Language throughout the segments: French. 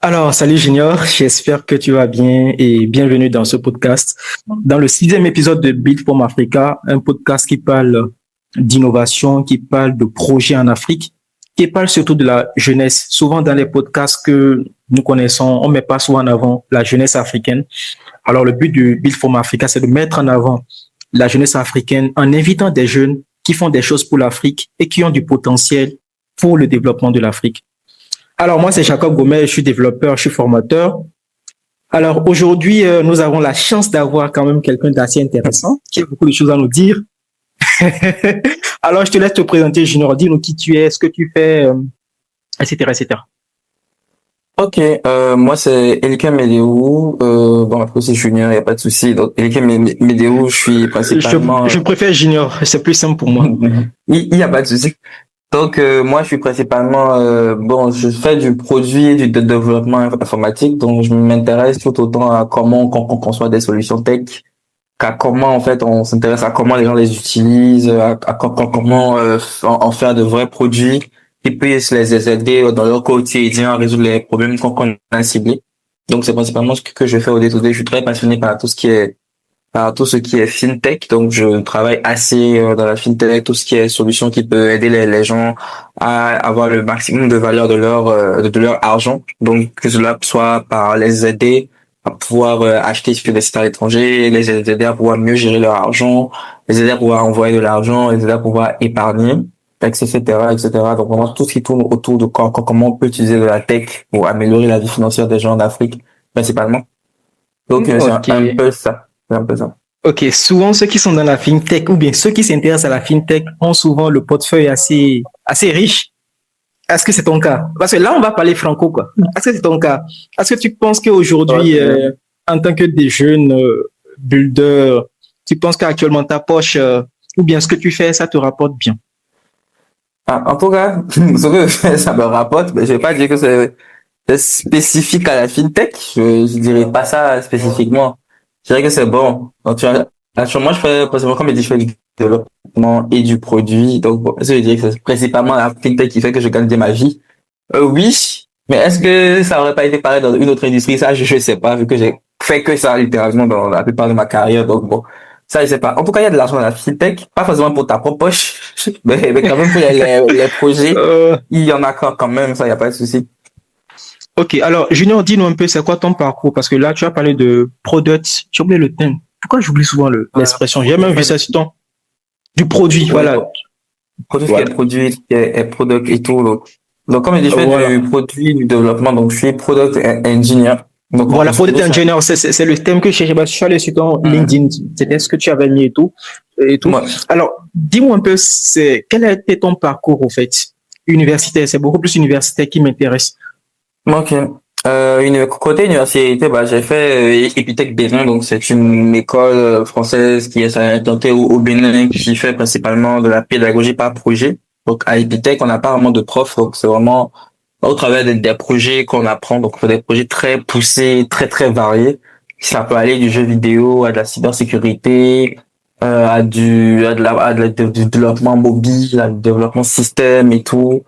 Alors, salut Junior, j'espère que tu vas bien et bienvenue dans ce podcast. Dans le sixième épisode de Build from Africa, un podcast qui parle d'innovation, qui parle de projets en Afrique, qui parle surtout de la jeunesse. Souvent dans les podcasts que nous connaissons, on met pas souvent en avant la jeunesse africaine. Alors, le but du Build from Africa, c'est de mettre en avant la jeunesse africaine en invitant des jeunes qui font des choses pour l'Afrique et qui ont du potentiel pour le développement de l'Afrique. Alors, moi, c'est Jacob Gomez, je suis développeur, je suis formateur. Alors, aujourd'hui, nous avons la chance d'avoir quand même quelqu'un d'assez intéressant qui a beaucoup de choses à nous dire. Alors, je te laisse te présenter, Junior. Dis-nous qui tu es, ce que tu fais, etc., etc. Ok, moi c'est Elkem Medeo, bon après c'est Junior, y a pas de souci. Donc Elkem Medeo, je suis principalement. Je préfère Junior, c'est plus simple pour moi. Il y a pas de souci. Donc moi je suis principalement, bon je fais du produit et du développement informatique, donc je m'intéresse tout autant à comment on conçoit des solutions tech, qu'à comment en fait on s'intéresse à comment les gens les utilisent, comment en faire de vrais produits qui puissent les aider dans leur quotidien à résoudre les problèmes qu'on a ciblés. Donc c'est principalement ce que je fais au day-to-day. Je suis très passionné par tout ce qui est fintech. Donc je travaille assez dans la fintech, tout ce qui est solution qui peut aider les gens à avoir le maximum de valeur de leur argent. Donc que cela soit par les aider à pouvoir acheter sur des sites à l'étranger, les aider à pouvoir mieux gérer leur argent, les aider à pouvoir envoyer de l'argent, les aider à pouvoir épargner, etc., etc. Donc vraiment tout ce qui tourne autour de comment on peut utiliser de la tech pour améliorer la vie financière des gens en Afrique, principalement. Donc c'est un Ok. peu ça. C'est un peu ça. Ok. Souvent, ceux qui sont dans la fintech ou bien ceux qui s'intéressent à la fintech ont souvent le portefeuille assez riche. Est-ce que c'est ton cas? Parce que là, on va parler franco, quoi. Est-ce que c'est ton cas? Est-ce que tu penses qu'aujourd'hui, Ok. en tant que des jeunes builders, tu penses qu'actuellement ta poche ou bien ce que tu fais, ça te rapporte bien? Ah, en tout cas, ce que je fais, ça me rapporte, mais je vais pas dire que c'est spécifique à la fintech. Je dirais pas ça spécifiquement. Je dirais que c'est bon. Donc, actuellement, je fais, principalement, comme je dis, je fais du développement et du produit. Donc, bon, je dirais que c'est principalement la fintech qui fait que je gagne bien ma vie. Oui, mais est-ce que ça aurait pas été pareil dans une autre industrie? Ça, je sais pas, vu que j'ai fait que ça littéralement dans la plupart de ma carrière. Donc bon, ça, je sais pas. En tout cas, il y a de l'argent dans la fintech, pas forcément pour ta propre poche, mais quand même pour les projets, Euh, il y en a quand même, ça, il y a pas de souci. ok, alors Junior, dis-nous un peu, c'est quoi ton parcours? Parce que là, tu as parlé de product, j'ai oublié le terme. Pourquoi j'oublie souvent l'expression? J'ai même vu ça sur ton... Du produit, Ouais, voilà. pour tout ce qui est Voilà. produit, tout ce qui est product et tout. Donc comme je dis, je fais Voilà. du produit, du développement, donc je suis product engineer. Donc Voilà, en product gros, engineer, c'est le thème que je cherchais. Je suis allé sur ton hum, LinkedIn, c'était ce que tu avais mis et tout. Et tout. moi, Alors, dis-moi un peu, quel a été ton parcours, au fait, universitaire? C'est beaucoup plus universitaire qui m'intéresse. ok. Côté université, bah, j'ai fait Epitech Bénin, donc c'est une école française qui est implantée au Bénin, qui fait principalement de la pédagogie par projet. Donc à Epitech, on n'a pas vraiment de prof, donc c'est vraiment au travers des projets qu'on apprend. Donc on fait des projets très poussés, très variés. Ça peut aller du jeu vidéo à de la cybersécurité, du développement mobile, à du développement système et tout.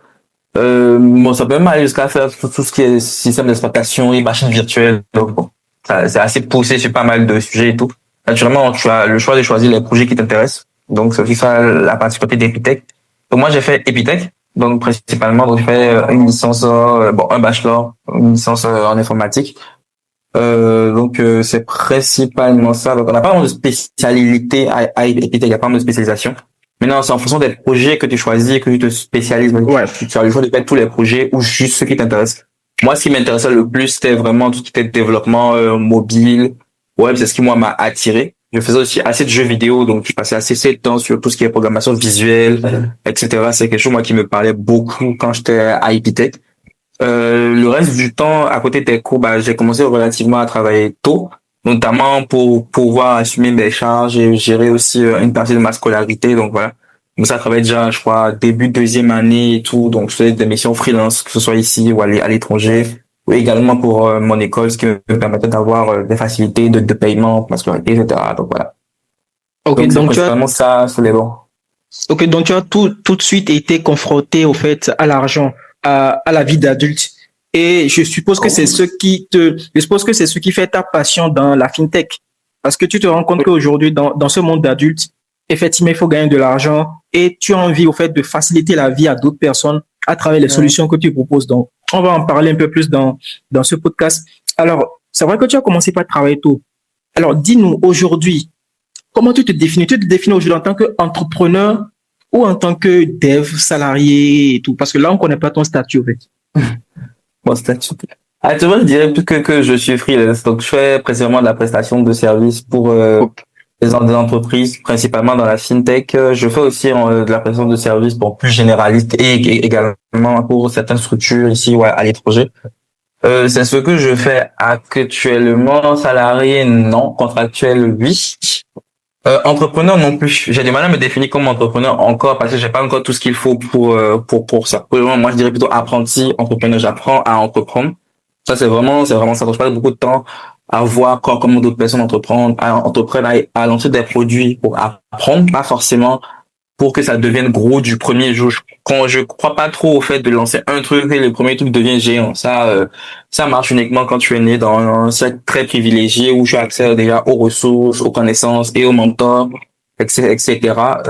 Bon, ça peut même aller jusqu'à faire tout ce qui est système d'exploitation et machines virtuelles. Donc bon, c'est assez poussé sur pas mal de sujets et tout. Naturellement, tu as le choix de choisir les projets qui t'intéressent. Donc c'est aussi ça la particularité d'Epitech. Donc moi j'ai fait Epitech, donc principalement donc j'ai fait une licence, bon un bachelor, une licence en informatique. C'est principalement ça. Donc on n'a pas vraiment de spécialité à Epitech, il n'y a pas vraiment de spécialisation. Maintenant, c'est en fonction des projets que tu choisis, que tu te spécialises. Donc, Ouais. tu as le choix de faire tous les projets ou juste ceux qui t'intéressent. Moi, ce qui m'intéressait le plus, c'était vraiment tout ce qui était développement mobile, web, c'est ce qui moi m'a attiré. Je faisais aussi assez de jeux vidéo, donc je passais assez de temps sur tout ce qui est programmation visuelle, etc. C'est quelque chose moi qui me parlait beaucoup quand j'étais à Epitech. Le reste du temps, à côté des cours, bah, j'ai commencé relativement à travailler tôt, notamment pour pouvoir assumer mes charges et gérer aussi une partie de ma scolarité. Donc voilà. Donc ça travaillait déjà, je crois, début deuxième année et tout. Donc je faisais des missions freelance, que ce soit ici ou à l'étranger, ou également pour mon école, ce qui me permettait d'avoir des facilités de paiement, ma scolarité, etc. Donc voilà. Ok, Donc c'est principalement ça, c'est les bons. donc tu as tout de suite été confronté, au fait, à l'argent, à la vie d'adulte. Et je suppose que c'est ce qui fait ta passion dans la fintech. Parce que tu te rends compte qu'aujourd'hui, dans ce monde d'adultes, effectivement, il faut gagner de l'argent et tu as envie, au fait, de faciliter la vie à d'autres personnes à travers les solutions que tu proposes. Donc, on va en parler un peu plus dans ce podcast. Alors, c'est vrai que tu as commencé par travailler tôt. Alors, dis-nous aujourd'hui, comment tu te définis? Tu te définis aujourd'hui en tant qu'entrepreneur ou en tant que dev, salarié et tout? Parce que là, on ne connaît pas ton statut, en fait. Bon statut. Actuellement, je dirais plus que je suis freelance. Donc, je fais précisément de la prestation de services pour des entreprises, principalement dans la fintech. Je fais aussi de la prestation de services pour plus généraliste et également pour certaines structures ici ou à l'étranger. C'est ce que je fais actuellement. Salarié, non. Contractuel, oui. Entrepreneur non plus. J'ai du mal à me définir comme entrepreneur encore parce que j'ai pas encore tout ce qu'il faut pour ça. Pour le moment, moi, je dirais plutôt apprenti entrepreneur. J'apprends à entreprendre. Ça, c'est vraiment ça. Donc, je passe beaucoup de temps à voir comment d'autres personnes entreprennent, à lancer des produits pour apprendre, pas forcément pour que ça devienne gros du premier jour. Quand je crois pas trop au fait de lancer un truc et le premier truc devient géant. Ça marche uniquement quand tu es né dans un cercle très privilégié où tu as accès déjà aux ressources, aux connaissances et aux mentors, etc.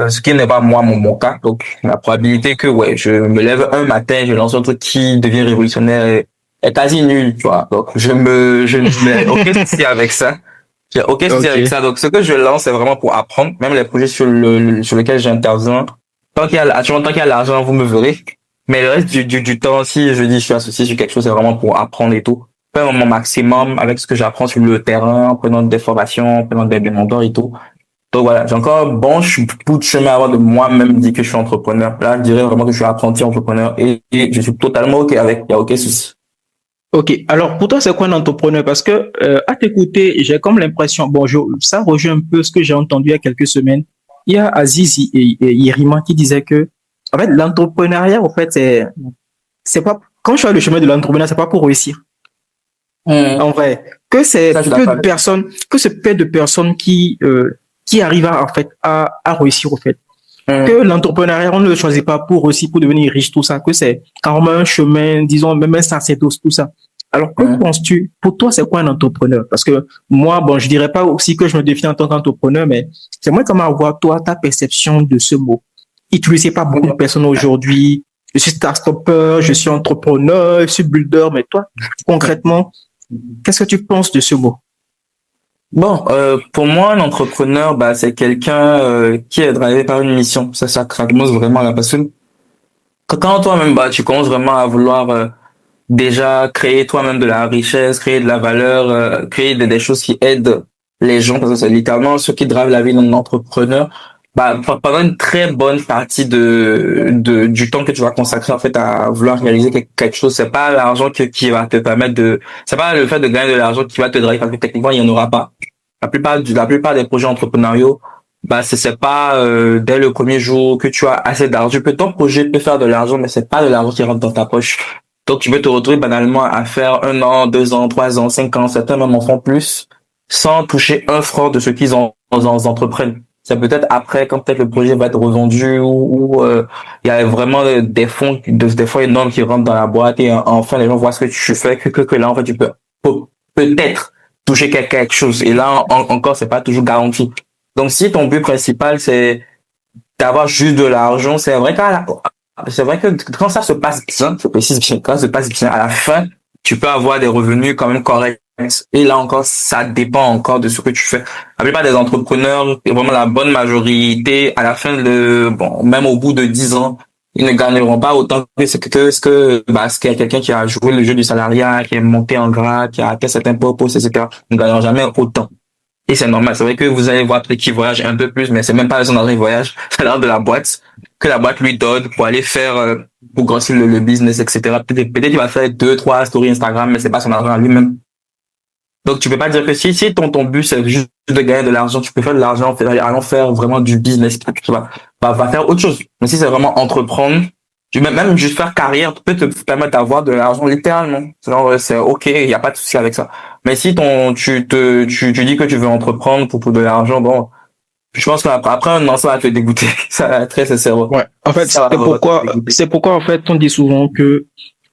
Ce qui n'est pas moi mon cas. Donc la probabilité que je me lève un matin, je lance un truc qui devient révolutionnaire est quasi nulle, tu vois. Donc je n'ai aucun souci avec ça. J'ai aucun souci avec ça. Donc, ce que je lance, c'est vraiment pour apprendre. Même les projets sur lesquels j'interviens. Tant qu'il y a l'argent, vous me verrez. Mais le reste du temps, si je dis je suis associé sur quelque chose, c'est vraiment pour apprendre et tout. Faire mon maximum avec ce que j'apprends sur le terrain, en prenant des formations, en prenant des mentors et tout. Donc voilà, j'ai encore bon bout de chemin avant de moi-même dire que je suis entrepreneur. Là, je dirais vraiment que je suis apprenti entrepreneur et je suis totalement OK avec. Il n'y a aucun souci. Ok, alors pour toi, c'est quoi un entrepreneur? Parce que à t'écouter, j'ai comme l'impression, ça rejoint un peu ce que j'ai entendu il y a quelques semaines. Il y a Aziz et Yerima qui disaient que, en fait, l'entrepreneuriat, en fait, c'est pas, quand je fais le chemin de l'entrepreneuriat, c'est pas pour réussir. En vrai, que c'est peu de personnes, que c'est peu de personnes qui arrivent à réussir, en fait. Que l'entrepreneuriat, on ne le choisit pas pour réussir, pour devenir riche, tout ça, que c'est carrément un chemin, disons, même un sacerdoce, tout ça. Alors, que penses-tu? Pour toi, c'est quoi un entrepreneur? Parce que moi, je dirais pas aussi que je me définis en tant qu'entrepreneur, mais j'aimerais comment avoir, toi, ta perception de ce mot. Utilisé par beaucoup de personnes aujourd'hui. Je suis start-upper, je suis entrepreneur, je suis builder, mais toi, concrètement, qu'est-ce que tu penses de ce mot? Bon, pour moi, un entrepreneur, c'est quelqu'un qui est drivé par une mission. Ça commence vraiment à la passion. Quand toi-même, tu commences vraiment à vouloir déjà créer toi-même de la richesse, créer de la valeur, créer des choses qui aident les gens, parce que c'est littéralement ce qui drive la vie d'un entrepreneur. Pendant une très bonne partie du temps que tu vas consacrer en fait à vouloir réaliser quelque chose, c'est pas l'argent qui va te permettre c'est pas le fait de gagner de l'argent qui va te driver, parce que techniquement il y en aura pas. La plupart des projets entrepreneuriaux, c'est pas dès le premier jour que tu as assez d'argent. Ton projet peut faire de l'argent, mais c'est pas de l'argent qui rentre dans ta poche. Donc tu peux te retrouver banalement à faire 1 an, 2 ans, 3 ans, 5 ans, certains même en font plus, sans toucher un franc de ce qu'ils entreprennent. C'est peut-être après, quand peut-être le projet va être revendu ou il y a vraiment des fonds énormes qui rentrent dans la boîte et enfin les gens voient ce que tu fais que là en fait tu peux peut-être toucher quelque chose. Et là encore c'est pas toujours garanti. Donc si ton but principal c'est d'avoir juste de l'argent, c'est vrai que quand ça se passe bien, je précise bien, quand ça se passe bien à la fin, tu peux avoir des revenus quand même corrects. Et là encore, ça dépend encore de ce que tu fais. La plupart des entrepreneurs, et vraiment la bonne majorité, à la fin même au bout de 10 ans, ils ne gagneront pas autant que ce qu'il y a quelqu'un qui a joué le jeu du salariat, qui est monté en grade, qui a atteint certains postes, etc. Ils ne gagneront jamais autant. Et c'est normal. C'est vrai que vous allez voir peut-être qu'il voyage un peu plus, mais c'est même pas son argent, il voyage. C'est l'argent de la boîte que la boîte lui donne pour aller faire, pour grossir le business, etc. Peut-être qu'il va faire 2, 3 stories Instagram, mais c'est pas son argent à lui-même. Donc, tu peux pas dire que si ton but, c'est juste de gagner de l'argent, tu peux faire de l'argent, allons faire vraiment du business, tu vois. Va faire autre chose. Mais si c'est vraiment entreprendre, même juste faire carrière peut te permettre d'avoir de l'argent, littéralement. C'est OK, il y a pas de souci avec ça. Mais si tu dis que tu veux entreprendre pour de l'argent, bon, je pense qu'après un an, ça va te dégoûter. Ça va très sincèrement. Ouais. En fait, c'est pourquoi, en fait, on dit souvent que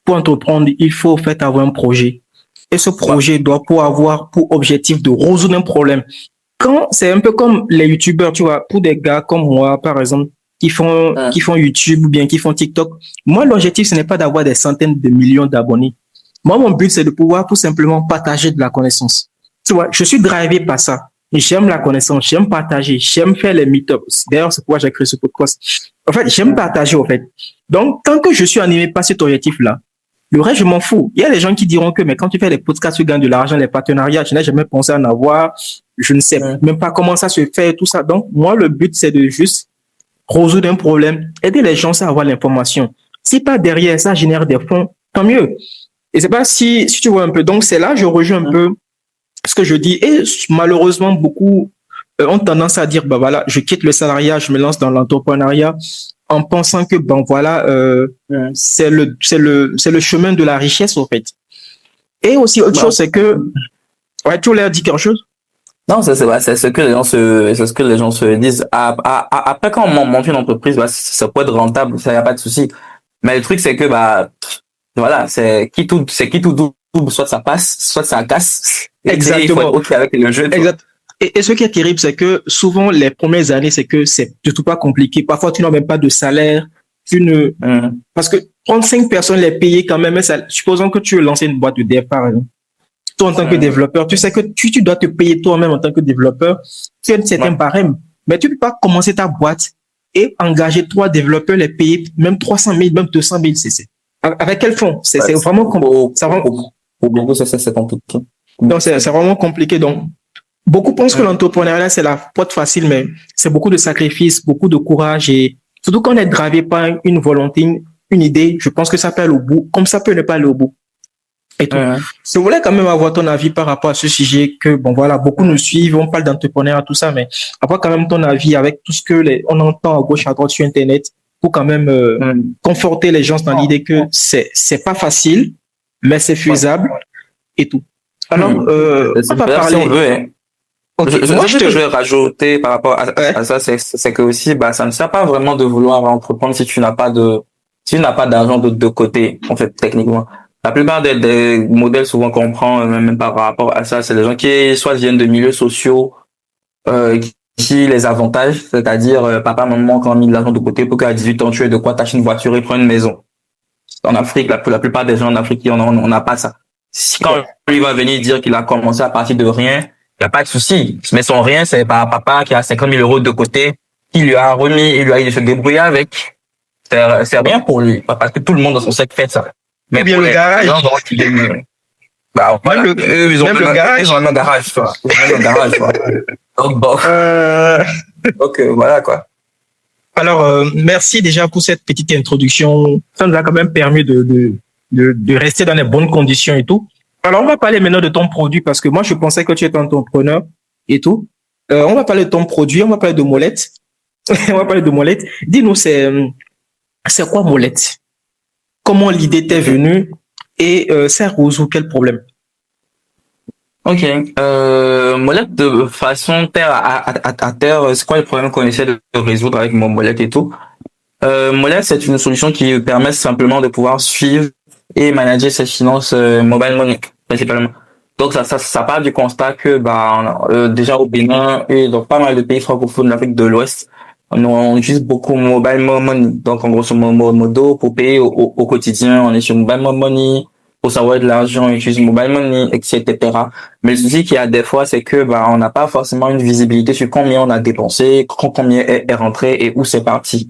pour entreprendre, il faut en fait avoir un projet. Et ce projet doit avoir pour objectif de résoudre un problème. Quand c'est un peu comme les youtubeurs, tu vois, pour des gars comme moi, par exemple, qui font YouTube ou bien qui font TikTok. Moi, l'objectif, ce n'est pas d'avoir des centaines de millions d'abonnés. Moi, mon but, c'est de pouvoir tout simplement partager de la connaissance. Tu vois, je suis drivé par ça. J'aime la connaissance, j'aime partager, j'aime faire les meet-ups. D'ailleurs, c'est pourquoi j'ai créé ce podcast. En fait, j'aime partager, en fait. Donc, tant que je suis animé par cet objectif-là, le reste, je m'en fous. Il y a des gens qui diront que, mais quand tu fais des podcasts, tu gagnes de l'argent, les partenariats, je n'ai jamais pensé en avoir. Je ne sais même pas comment ça se fait, tout ça. Donc, moi, le but, c'est de juste résoudre un problème, aider les gens à avoir l'information. Si pas derrière, ça génère des fonds, tant mieux. Et c'est pas si tu vois un peu. Donc, c'est là, je rejoins un peu ce que je dis. Et malheureusement, beaucoup ont tendance à dire, bah voilà, je quitte le salariat, je me lance dans l'entrepreneuriat en pensant que, bon voilà, c'est le chemin de la richesse, en fait. Et aussi, autre chose, c'est que, ouais, tu voulais dire quelque chose? Non, c'est ce que les gens se disent. Après, quand on monte une entreprise, bah, ça peut être rentable, ça y a pas de souci. Mais le truc, c'est que, bah, voilà, c'est qui tout double, soit ça passe, soit ça casse. Exactement. Il faut être OK avec le jeu. Exact. Et ce qui est terrible, c'est que souvent, les premières années, c'est que c'est du tout pas compliqué. Parfois, tu n'as même pas de salaire. Parce que 35 personnes les payer quand même, supposons que tu veux lancer une boîte de dev, par exemple. Toi, en tant que développeur, tu sais que tu dois te payer toi-même en tant que développeur. Tu as un certain barème. Mais tu ne peux pas commencer ta boîte et engager 3 développeurs, les payer même 300 000, même 200 000 CC. Avec quel fonds? C'est vraiment compliqué. Pour beaucoup, c'est compliqué. Donc, c'est vraiment compliqué. Donc, beaucoup pensent que l'entrepreneuriat, c'est la porte facile, mais c'est beaucoup de sacrifices, beaucoup de courage et surtout quand on est gravé par une volonté, une idée, je pense que ça peut aller au bout, comme ça peut ne pas aller au bout. Et tout. Je voulais quand même avoir ton avis par rapport à ce sujet que, bon, voilà, beaucoup nous suivent, on parle d'entrepreneuriat, tout ça, mais avoir quand même ton avis avec tout ce que on entend à gauche, à droite sur Internet pour quand même conforter les gens dans l'idée que c'est pas facile, mais c'est faisable et tout. Alors, on va parler. Si on veut, hein. Okay. Ce que je vais rajouter par rapport à ça, c'est que aussi, bah, ça ne sert pas vraiment de vouloir entreprendre si tu n'as pas d'argent de côté, en fait, techniquement. La plupart des modèles souvent qu'on prend, même par rapport à ça, c'est des gens qui soit viennent de milieux sociaux, qui les avantagent, c'est-à-dire, papa, maman, quand on a mis de l'argent de côté pour qu'à 18 ans, tu aies de quoi t'acheter une voiture et prendre une maison. En Afrique, la plupart des gens en Afrique, on n'a pas ça. Si quand lui va venir dire qu'il a commencé à partir de rien, il n'y a pas de souci. Mais son rien, c'est papa qui a 50 000 euros de côté, qui lui a remis, il lui a dit de se débrouiller avec. C'est rien pour lui. Parce que tout le monde dans son secteur fait ça. Mais bien le garage. Bah, voilà. Ils ont même un garage, quoi. Donc, bon. Donc, voilà, quoi. Alors, merci déjà pour cette petite introduction. Ça nous a quand même permis de rester dans les bonnes conditions et tout. Alors, on va parler maintenant de ton produit parce que moi, je pensais que tu étais entrepreneur et tout. On va parler de ton produit, on va parler de Molette. On va parler de Molette. Dis-nous, c'est quoi Molette? Comment l'idée t'est venue et ça résout quel problème? Ok. Molette, de façon terre à terre, c'est quoi le problème qu'on essaie de résoudre avec mon Molette et tout? Molette, c'est une solution qui permet simplement de pouvoir suivre et manager ses finances mobile money principalement. Donc ça part du constat que déjà au Bénin et dans pas mal de pays francophones de l'Afrique de l'Ouest, on utilise beaucoup mobile money. Donc en grosso modo pour payer au quotidien, on est sur mobile money, pour savoir de l'argent, on utilise mobile money, etc. Mais le souci qu'il y a des fois, c'est que on n'a pas forcément une visibilité sur combien on a dépensé, combien est rentré et où c'est parti.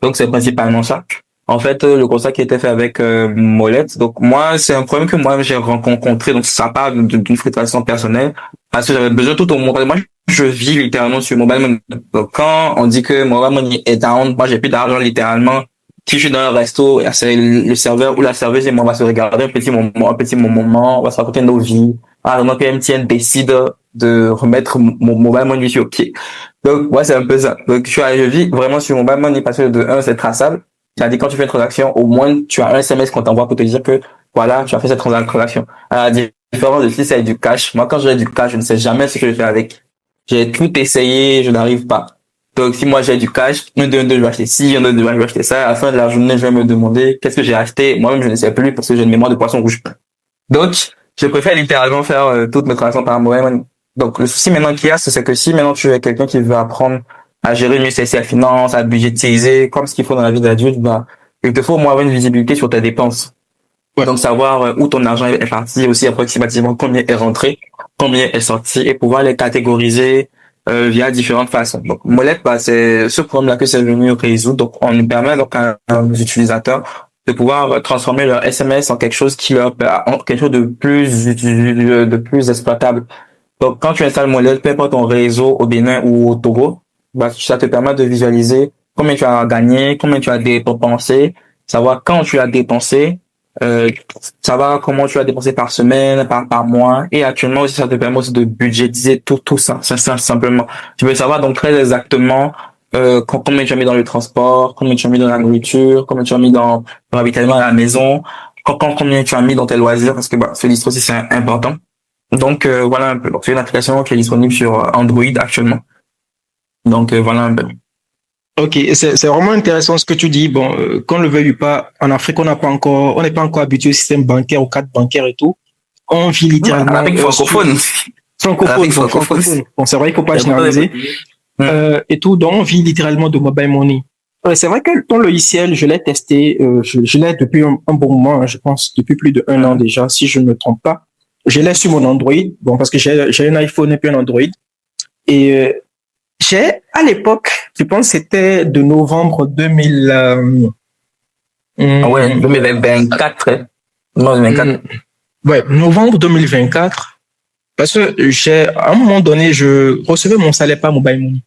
Donc c'est principalement ça. En fait, le constat qui était fait avec Molette. Donc moi, c'est un problème que moi j'ai rencontré. Donc ça part d'une frustration personnelle parce que j'avais besoin tout au monde. Moi, je vis littéralement sur mobile money. Donc quand on dit que mobile money est down, moi j'ai plus d'argent littéralement. Si je suis dans un resto, c'est le serveur ou la serveuse et moi on va se regarder un petit moment, on va se raconter nos vies. Ah, donc MTN décide de remettre mon mobile money sur pied. Donc ouais, c'est un peu ça. Donc je vis vraiment sur mobile money parce que de un, c'est traçable. C'est-à-dire quand tu fais une transaction, au moins tu as un SMS qu'on t'envoie pour te dire que voilà, tu as fait cette transaction. À la différence de si c'est du cash. Moi, quand j'ai du cash, je ne sais jamais ce que je fais avec. J'ai tout essayé, je n'arrive pas. Donc, si moi j'ai du cash, un de je vais acheter ci, un de je vais acheter ça. À la fin de la journée, je vais me demander qu'est-ce que j'ai acheté. Moi-même, je ne sais plus parce que j'ai une mémoire de poisson rouge. Donc, je préfère littéralement faire toutes mes transactions par mobile money. Donc, le souci maintenant qu'il y a, c'est que si maintenant tu es quelqu'un qui veut apprendre à gérer mieux ses finances, à budgétiser, comme ce qu'il faut dans la vie d'adulte, bah, il te faut au moins avoir une visibilité sur tes dépenses. Ouais. Donc, savoir où ton argent est parti, aussi approximativement combien est rentré, combien est sorti, et pouvoir les catégoriser via différentes façons. Donc, Molette, bah, c'est ce problème-là que c'est venu résoudre. Donc, on nous permet donc à nos utilisateurs de pouvoir transformer leur SMS en quelque chose qui leur en quelque chose de plus exploitable. Donc, quand tu installes Molette, peu importe ton réseau au Bénin ou au Togo, bah, ça te permet de visualiser combien tu as gagné, combien tu as dépensé, savoir quand tu as dépensé, savoir comment tu as dépensé par semaine, par mois, et actuellement aussi ça te permet aussi de budgétiser tout ça, simplement. Tu veux savoir donc très exactement combien tu as mis dans le transport, combien tu as mis dans la nourriture, combien tu as mis dans le ravitaillement à la maison, combien tu as mis dans tes loisirs, parce que bah, ce liste aussi c'est important. Donc voilà un peu. Donc c'est une application qui est disponible sur Android actuellement. Donc voilà un peu. Ok, c'est vraiment intéressant ce que tu dis. Bon, qu'on le veuille ou pas, en Afrique, on n'est pas encore habitué au système bancaire, aux cartes bancaires et tout. On vit littéralement. Afrique francophone. Francophone. Bon, c'est vrai qu'il faut pas généraliser. Et tout, donc on vit littéralement de mobile money. C'est vrai que ton logiciel, je l'ai testé, je l'ai depuis un bon moment, hein, je pense depuis plus de 1 an déjà, si je ne me trompe pas. Je l'ai sur mon Android, bon parce que j'ai un iPhone et puis un Android. Et à l'époque, je pense que c'était de novembre 2000. Ah ouais, 2024. Non, 2024. Ouais, novembre 2024. Parce que à un moment donné, je recevais mon salaire par mobile money.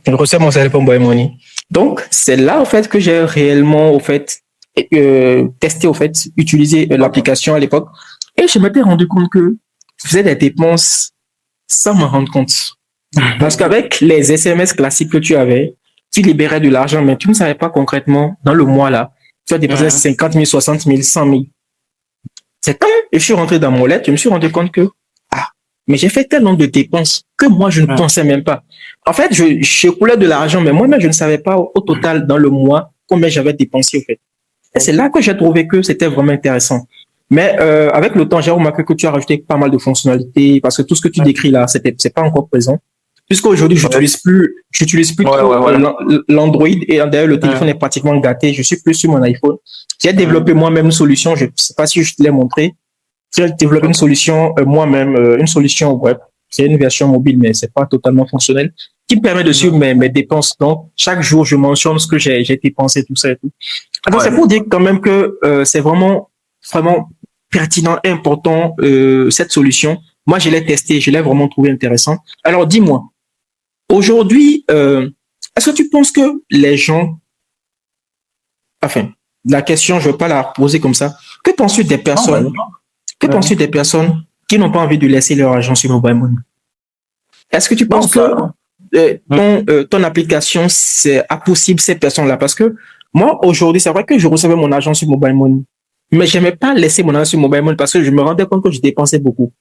Je recevais mon salaire par mobile money. Donc, c'est là, en fait, que j'ai réellement, au fait, testé, au fait, utilisé l'application à l'époque. Et je m'étais rendu compte que je faisais des dépenses sans me rendre compte. Parce qu'avec les SMS classiques que tu avais, tu libérais de l'argent, mais tu ne savais pas concrètement, dans le mois là, tu as dépensé 50 000, 60 000, 100 000. C'est quand je suis rentré dans mon lettre, je me suis rendu compte que, mais j'ai fait tel nombre de dépenses que moi, je ne pensais même pas. En fait, je coulais de l'argent, mais moi-même, je ne savais pas au total dans le mois combien j'avais dépensé, au fait. Et c'est là que j'ai trouvé que c'était vraiment intéressant. Mais avec le temps, j'ai remarqué que tu as rajouté pas mal de fonctionnalités parce que tout ce que tu décris là, c'est pas encore présent. Puisqu'aujourd'hui, j'utilise plus trop l'Android et d'ailleurs le téléphone est pratiquement gâté. Je suis plus sur mon iPhone. J'ai développé moi-même une solution. Je sais pas si je te l'ai montré. J'ai développé une solution moi-même, une solution web. C'est une version mobile, mais c'est pas totalement fonctionnel, qui me permet de suivre mes dépenses. Donc, chaque jour, je mentionne ce que j'ai dépensé, tout ça et tout. Alors, c'est pour dire quand même que c'est vraiment pertinent et important cette solution. Moi, je l'ai testé, je l'ai vraiment trouvé intéressant. Alors, dis-moi, aujourd'hui, est-ce que tu penses que les gens, enfin, la question, je ne vais pas la poser comme ça. Que penses-tu des personnes, qui n'ont pas envie de laisser leur argent sur mobile money? Est-ce que tu penses que ton application, c'est impossible ces personnes-là? Parce que moi, aujourd'hui, c'est vrai que je recevais mon argent sur mobile money, mais je n'aimais pas laisser mon argent sur mobile money parce que je me rendais compte que je dépensais beaucoup.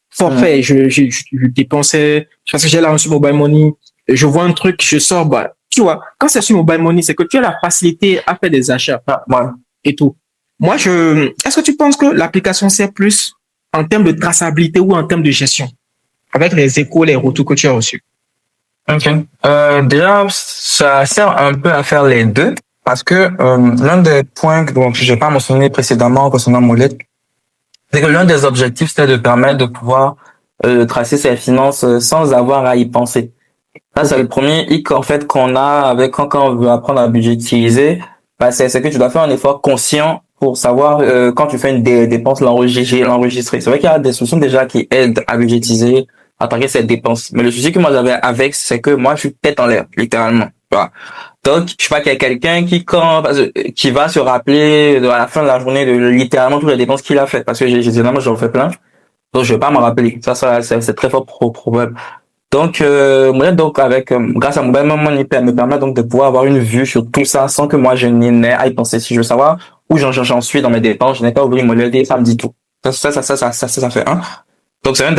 Forfait, je dépensais, parce que j'ai l'argent sur mobile money, je vois un truc, je sors, bah, tu vois, quand c'est sur mobile money, c'est que tu as la facilité à faire des achats et tout. Moi, est-ce que tu penses que l'application sert plus en termes de traçabilité ou en termes de gestion avec les échos, les retours que tu as reçus? Ok. Déjà, ça sert un peu à faire les deux parce que l'un des points que je n'ai pas mentionné précédemment concernant Molette, c'est que l'un des objectifs, c'était de permettre de pouvoir tracer ses finances sans avoir à y penser. Ça, c'est le premier hic en fait qu'on a avec quand on veut apprendre à budgétiser. Bah, c'est que tu dois faire un effort conscient pour savoir quand tu fais une dépense l'enregistrer. C'est vrai qu'il y a des solutions déjà qui aident à budgétiser, à traquer cette dépense. Mais le souci que moi j'avais avec, c'est que moi je suis tête en l'air, littéralement. Voilà. Donc, je sais pas qu'il y a quelqu'un qui va se rappeler à la fin de la journée de littéralement toutes les dépenses qu'il a faites, parce que généralement j'en fais plein. Donc je vais pas m'en rappeler. Ça c'est très fort probable. Donc grâce à Mobile Money me permet donc de pouvoir avoir une vue sur tout ça sans que moi je n'ai à y penser. Si je veux savoir où j'en suis dans mes dépenses, je n'ai pas ouvert mon modèle et ça me dit tout. Ça fait un. Donc c'est une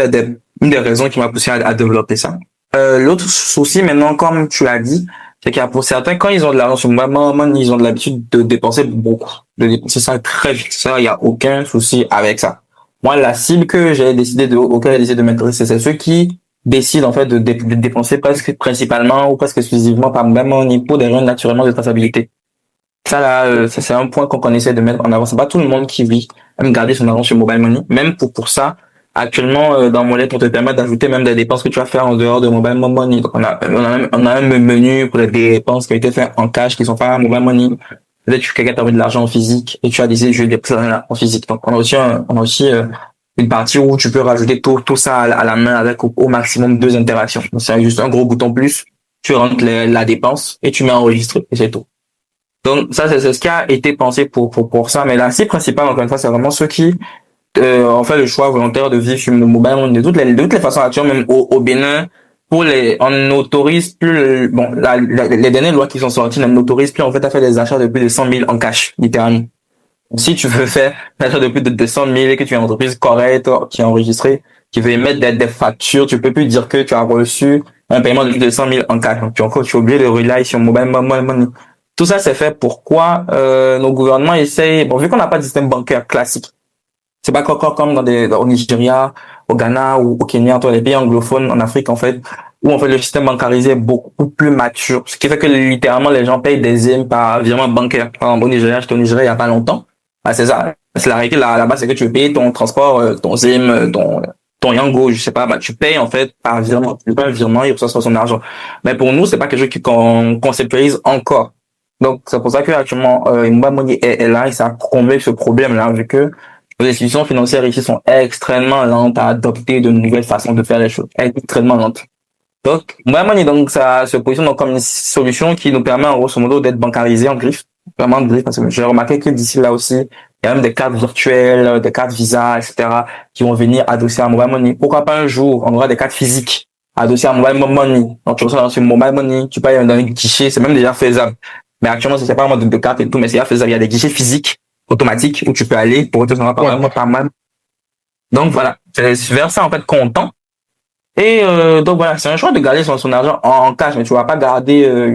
des raisons qui m'a poussé à développer ça. L'autre souci maintenant, comme tu l'as dit, c'est qu'il y a pour certains, quand ils ont de l'argent sur mobile money, ils ont de l'habitude de dépenser beaucoup, de dépenser ça très vite. Ça, il y a aucun souci avec ça. Moi, la cible que auquel j'ai décidé de m'intéresser, c'est ceux qui décident en fait de dépenser presque principalement ou presque exclusivement par mobile money pour des raisons naturellement de traçabilité. Ça là, ça c'est un point qu'on essaie de mettre en avant. C'est pas tout le monde qui vit même garder son argent sur mobile money. Même pour ça, actuellement dans Mollet, on te permet d'ajouter même des dépenses que tu vas faire en dehors de mobile money. Donc on a un menu pour les dépenses qui ont été faites en cash qui sont pas mobile money. Peut-être que quelqu'un t'a envoyé de l'argent en physique et tu as décidé je vais dépenser en physique. Donc on a aussi une partie où tu peux rajouter tout ça à la main avec au maximum 2 interactions. Donc c'est juste un gros bouton plus. Tu rentres la dépense et tu mets enregistrer et c'est tout. Donc ça c'est ce qui a été pensé pour ça, mais la cible principale encore une fois c'est vraiment ceux qui ont fait le choix volontaire de vivre sur le mobile money. De toutes les façons actuelles, même au Bénin, on n'autorise plus les dernières lois qui sont sorties n'autorisent plus en fait à faire des achats de plus de 100 000 en cash littéralement. Si tu veux faire un achat de plus de 200 000 et que tu es une entreprise correcte qui est enregistrée, qui veut émettre des factures, tu peux plus dire que tu as reçu un paiement de plus de 100 000 en cash. Donc tu es obligé de rely sur mobile money. Tout ça, c'est fait pourquoi nos gouvernements essayent, vu qu'on n'a pas de système bancaire classique, c'est pas comme au Nigeria, au Ghana ou au Kenya, les pays anglophones en Afrique, en fait, où en fait le système bancarisé est beaucoup plus mature. Ce qui fait que littéralement les gens payent des IM par virement bancaire. Par exemple, au Nigeria, j'étais au Nigeria il y a pas longtemps. Ah, c'est ça. C'est la réalité là-bas, c'est que tu veux payer ton transport, ton ZIM, ton Yango, je sais pas, tu payes en fait par virement. Tu fais un virement, il reçoit son argent. Mais pour nous, c'est pas quelque chose qu'on conceptualise encore. Donc, c'est pour ça que actuellement, mobile money est là et ça a comblé ce problème-là, vu que les institutions financières ici sont extrêmement lentes à adopter de nouvelles façons de faire les choses. Extrêmement lentes. Donc, mobile money, donc, ça se positionne donc comme une solution qui nous permet, en grosso modo, d'être bancarisé en griffe. Vraiment de griffe, parce que j'ai remarqué que d'ici là aussi, il y a même des cartes virtuelles, des cartes Visa, etc., qui vont venir adosser à mobile money. Pourquoi pas un jour, on aura des cartes physiques adossées à mobile money. Donc, tu reçois sur mobile money, tu payes dans un guichet, c'est même déjà faisable. Mais actuellement, c'est pas vraiment de cartes et tout, mais c'est faisable. Il y a des guichets physiques, automatiques, où tu peux aller pour te faire pas mal. Donc voilà, c'est vers ça en fait qu'on tend. Et donc voilà, c'est un choix de garder son argent en cash, mais tu vas pas garder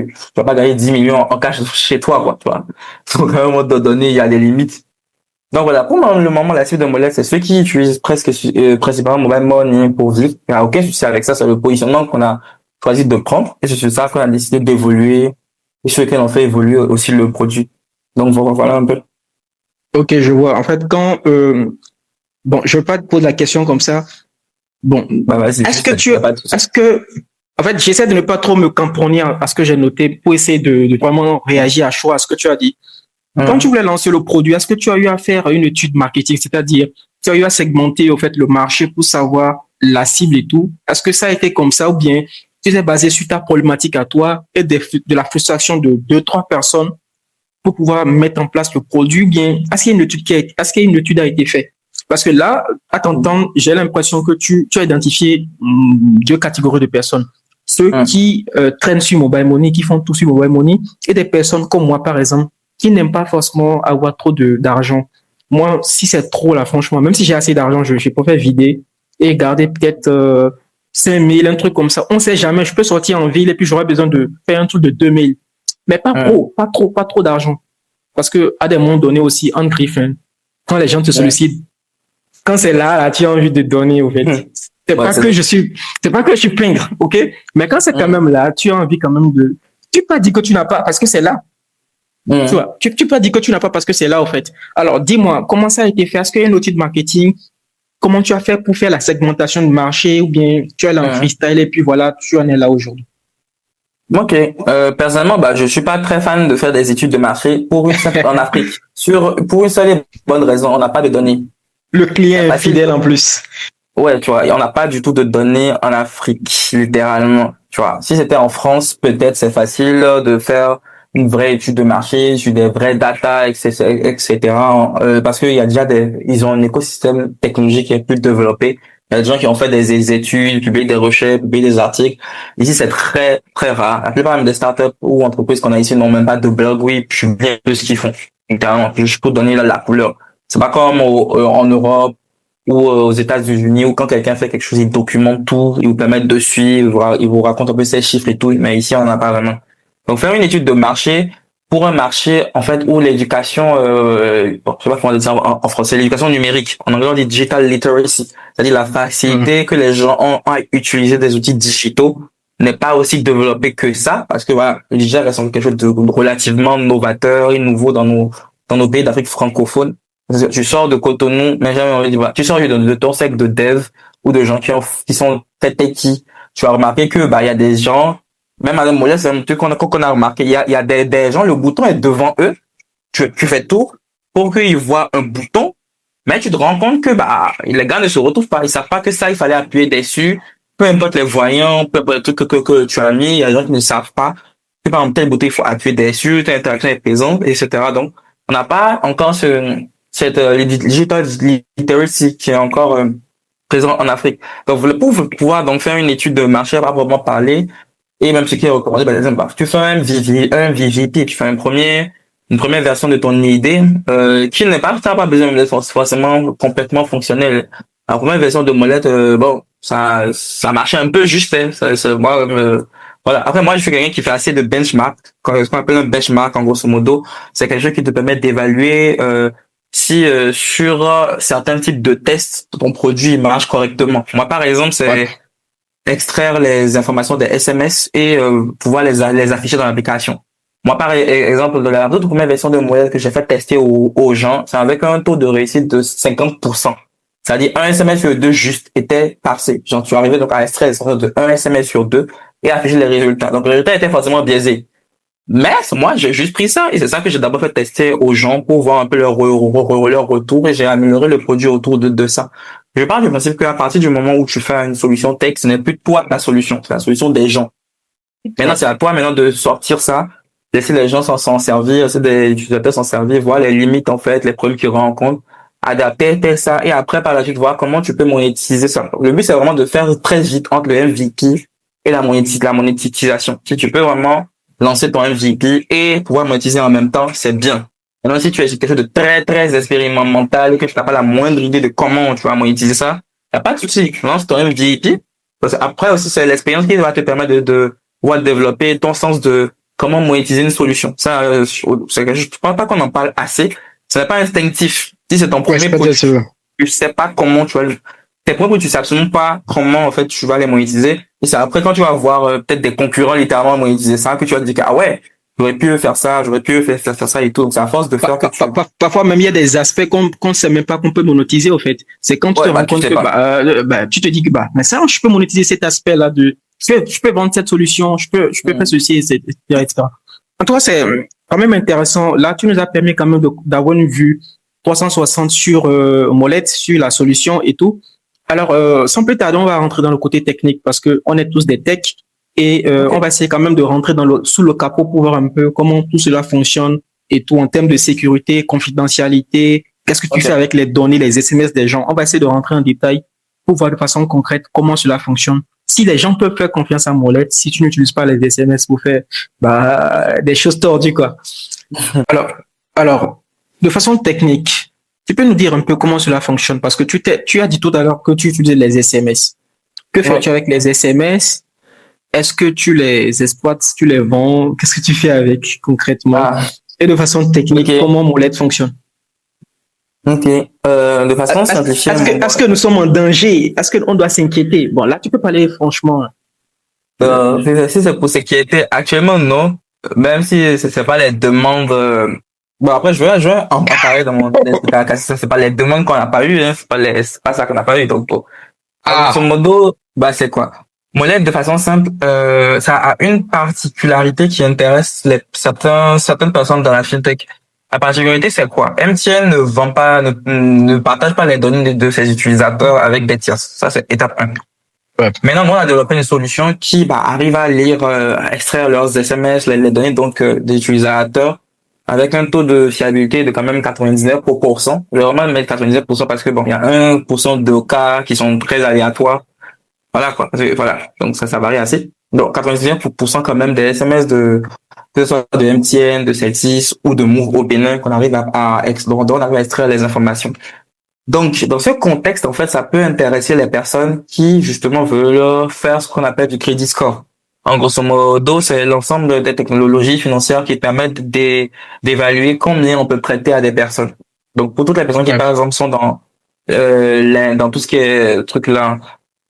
10 millions en cash chez toi, quoi, tu vois. Donc à un moment donné, il y a des limites. Donc voilà, pour le moment, la cible de Mollet, c'est ceux qui utilisent principalement mobile money pour vivre. Il n'y a aucun souci avec ça, c'est le positionnement qu'on a choisi de prendre. Et c'est sur ça qu'on a décidé d'évoluer et sur lequel on fait évoluer aussi le produit. Donc voilà un peu. Ok, je vois. En fait, je veux pas te poser la question comme ça. Bon, Vas-y. En fait, j'essaie de ne pas trop me cramponner à ce que j'ai noté pour essayer de vraiment réagir à chaud à ce que tu as dit. Quand tu voulais lancer le produit, est-ce que tu as eu à faire une étude marketing, c'est-à-dire tu as eu à segmenter au fait le marché pour savoir la cible et tout? Est-ce que ça a été comme ça ou bien tu t'es basé sur ta problématique à toi et de la frustration de 2-3 personnes pour pouvoir mettre en place le produit? Bien, est-ce qu'il y a une étude a été faite? Parce que là, à t'entendre, j'ai l'impression que tu as identifié 2 catégories de personnes. Ceux qui traînent sur mobile money, qui font tout sur mobile money, et des personnes comme moi, par exemple, qui n'aiment pas forcément avoir trop d'argent. Moi, si c'est trop, là, franchement, même si j'ai assez d'argent, je préfère vider et garder peut-être 5 000, un truc comme ça. On ne sait jamais, je peux sortir en ville et puis j'aurai besoin de faire un truc de 2 000. Mais pas trop d'argent. Parce que à des moments donnés aussi, en griffe, quand les gens te sollicitent, quand c'est là, tu as envie de donner, au fait. C'est pas que je suis pingre, ok? Mais quand c'est quand même là, tu as envie quand même de, tu peux pas dire que tu n'as pas parce que c'est là. Tu vois, tu peux pas dire que tu n'as pas parce que c'est là, au fait. Alors, dis-moi, comment ça a été fait? Est-ce qu'il y a une outil de marketing? Comment tu as fait pour faire la segmentation de marché ou bien tu es là en freestyle et puis voilà, tu en es là aujourd'hui? Ok. Personnellement, je suis pas très fan de faire des études de marché en Afrique. Pour une seule et bonne raison, on n'a pas de données. Le client est fidèle en plus. Ouais, tu vois, et on n'a pas du tout de données en Afrique, littéralement. Tu vois, si c'était en France, peut-être c'est facile de faire une vraie étude de marché sur des vraies data, etc. Parce qu'il y a déjà ils ont un écosystème technologique qui est plus développé. Il y a des gens qui ont fait des études, publié des recherches, publié des articles. Ici, c'est très, très rare. La plupart même des startups ou entreprises qu'on a ici n'ont même pas de blog, oui, publient ce qu'ils font. Littéralement, je peux donner la couleur. C'est pas comme en Europe ou aux États-Unis, où quand quelqu'un fait quelque chose, il documente tout, il vous permet de suivre, il vous raconte un peu ses chiffres et tout, mais ici, on n'en a pas vraiment. Donc, faire une étude de marché pour un marché, en fait, où l'éducation, bon, je sais pas comment dire ça en français, l'éducation numérique. En anglais, on dit digital literacy. C'est-à-dire la facilité que les gens ont à utiliser des outils digitaux n'est pas aussi développée que ça, parce que voilà, le digital reste quelque chose de relativement novateur et nouveau dans nos pays d'Afrique francophone. Parce que tu sors de Cotonou, mais jamais on va dire, voilà, tu sors de ton cercle de dev ou de gens qui sont très techy. Tu vas remarquer que, il y a des gens, même à Montréal, c'est un truc qu'on a remarqué. Il y a des gens, le bouton est devant eux. Tu fais tout pour qu'ils voient un bouton. Mais tu te rends compte que, les gars ne se retrouvent pas. Ils savent pas que ça, il fallait appuyer dessus. Peu importe les voyants, peu importe le truc que tu as mis, il y a des gens qui ne savent pas. Que, par exemple, tel bouton, il faut appuyer dessus, telle interaction est présente, etc. Donc, on n'a pas encore cette digital literacy qui est encore présent en Afrique. Donc, pour pouvoir donc faire une étude de marché à proprement parler, et même ce qui est recommandé, par exemple, tu fais un VVP, tu fais une première version de ton idée, qui n'est pas, ça n'a pas besoin d'être forcément complètement fonctionnel. La première version de Molette, ça marchait un peu juste, hein. Moi, voilà. Après, moi, je suis quelqu'un qui fait assez de benchmark. Ce qu'on appelle un benchmark, en grosso modo, c'est quelque chose qui te permet d'évaluer, si sur certains types de tests, ton produit marche correctement. Moi, par exemple, c'est extraire les informations des SMS et pouvoir les afficher dans l'application. Moi, par exemple, de la toute première version de modèle que j'ai fait tester aux gens, c'est avec un taux de réussite de 50%. C'est-à-dire un SMS sur deux juste était passé. Genre, tu arrivais donc à extraire de un SMS sur deux et afficher les résultats. Donc, les résultats étaient forcément biaisés. Mais moi, j'ai juste pris ça et c'est ça que j'ai d'abord fait tester aux gens pour voir un peu leur retour et j'ai amélioré le produit autour de ça. Je parle du principe qu'à partir du moment où tu fais une solution tech, ce n'est plus toi la solution, c'est la solution des gens. Maintenant, c'est à toi maintenant de sortir ça, laisser les gens s'en servir, laisser des utilisateurs s'en servir, voir les limites en fait, les problèmes qu'ils rencontrent, adapter ça et après par la suite voir comment tu peux monétiser ça. Le but c'est vraiment de faire très vite entre le MVP et la monétisation. Si tu peux vraiment lancer ton MVP et pouvoir monétiser en même temps, c'est bien. Maintenant, si tu es quelque chose de très, très expérimental et que tu n'as pas la moindre idée de comment tu vas monétiser ça, y a pas de souci. Lance ton MVP. Parce que après aussi, c'est l'expérience qui va te permettre de pouvoir développer ton sens de comment monétiser une solution. Ça, c'est quelque chose, je pense pas qu'on en parle assez. Ce n'est pas instinctif. Si c'est ton premier produit, tu sais pas comment tu vas tes produits, tu sais absolument pas comment, en fait, tu vas les monétiser. Et c'est après, quand tu vas voir, peut-être des concurrents littéralement monétiser ça, que tu vas te dire que, ah ouais, j'aurais pu faire ça, j'aurais pu faire ça et tout. Donc, c'est à force de faire que parfois même, il y a des aspects qu'on ne sait même pas qu'on peut monétiser, au fait. C'est quand tu te rends compte que, tu te dis que, mais ça, je peux monétiser cet aspect-là je peux vendre cette solution, je peux faire ceci, etc., etc. En tout cas, c'est quand même intéressant. Là, tu nous as permis quand même d'avoir une vue 360 sur Molette, sur la solution et tout. Alors, sans plus tarder, on va rentrer dans le côté technique parce que on est tous des techs et on va essayer quand même de rentrer sous le capot pour voir un peu comment tout cela fonctionne et tout en termes de sécurité, confidentialité. Qu'est-ce que tu fais avec les données, les SMS des gens? On va essayer de rentrer en détail pour voir de façon concrète comment cela fonctionne. Si les gens peuvent faire confiance à Molette, si tu n'utilises pas les SMS pour faire des choses tordues, quoi. Alors, de façon technique, tu peux nous dire un peu comment cela fonctionne parce que tu as dit tout à l'heure que tu utilisais les SMS. Que fais-tu avec les SMS? Est-ce que tu les exploites, tu les vends? Qu'est-ce que tu fais avec concrètement? Et de façon technique, comment Molette fonctionne? Ok. De façon simplifiée. Est-ce que nous sommes en danger? Est-ce qu'on doit s'inquiéter? Bon, là, tu peux parler franchement. Si c'est pour s'inquiéter, actuellement, non. Même si c'est pas les demandes. Bon, après, je vais en parler dans mon ça, c'est pas les demandes qu'on n'a pas eues, hein. C'est pas ça qu'on n'a pas eu. Donc, grosso modo, c'est quoi? Molette, de façon simple, ça a une particularité qui intéresse certaines personnes dans la fintech. La particularité, c'est quoi? MTN ne vend pas, ne partage pas les données de ses utilisateurs avec des tiers. Ça, c'est étape 1. Ouais. Maintenant, on a développé une solution qui arrive à lire, extraire leurs SMS, les données donc des utilisateurs avec un taux de fiabilité de quand même 99%. Je vais vraiment mettre 99% parce que il y a 1% de cas qui sont très aléatoires. Voilà quoi. Voilà. Donc ça varie assez. Donc 99% quand même des SMS que ce soit de MTN, de Celsius ou de Move au Bénin qu'on arrive à extraire les informations. Donc, dans ce contexte, en fait, ça peut intéresser les personnes qui, justement, veulent faire ce qu'on appelle du crédit score. En grosso modo, c'est l'ensemble des technologies financières qui permettent d'évaluer combien on peut prêter à des personnes. Donc, pour toutes les personnes qui, Ouais. par exemple, sont dans tout ce qui est truc là,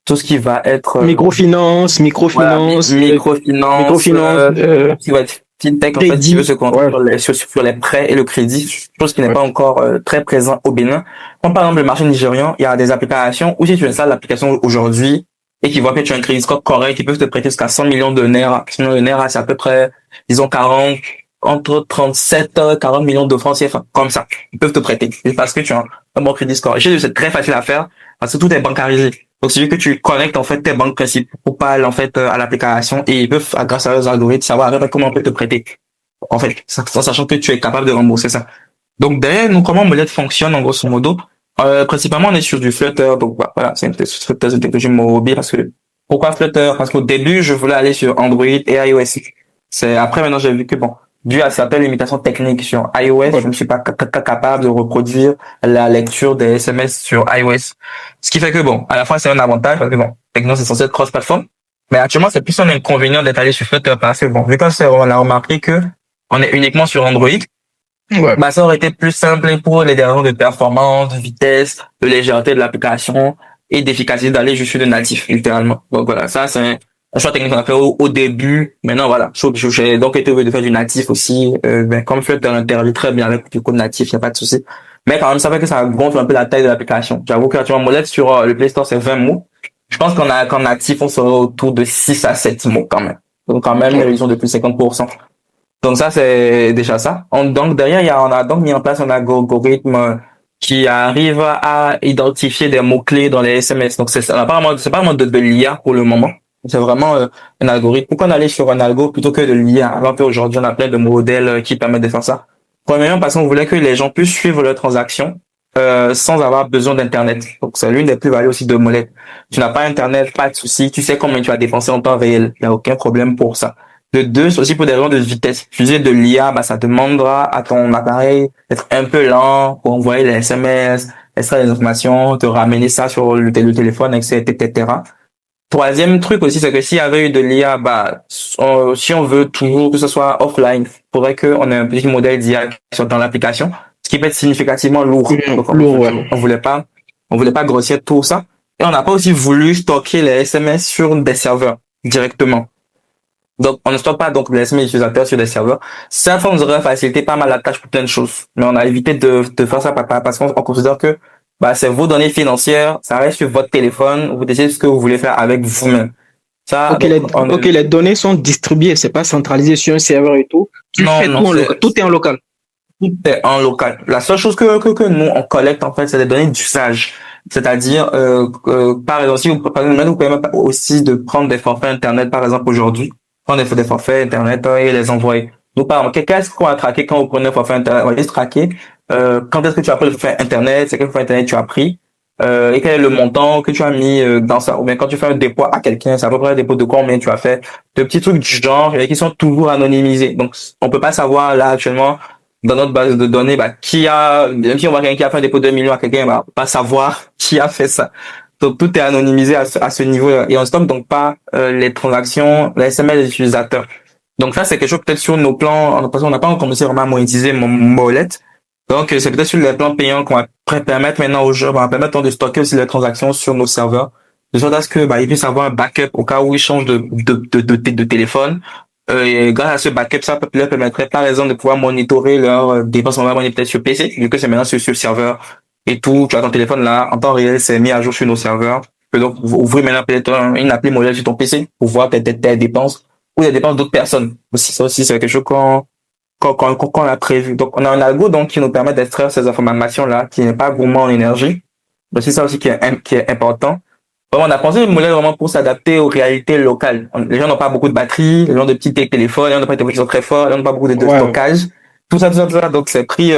tout ce qui va être Microfinance, voilà, microfinance, microfinance, qui va être fintech, en fait, qui veut crédit. se concentrer Ouais. sur les prêts et le crédit, chose qui n'est Ouais. pas encore très présent au Bénin. Comme par exemple le marché nigérian, il y a des applications où si tu installes l'application aujourd'hui et qu'ils voient que tu as un crédit score correct, ils peuvent te prêter jusqu'à 100 millions de naira. 100 millions de naira, c'est à peu près, disons, entre 37 40 millions de francs CFA, comme ça. Ils peuvent te prêter. C'est parce que tu as un bon crédit score. Et c'est très facile à faire parce que tout est bancarisé. Donc, c'est juste que tu connectes, en fait, tes banques principales, en fait, à l'application et ils peuvent, grâce à leurs algorithmes, savoir comment on peut te prêter. En fait, en sachant que tu es capable de rembourser ça. Donc, derrière nous, comment Molette fonctionne, en grosso modo? Principalement, on est sur du Flutter. Donc, voilà, c'est une technologie mobile parce que, pourquoi Flutter? Parce qu'au début, je voulais aller sur Android et iOS. Après, maintenant, j'ai vu que bon, dû à certaines limitations techniques sur iOS, je ne suis pas capable de reproduire la lecture des SMS sur iOS. Ce qui fait que bon, à la fois, c'est un avantage parce que bon, techno, c'est censé être cross-platform. Mais actuellement, c'est plus un inconvénient d'être allé sur Flutter parce que bon, vu on a remarqué que on est uniquement sur Android, Ouais. bah, ça aurait été plus simple pour les raisons de performance, de vitesse, de légèreté de l'application et d'efficacité d'aller juste sur le natif, littéralement. Donc voilà, ça c'est un choix technique qu'on a fait au début. Maintenant voilà, j'ai donc été obligé de faire du natif aussi. Comme Flutter interagit très bien avec du code natif, il n'y a pas de souci. Mais quand même, ça fait que ça gonfle un peu la taille de l'application. J'avoue que actuellement, modèle sur le Play Store, c'est 20 mots. Je pense qu'en natif, on serait autour de 6 à 7 mots quand même. Donc quand même, une réduction de plus de 50%. Donc ça, c'est déjà ça. Donc derrière, on a donc mis en place un algorithme qui arrive à identifier des mots-clés dans les SMS. Donc c'est pas vraiment de l'IA pour le moment. C'est vraiment un algorithme. Pourquoi on allait sur un algo plutôt que de l'IA? Alors qu'aujourd'hui, on a plein de modèles qui permettent de faire ça. Premièrement, parce qu'on voulait que les gens puissent suivre leurs transactions sans avoir besoin d'Internet. Donc c'est l'une des plus-values aussi de Molette. Tu n'as pas Internet, pas de souci. Tu sais combien tu as dépensé en temps réel. Il n'y a aucun problème pour ça. De deux, c'est aussi pour des raisons de vitesse. Utiliser de l'IA, bah, ça demandera à ton appareil d'être un peu lent pour envoyer les SMS, extraire les informations, te ramener ça sur le téléphone, etc. Troisième truc aussi, c'est que s'il y avait eu de l'IA, bah, si on veut toujours que ce soit offline, il faudrait qu'on ait un petit modèle d'IA qui soit dans l'application, ce qui peut être significativement lourd. Donc, Lourd, ouais. on voulait pas grossir tout ça. Et on n'a pas aussi voulu stocker les SMS sur des serveurs directement. Donc, on ne stocke pas donc les SMS utilisateurs sur des serveurs. Ça nous aurait facilité pas mal la tâche pour plein de choses. Mais on a évité de faire ça parce qu'on considère que bah, c'est vos données financières, ça reste sur votre téléphone, vous décidez ce que vous voulez faire avec vous-même. Ça, Ok, les données sont distribuées, c'est pas centralisé sur un serveur et tout. Tout est en local. Tout est en local. La seule chose que nous, on collecte, en fait, c'est des données d'usage. C'est-à-dire, par exemple, si vous pouvez aussi de prendre des forfaits Internet, par exemple, aujourd'hui, prendre des forfaits Internet et les envoyer. Donc, par exemple, qu'est-ce qu'on va traquer quand vous prenez un forfait Internet? On va juste traquer, quand est-ce que tu as pris le forfait Internet, c'est quel forfait Internet tu as pris, et quel est le montant que tu as mis dans ça. Ou bien quand tu fais un dépôt à quelqu'un, c'est à peu près un dépôt de combien tu as fait. De petits trucs du genre, et qui sont toujours anonymisés. Donc, on peut pas savoir, là, actuellement, dans notre base de données, bah, même si on voit quelqu'un qui a fait un dépôt de 2 millions à quelqu'un, bah, pas savoir qui a fait ça. Donc, tout est anonymisé à ce niveau-là. Et on stocke donc pas les transactions, les SMS des utilisateurs. Donc, ça, c'est quelque chose peut-être sur nos plans, parce qu'on n'a pas encore commencé vraiment à monétiser mon molette. Donc, c'est peut-être sur les plans payants qu'on va permettre maintenant aux gens, on va permettre de stocker aussi les transactions sur nos serveurs. De sorte à ce que, bah, ils puissent avoir un backup au cas où ils changent de téléphone. Et grâce à ce backup, ça leur permettrait par exemple de pouvoir monitorer leurs dépenses en monnaie peut-être sur PC, vu que c'est maintenant sur le serveur et tout. Tu as ton téléphone là, en temps réel, c'est mis à jour sur nos serveurs. Tu peux donc ouvrir maintenant peut-être une appli modèle sur ton PC pour voir tes dépenses ou les dépenses d'autres personnes. Aussi, ça aussi, c'est quelque chose qu'on a prévu. Donc, on a un algo donc qui nous permet d'extraire ces informations là, qui n'est pas gourmand en énergie. Donc, c'est ça aussi qui est important. On a pensé le modèle vraiment pour s'adapter aux réalités locales. Les gens n'ont pas beaucoup de batterie, les gens de petits téléphones, les gens n'ont pas de téléphones qui sont très forts, les gens n'ont pas beaucoup de stockage. Tout ça. Donc, c'est pris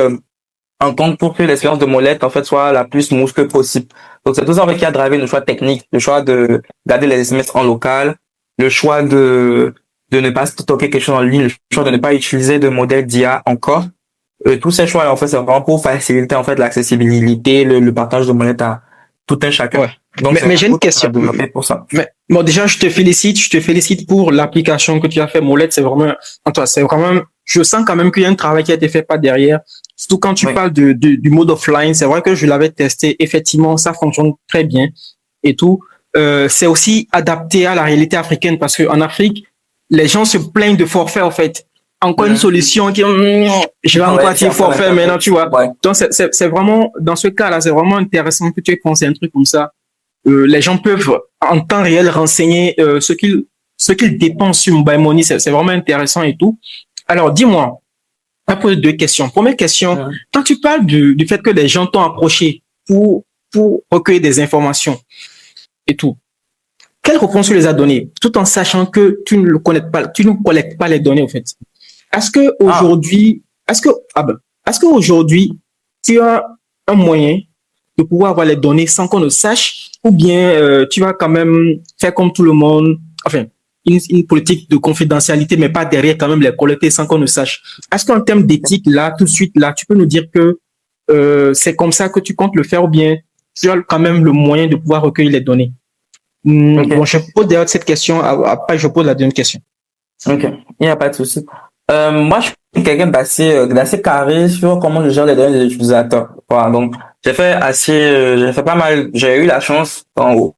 en compte pour que l'expérience de molette, en fait, soit la plus smooth que possible. Donc, c'est tout ça, en fait, qui a drivé le choix technique, le choix de garder les SMS en local, le choix de ne pas stocker quelque chose en ligne, le choix de ne pas utiliser de modèle d'IA encore. tous ces choix, en fait, c'est vraiment pour faciliter, en fait, l'accessibilité, le partage de monnaie à tout un chacun. Ouais. Donc, Mais j'ai une question. Pour ça. Mais bon, déjà, je te félicite pour l'application que tu as fait, Molette. C'est vraiment, je sens quand même qu'il y a un travail qui a été fait par derrière. Surtout quand tu parles du mode offline, c'est vrai que je l'avais testé. Effectivement, ça fonctionne très bien et tout. C'est aussi adapté à la réalité africaine parce que en Afrique, les gens se plaignent de forfait, en fait. Encore une solution qui, je vais encore dire forfait maintenant, tu vois. Ouais. Donc, c'est vraiment, dans ce cas-là, c'est vraiment intéressant que tu aies pensé un truc comme ça. Les gens peuvent en temps réel renseigner ce qu'ils dépensent sur Mobile Money. C'est vraiment intéressant et tout. Alors, dis-moi, je vais poser deux questions. Première question, quand tu parles du fait que les gens t'ont approché pour recueillir des informations et tout, quelle réponse tu les as données, tout en sachant que tu ne collectes pas les données, en fait? Est-ce que aujourd'hui, tu as un moyen de pouvoir avoir les données sans qu'on le sache, ou bien tu vas quand même faire comme tout le monde, enfin, une politique de confidentialité, mais pas derrière quand même les collecter sans qu'on ne sache. Est-ce qu'en termes d'éthique, là, tout de suite, là, tu peux nous dire que c'est comme ça que tu comptes le faire, ou bien tu as quand même le moyen de pouvoir recueillir les données? Bon, je pose d'ailleurs cette question, après je pose la deuxième question. Ok, il n'y a pas de souci. Moi, je suis quelqu'un d'assez carré sur comment je gère les données des utilisateurs. Voilà, donc j'ai fait pas mal. J'ai eu la chance au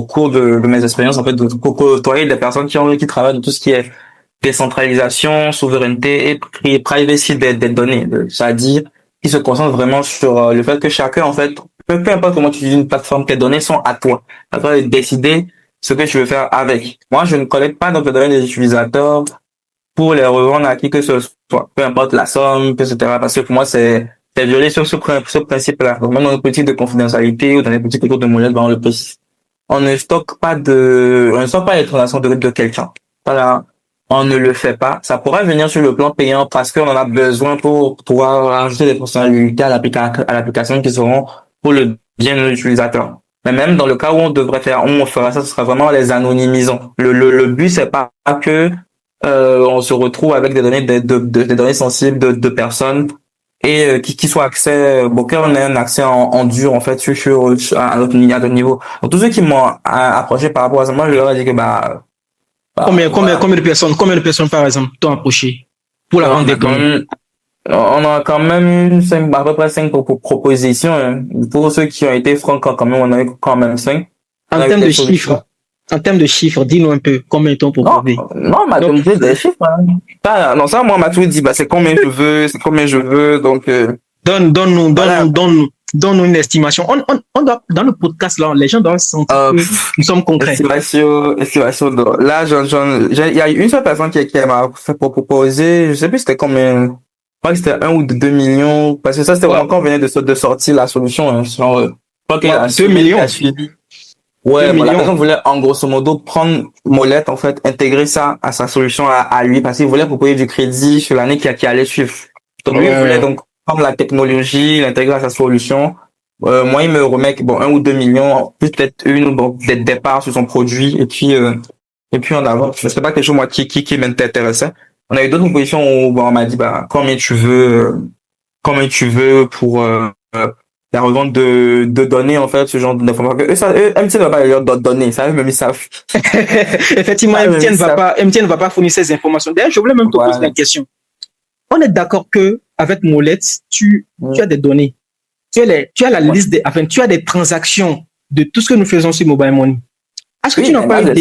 cours de mes expériences en fait de côtoyer des personnes qui travaillent dans tout ce qui est décentralisation, souveraineté et privacy des données. C'est-à-dire qui se concentrent vraiment sur le fait que chacun en fait, peu importe comment tu utilises une plateforme, tes données sont à toi. À toi de décider ce que tu veux faire avec. Moi, je ne collecte pas donc les données des utilisateurs pour les revendre à qui que ce soit, peu importe la somme, etc. Parce que pour moi, c'est violer sur ce principe-là. Donc, même dans les politiques de confidentialité ou dans les politiques autour de monnaie, on le précise. On ne stocke pas les transactions de quelqu'un. Voilà. On ne le fait pas. Ça pourrait venir sur le plan payant parce qu'on en a besoin pour pouvoir ajouter des fonctionnalités à l'application qui seront pour le bien de l'utilisateur. Mais même dans le cas où on fera ça, ce sera vraiment les anonymisants. Le but, c'est pas que on se retrouve avec des données des données sensibles de personnes et qui soient qu'on ait un accès en dur en fait à notre niveau. Donc tous ceux qui m'ont approché par rapport à ça, moi je leur ai dit que combien de personnes par exemple t'ont approché pour la vente des données? On a quand même à peu près 5 propositions. Hein. Pour ceux qui ont été francs, quand même, on a eu quand même 5. En termes de chiffres, dis-nous un peu combien t'ont proposé. Non, on m'a donné des chiffres. Hein. Non, ça, moi, on m'a tout dit, c'est combien je veux, donc, donne-nous une estimation. On doit, dans le podcast, là, les gens doivent sentir que nous sommes concrets. Estimation, là, il y a une seule personne qui m'a fait proposer, je sais plus c'était combien, je crois que c'était 1 ou 2 millions, parce que ça, c'était vraiment quand on venait de sortir la solution, hein, genre, je crois qu'il y a 2 millions. Ouais, la personne voulait, en grosso modo, prendre Molette, en fait, intégrer ça à sa solution à lui, parce qu'il voulait proposer du crédit sur l'année qui allait suivre. Donc, lui, il voulait donc prendre la technologie, l'intégrer à sa solution. Moi, il me remet, 1 ou 2 millions, plus peut-être des départs sur son produit, et puis en avant. Je sais pas quelque chose, moi, qui m'intéressait. On a eu d'autres propositions où, on m'a dit, combien tu veux pour, la revente de données, en fait, ce genre d'informations. MTN va pas leur donner, ça, même ils savent. Effectivement, MTN ne va pas fournir ces informations. D'ailleurs, je voulais même te poser la question. On est d'accord que, avec Molette, tu as des données. Tu as la liste tu as des transactions de tout ce que nous faisons sur Mobile Money. Est-ce que tu n'as pas eu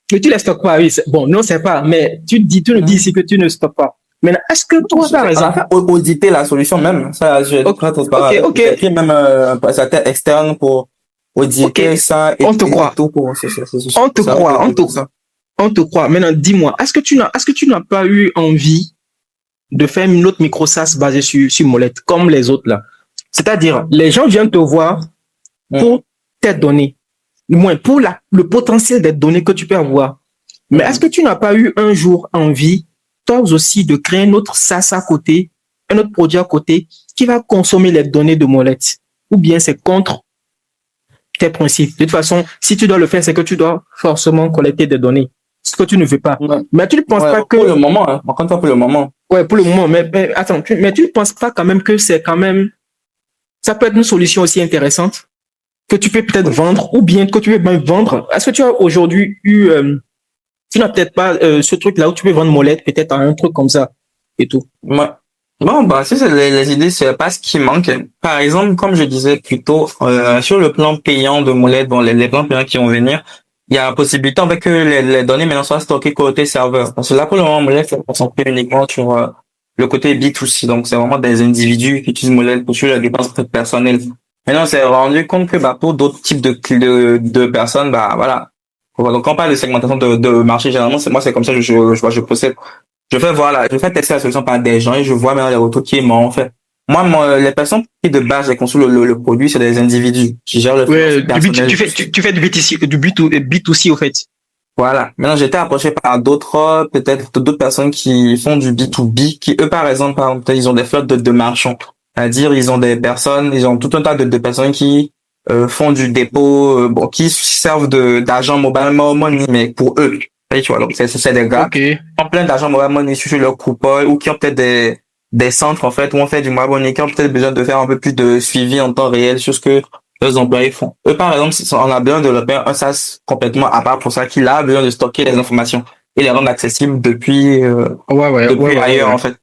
que tu les stockes pas? Oui, bon, non, c'est pas, mais tu nous dis ici que tu ne stockes pas. Maintenant, est-ce que toi, par exemple, auditer la solution même, ça, je très transparent. J'ai écrit même un prestataire externe pour auditer ça et on te croit. On te croit. Maintenant, dis-moi, est-ce que tu n'as pas eu envie de faire une autre micro SaaS basée sur Molette, comme les autres là? C'est-à-dire, les gens viennent te voir pour tes données, du moins pour le potentiel des données que tu peux avoir. Mais est-ce que tu n'as pas eu un jour envie, toi aussi, de créer un autre SaaS à côté, un autre produit à côté, qui va consommer les données de Molette? Ou bien c'est contre tes principes? De toute façon, si tu dois le faire, c'est que tu dois forcément collecter des données. Ce que tu ne veux pas. Mais tu ne penses pas que... Pour le moment, hein. Par contre, pas pour le moment. Ouais, pour le moment, mais attends, mais tu ne penses pas quand même que c'est quand même, ça peut être une solution aussi intéressante que tu peux peut-être vendre ou bien que tu peux même vendre. Est-ce que tu as aujourd'hui eu, tu n'as peut-être pas ce truc-là où tu peux vendre molette, peut-être à un truc comme ça et tout. Ouais. Bon, bah, si c'est les idées, c'est pas ce qui manque. Par exemple, comme je disais plus tôt, sur le plan payant de Moulette, bon, les plans payants qui vont venir, il y a la possibilité, en fait, que les données maintenant soient stockées côté serveur. Parce que là, pour le moment, Moulette, c'est concentré uniquement sur, le côté B2C. Donc, c'est vraiment des individus qui utilisent Moulette pour suivre la dépense personnelle. Maintenant, on s'est rendu compte que, bah, pour d'autres types de personnes, bah, voilà. Donc, quand on parle de segmentation de marché, généralement, c'est comme ça que je procède. Je fais tester la solution par des gens et je vois maintenant les retours qui m'ont fait. Les personnes qui de base j'ai conçu le produit, c'est des individus qui gèrent le Ouais, financement personnel. tu fais du B2C, du B2C au fait. Voilà. Maintenant, j'ai été approché par peut-être d'autres personnes qui font du B2B, qui eux, par exemple, ils ont des flottes de marchands. C'est-à-dire, ils ont tout un tas de personnes qui font du dépôt, bon, qui servent d'agent mobile money, mais pour eux. Et tu vois, donc c'est des gars Ok. qui ont plein d'agents mobile money sur leur coupole ou qui ont peut-être des centres, en fait, où on fait du mobile money, qui ont peut-être besoin de faire un peu plus de suivi en temps réel sur ce que leurs employés font. Eux, par exemple, on a besoin de développer un SaaS complètement à part pour ça, qu'il a besoin de stocker les informations et les rendre accessibles depuis ailleurs, Ouais. en fait.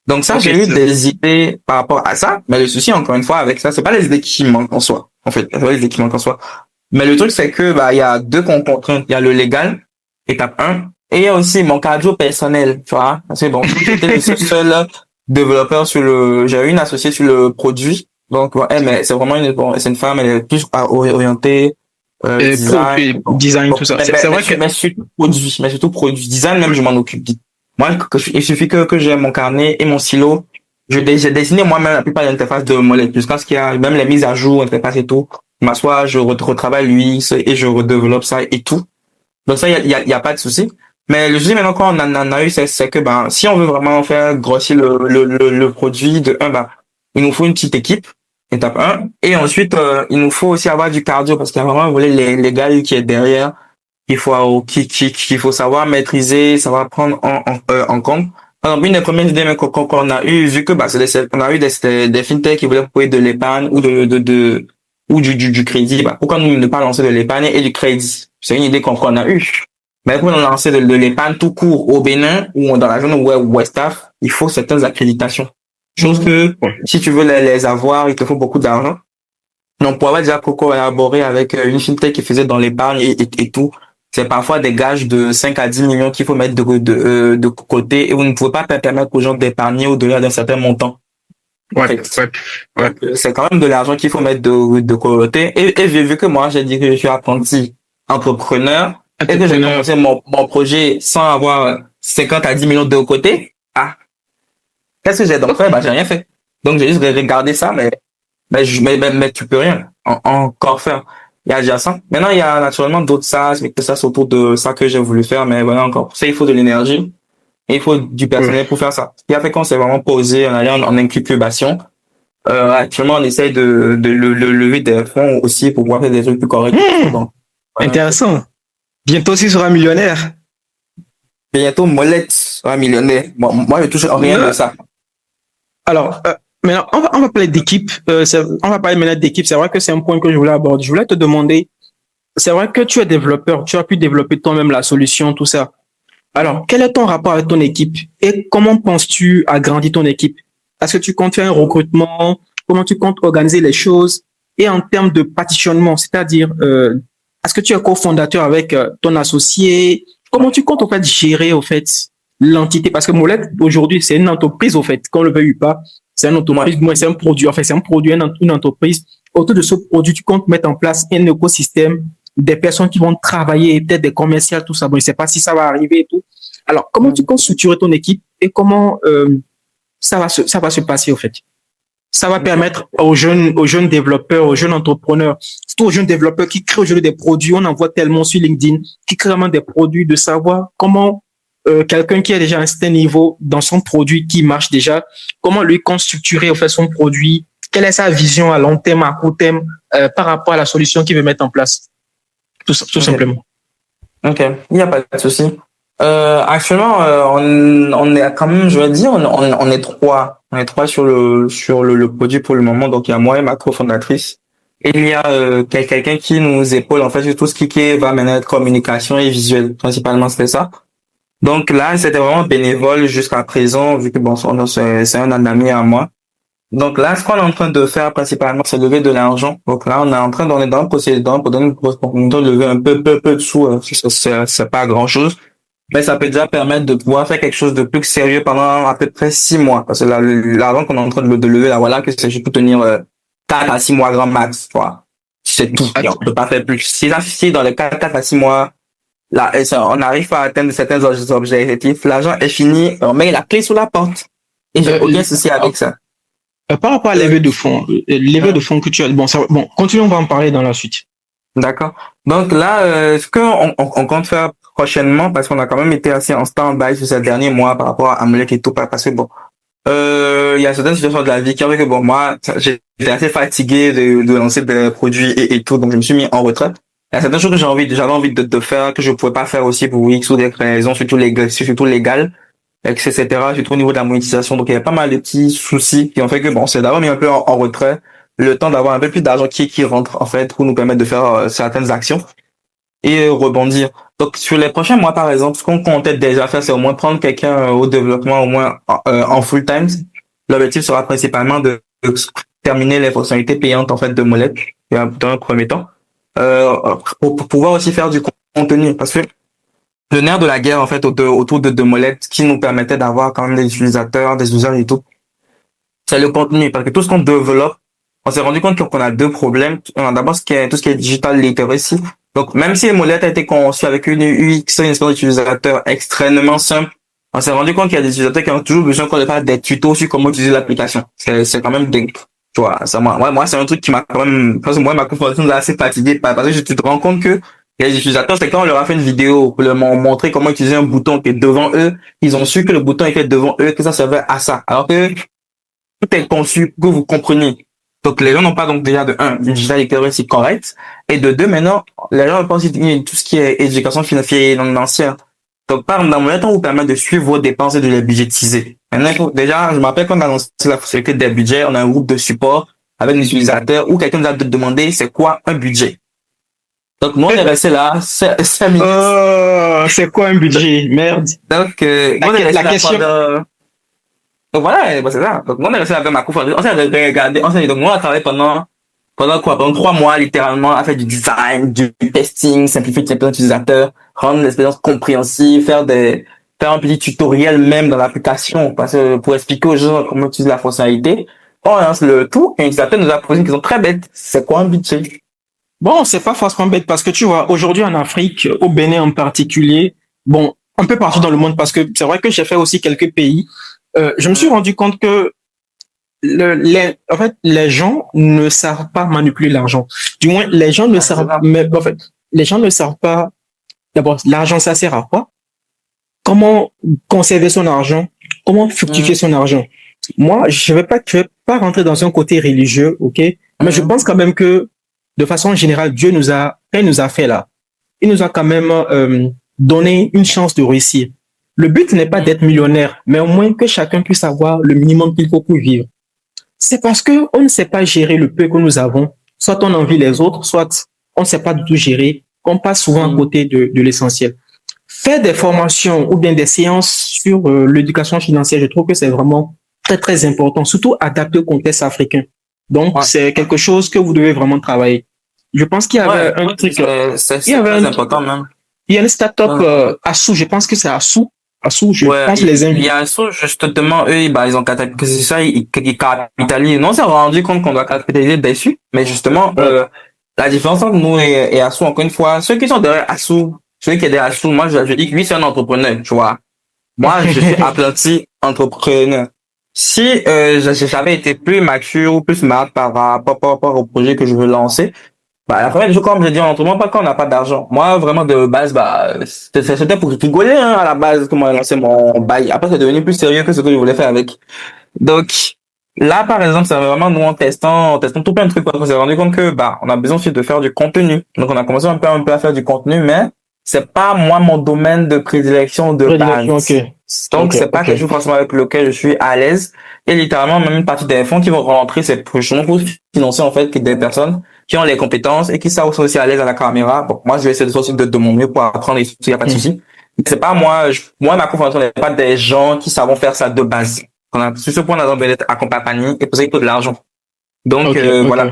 Donc ça, Ok. j'ai eu des idées par rapport à ça, mais le souci, encore une fois, avec ça, c'est pas les idées qui manquent en soi, en fait. C'est pas les idées qui manquent en soi. Mais le truc, c'est que, bah, il y a deux contraintes. Il y a le légal, étape 1, et il y a aussi mon cardio personnel, tu vois. C'est bon. J'étais le seul développeur j'avais une associée sur le produit. Donc, bon, mais c'est vraiment c'est une femme, elle est plus orientée, design. Design, Bon, tout ça. C'est vrai que, mais surtout produit. Design, même, je m'en occupe. Moi, il suffit que j'ai mon carnet et mon stylo. J'ai dessiné moi-même la plupart des interfaces de molette. Jusqu'à ce qu'il y a même les mises à jour, interfaces et tout. Je m'assois, je retravaille l'UX et je redéveloppe ça et tout. Donc ça, il y a pas de souci. Mais le souci maintenant qu'on en a eu, c'est que, ben, si on veut vraiment faire grossir le produit de un, ben, il nous faut une petite équipe, étape 1. Et ensuite, il nous faut aussi avoir du cardio parce qu'il y a vraiment un volet légal qui est derrière, qu'il faut savoir maîtriser, savoir prendre en compte. Par exemple, une des premières idées même qu'on a eu, vu que, bah, on a eu des fintechs qui voulaient proposer de l'épargne ou du crédit, bah, pourquoi nous ne pas lancer de l'épargne et du crédit? C'est une idée qu'on a eue. Mais pour lancer de l'épargne tout court au Bénin ou dans la zone West Af, il faut certaines accréditations. Chose que, si tu veux les avoir, il te faut beaucoup d'argent. Donc, pour avoir déjà collaboré avec une fintech qui faisait dans l'épargne et tout, c'est parfois des gages de 5 à 10 millions qu'il faut mettre de côté et vous ne pouvez pas permettre aux gens d'épargner au-delà d'un certain montant. En fait. ouais. C'est quand même de l'argent qu'il faut mettre de côté. Et vu que moi, j'ai dit que je suis apprenti entrepreneur et que j'ai commencé mon projet sans avoir 50 à 10 millions de côté, qu'est-ce que j'ai donc fait? Bah, j'ai rien fait. Donc, j'ai juste regardé ça, mais tu peux rien encore faire. Il y a déjà ça. Maintenant, il y a naturellement d'autres SaaS, mais que ça, c'est autour de ça que j'ai voulu faire, mais voilà encore. Pour ça, il faut de l'énergie et il faut du personnel pour faire ça. Ce qui a fait qu'on s'est vraiment posé, on allait en incubation. Actuellement, on essaye de lever des fonds aussi pour pouvoir faire des trucs plus corrects. Donc, voilà. Intéressant. Bientôt, tu seras millionnaire. Bientôt, Molette sera millionnaire. Bon, moi, je touche rien de ça. Alors, maintenant, on va parler d'équipe. On va parler maintenant d'équipe. C'est vrai que c'est un point que je voulais aborder. Je voulais te demander, c'est vrai que tu es développeur, tu as pu développer toi-même la solution, tout ça. Alors, quel est ton rapport avec ton équipe et comment penses-tu agrandir ton équipe? Est-ce que tu comptes faire un recrutement? Comment tu comptes organiser les choses? Et en termes de partitionnement, c'est-à-dire, est-ce que tu es cofondateur avec ton associé? Comment tu comptes en fait gérer au fait l'entité? Parce que Molette aujourd'hui c'est une entreprise au fait, qu'on le veuille ou pas, c'est une entreprise, moi c'est un produit. En fait, c'est un produit, une entreprise. Autour de ce produit, tu comptes mettre en place un écosystème, des personnes qui vont travailler, peut-être des commerciaux, tout ça. Bon, je ne sais pas si ça va arriver et tout. Alors, comment tu comptes structurer ton équipe et comment ça va se passer au fait? Ça va permettre aux jeunes développeurs, aux jeunes entrepreneurs, surtout aux jeunes développeurs qui créent aujourd'hui des produits. On en voit tellement sur LinkedIn, qui créent vraiment des produits, de savoir comment quelqu'un qui a déjà un certain niveau dans son produit qui marche déjà, comment lui structurer au fait son produit, quelle est sa vision à long terme, à court terme par rapport à la solution qu'il veut mettre en place, tout simplement. Ok, il n'y a pas de souci. Actuellement, on est quand même, je veux dire, on est trois. On est trois sur le produit pour le moment. Donc, il y a moi et ma cofondatrice. Et il y a quelqu'un qui nous épaule, en fait, sur tout ce qui va maintenant être communication et visuel. Principalement, c'était ça. Donc là, c'était vraiment bénévole jusqu'à présent, vu que bon, c'est un ami à moi. Donc là, ce qu'on est en train de faire principalement, c'est lever de l'argent. Donc là, on est dans le procédé pour donner une grosse opportunité de lever un peu de sous. C'est pas grand-chose, mais ça peut déjà permettre de pouvoir faire quelque chose de plus sérieux pendant à peu près 6 mois. Parce que l'argent qu'on est en train de lever là, voilà, que c'est juste pour tenir 4 à 6 mois grand max, tu vois. C'est tout. Et on peut pas faire plus. Si dans les 4 à 6 mois, là, on n'arrive pas à atteindre certains objectifs, l'argent est fini, on met la clé sous la porte. Et j'ai aucun souci avec ça. Par rapport à levée de fonds, levée de fonds que tu as, bon, continuons, on va en parler dans la suite. D'accord. Donc là, ce qu'on compte faire prochainement, parce qu'on a quand même été assez en stand-by sur ces derniers mois par rapport à Amulek et tout, parce que bon, il y a certaines situations de la vie qui ont fait que bon, moi, j'étais assez fatigué de lancer des produits et tout, donc je me suis mis en retraite. Il y a certaines choses que j'avais envie de faire, que je pouvais pas faire aussi pour X ou des raisons, surtout légales, etc., surtout au niveau de la monétisation. Donc, il y avait pas mal de petits soucis qui ont fait que bon, c'est d'avoir mis un peu en retrait, le temps d'avoir un peu plus d'argent qui rentre, en fait, pour nous permettre de faire certaines actions et rebondir. Donc, sur les prochains mois, par exemple, ce qu'on comptait déjà faire, c'est au moins prendre quelqu'un au développement, au moins en full time. L'objectif sera principalement de terminer les fonctionnalités payantes, en fait, de Molette, dans un premier temps, pour pouvoir aussi faire du contenu, parce que le nerf de la guerre, en fait, autour de Molette, qui nous permettait d'avoir quand même des utilisateurs, des users et tout, c'est le contenu. Parce que tout ce qu'on développe, on s'est rendu compte qu'on a deux problèmes. On a d'abord tout ce qui est digital literacy. Donc, même si Molette a été conçu avec une UX, une expérience d'utilisateur extrêmement simple, on s'est rendu compte qu'il y a des utilisateurs qui ont toujours besoin qu'on leur fasse des tutos sur comment utiliser l'application. C'est quand même dingue. Tu vois, ça, moi, c'est un truc qui m'a quand même, parce que moi, ma confrontation nous a assez fatigué parce que je te rends compte que les utilisateurs, c'est quand on leur a fait une vidéo pour leur montrer comment utiliser un bouton qui est devant eux, ils ont su que le bouton était devant eux, que ça servait à ça. Alors que tout est conçu pour que vous compreniez. Donc, les gens n'ont pas donc déjà de un, une digital literacy correcte, et de deux, maintenant, les gens pensent tout ce qui est éducation financière. Donc, par exemple, dans mon temps, on vous permet de suivre vos dépenses et de les budgétiser. Maintenant, déjà, je me rappelle quand on a lancé la fonctionnalité des budgets, on a un groupe de support avec des utilisateurs où quelqu'un nous a demandé c'est quoi un budget. Donc, nous, on est resté là, 5 minutes. C'est quoi un budget? Merde. Donc, on est resté là pendant... Donc, voilà, c'est ça. Donc, on est resté là avec ma cofondatrice. On s'est regardé, donc, nous, on a travaillé pendant 3 mois, littéralement, à faire du design, du testing, simplifier l'expérience utilisateur, rendre l'expérience compréhensive, faire un petit tutoriel même dans l'application, parce que pour expliquer aux gens comment utiliser la fonctionnalité. On lance le tout, et l'utilisateur nous a posé une question très bête. C'est quoi un budget? Bon, c'est pas forcément bête parce que tu vois, aujourd'hui en Afrique, au Bénin en particulier, bon, un peu partout dans le monde, parce que c'est vrai que j'ai fait aussi quelques pays, je me suis rendu compte que en fait, les gens ne savent pas manipuler l'argent. Du moins, les gens ne savent, mais en fait, les gens ne savent pas. D'abord, l'argent, ça sert à quoi? Comment conserver son argent? Comment fructifier son argent? Moi, je vais pas rentrer dans un côté religieux, ok? Mais je pense quand même que, de façon générale, Dieu nous a fait là. Il nous a quand même donné une chance de réussir. Le but n'est pas d'être millionnaire, mais au moins que chacun puisse avoir le minimum qu'il faut pour vivre. C'est parce que on ne sait pas gérer le peu que nous avons. Soit on envie les autres, soit on ne sait pas du tout gérer. On passe souvent à côté de l'essentiel. Faire des formations ou bien des séances sur l'éducation financière, je trouve que c'est vraiment très, très important, surtout adapté au contexte africain. Donc, c'est quelque chose que vous devez vraiment travailler. Je pense qu'il y avait un truc... C'est très important même. Il y a une start-up Assou, je pense que c'est Assou. Assou, je pense les invités. Il y a Assou, justement, eux, ils ont capitalisé, ils capitalisent. Non, on s'est rendu compte qu'on doit capitaliser dessus, mais justement, la différence entre nous et Assou, encore une fois, ceux qui sont derrière Assou, celui qui est derrière Assou, moi, je dis que lui, c'est un entrepreneur, tu vois. Moi, je suis apprenti entrepreneur. Si j'avais été plus mature ou plus smart par rapport au projet que je veux lancer, bah, la première chose, comme je dis, en pas quand on n'a pas d'argent. Moi, vraiment, de base, bah, c'était pour rigoler, hein, à la base, comment j'ai lancé mon bail. Après, c'est devenu plus sérieux que ce que je voulais faire avec. Donc, là, par exemple, c'est vraiment nous en testant tout plein de trucs, parce qu'on s'est rendu compte que, bah, on a besoin aussi de faire du contenu. Donc, on a commencé un peu à faire du contenu, mais c'est pas moi mon domaine de prédilection de base. Ok. Donc, Ok, c'est pas ok. quelque chose forcément avec lequel je suis à l'aise. Et littéralement, même une partie des fonds qui vont rentrer, c'est justement pour financer, en fait, des personnes qui ont les compétences et qui savent aussi à l'aise à la caméra. Bon, moi, je vais essayer de mon mieux pour apprendre et il n'y a pas de souci. Mais c'est pas moi, moi, ma conférence n'est pas des gens qui savent faire ça de base. Sur ce point, on a besoin d'être accompagné et poser de l'argent. Donc, Ok, voilà. ok,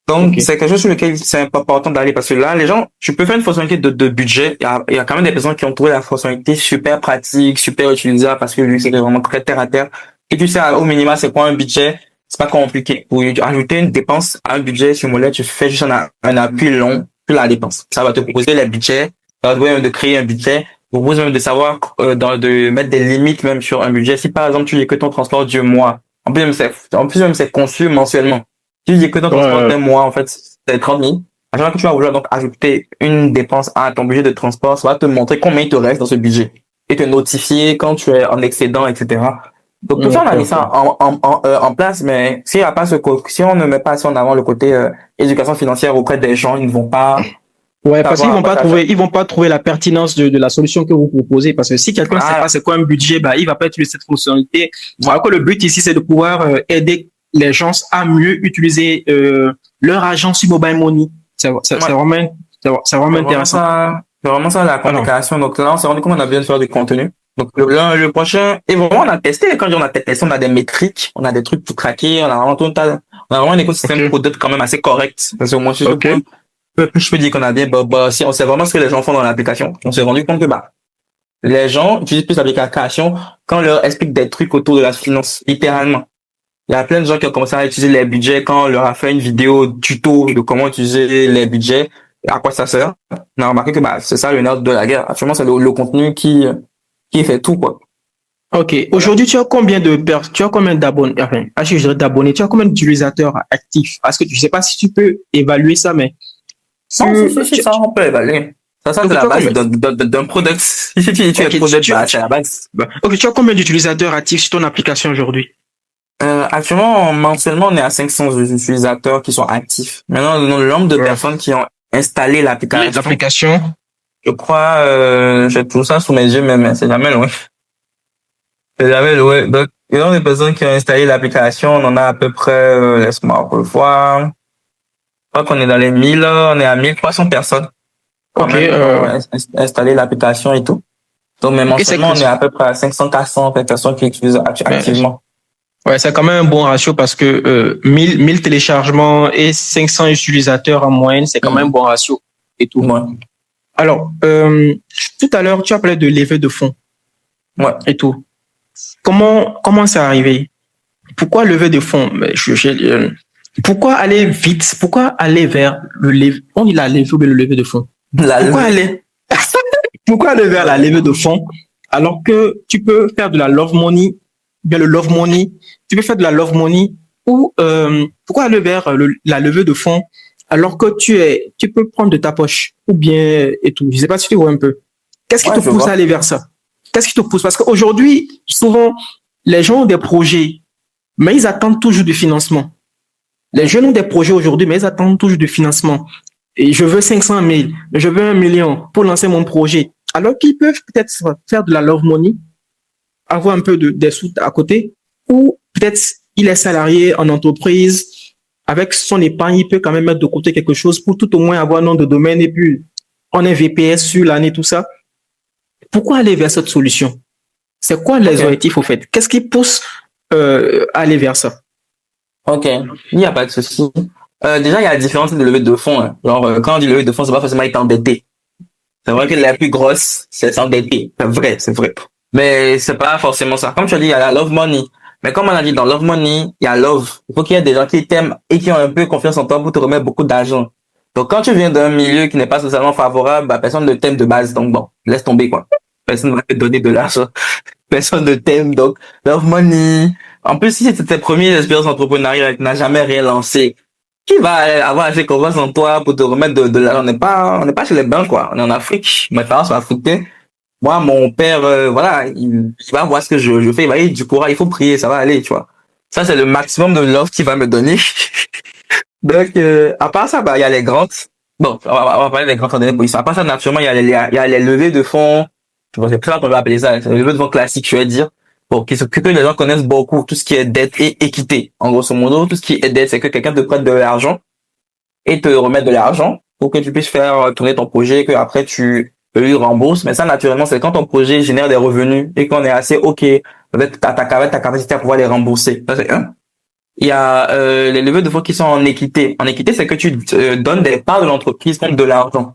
Donc, ok. c'est quelque chose sur lequel c'est important d'aller parce que là, les gens, tu peux faire une fonctionnalité de budget. Il y a quand même des personnes qui ont trouvé la fonctionnalité super pratique, super utilisable parce que lui, c'est vraiment très terre à terre. Et tu sais, au minimum, c'est quoi un budget? C'est pas compliqué. Pour ajouter une dépense à un budget sur Mollet, tu fais juste un appui long sur la dépense. Ça va te proposer les budgets. Ça va te proposer même de créer un budget. Ça propose même de savoir, de mettre des limites même sur un budget. Si par exemple, tu dis que ton transport du mois, en plus même c'est conçu mensuellement. Tu dis que ton transport Ouais, d'un mois, en fait, c'est 30 000. À chaque fois que tu vas vouloir donc ajouter une dépense à ton budget de transport, ça va te montrer combien il te reste dans ce budget et te notifier quand tu es en excédent, etc. Donc tout ça, on ok, a mis ça ok. en place, mais s'il y a pas si on ne met pas ça en avant le côté éducation financière auprès des gens, ils ne vont pas Ouais, parce qu'ils savoir à vont quoi pas ça sert. trouver, ils vont pas trouver la pertinence de la solution que vous proposez. Parce que si quelqu'un ne sait pas Voilà. c'est quoi un budget, bah, il va pas utiliser cette fonctionnalité. Alors que le but ici, c'est de pouvoir aider les gens à mieux utiliser leur argent sur mobile money. C'est Ouais. vraiment, c'est vraiment intéressant. C'est vraiment ça la Alors, complication. Donc là, on s'est rendu compte qu'on a besoin de faire du contenu. Donc le prochain, et vraiment on a testé, quand on a testé, on a des métriques, on a des trucs pour traquer, on a vraiment on a vraiment un écosystème ok, product quand même assez correct. Parce que moi, sur ce ok, point, je peux dire qu'on a bien, si on sait vraiment ce que les gens font dans l'application. On s'est rendu compte que, les gens utilisent plus l'application quand on leur explique des trucs autour de la finance, littéralement. Il y a plein de gens qui ont commencé à utiliser les budgets quand on leur a fait une vidéo tuto de comment utiliser les budgets et à quoi ça sert. On a remarqué que c'est ça le nerf de la guerre. Actuellement, c'est le contenu qui fait tout, quoi. ok. Voilà. Aujourd'hui, tu as combien d'abonnés, enfin, je dirais d'abonnés, tu as combien d'utilisateurs actifs? Parce que je sais pas si tu peux évaluer ça, mais Non, si, ça, on peut évaluer. Ça, c'est ok, la tu as base combien? d'un product. Si tu es Ok, product, c'est la base. ok, tu as combien d'utilisateurs actifs sur ton application aujourd'hui? Actuellement, mensuellement, on est à 500 utilisateurs qui sont actifs. Maintenant, le nombre de Ouais. personnes qui ont installé l'application, L'application. je crois, j'ai tout ça sous mes yeux, mais c'est jamais loin. C'est jamais loin. Donc, le nombre de personnes qui ont installé l'application, on en a à peu près, laisse-moi revoir. Je crois qu'on est dans les 1000, on est à 1300 personnes quand Ok, même qui ont installé l'application et tout. Donc, mais ok, c'est mensuellement, on est à peu près à 500, 400 personnes qui l'utilisent activement. ouais, c'est quand même un bon ratio parce que 1000 téléchargements et 500 utilisateurs en moyenne, c'est quand même un bon ratio et tout. Ouais. Alors, tout à l'heure, tu as parlé de levée de fonds Ouais. et tout. Comment c'est arrivé? Pourquoi lever de fonds? Pourquoi aller vite? Pourquoi aller vers on dit la levée ou le lever de fonds? Pourquoi aller, pourquoi aller vers la levée de fonds alors que tu peux faire de la love money, bien le love money, tu peux faire de la love money ou pourquoi aller vers la levée de fonds alors que tu peux prendre de ta poche ou bien et tout. Je sais pas si tu vois un peu. Qu'est-ce qui Ouais, te je pousse à vois. aller vers ça? Qu'est-ce qui te pousse? Parce qu'aujourd'hui, souvent, les gens ont des projets, mais ils attendent toujours du financement. Les jeunes ont des projets aujourd'hui, mais ils attendent toujours du financement. Et je veux 500 000, je veux 1 million pour lancer mon projet. Alors qu'ils peuvent peut-être faire de la love money, avoir un peu des sous à côté, ou peut-être il est salarié en entreprise, avec son épargne, il peut quand même mettre de côté quelque chose pour tout au moins avoir un nom de domaine et puis on est VPS sur l'année, tout ça. Pourquoi aller vers cette solution? C'est quoi les Ok. objectifs au fait? Qu'est-ce qui pousse à aller vers ça? Ok. Il n'y a pas de souci. Déjà, il y a la différence de levée de fonds, hein. Genre, quand on dit levée de fonds, c'est pas forcément être endetté. C'est vrai que la plus grosse, c'est s'endetter. C'est vrai, c'est vrai. Mais c'est pas forcément ça. Comme tu as dit, il y a la love money. Mais comme on a dit, dans love money, il y a love. Il faut qu'il y ait des gens qui t'aiment et qui ont un peu confiance en toi pour te remettre beaucoup d'argent. Donc, quand tu viens d'un milieu qui n'est pas socialement favorable, personne ne t'aime de base. Donc, bon, laisse tomber, quoi. Personne ne va te donner de l'argent. Personne ne t'aime. Donc, love money. En plus, si c'était tes premières expériences entrepreneuriales, tu n'as jamais rien lancé, qui va avoir assez confiance en toi pour te remettre de l'argent? On n'est pas chez les Blancs, quoi. On est en Afrique. Mes parents sont africains. Moi, mon père, voilà, il va voir ce que je fais. Il va dire du courage, il faut prier, ça va aller, tu vois. Ça, c'est le maximum de love qu'il va me donner. Donc, à part ça, il y a les grands. Bon, on va parler des grands candidats de position. Après ça, naturellement, il y a les levées de fonds. Je pense que c'est ça qu'on va appeler ça. C'est les levées de fonds classiques, je vais dire. Bon, que les gens connaissent beaucoup, tout ce qui est dette et équité. En grosso modo, tout ce qui est dette, c'est que quelqu'un te prête de l'argent et te remet de l'argent pour que tu puisses faire tourner ton projet, que après tu lui rembourses. Mais ça, naturellement, c'est quand ton projet génère des revenus et qu'on est assez OK avec ta capacité à pouvoir les rembourser. Ça, c'est un. Il y a les levées de fonds qui sont en équité. En équité, c'est que tu donnes des parts de l'entreprise contre de l'argent.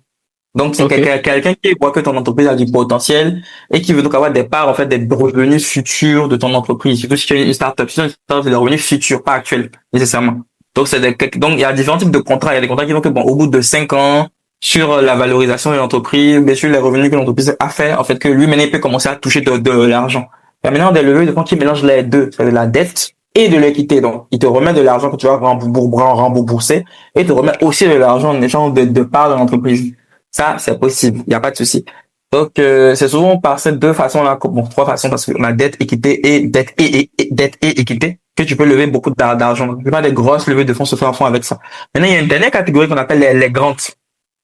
Donc, c'est Ok. quelqu'un qui voit que ton entreprise a du potentiel et qui veut donc avoir des parts, en fait, des revenus futurs de ton entreprise. Surtout si tu es une startup. Si tu es une startup, c'est des revenus futurs, pas actuels, nécessairement. Donc, donc, il y a différents types de contrats. Il y a des contrats qui vont que, bon, au bout de 5 ans, sur la valorisation de l'entreprise, bien sûr, les revenus que l'entreprise a fait, en fait, que lui, maintenant, il peut commencer à toucher de l'argent. Il y a maintenant des levées de fonds qui mélangent les deux. C'est de la dette et de l'équité. Donc, il te remet de l'argent que tu vas rembourser et te remet aussi de l'argent en échange de parts de l'entreprise. Ça, c'est possible. Il n'y a pas de souci. Donc, c'est souvent par ces deux façons-là, bon, trois façons, parce qu'on a dette, équité et dette et équité, que tu peux lever beaucoup d'argent. Donc, la plupart des grosses levées de fonds se font à fond avec ça. Maintenant, il y a une dernière catégorie qu'on appelle les grants.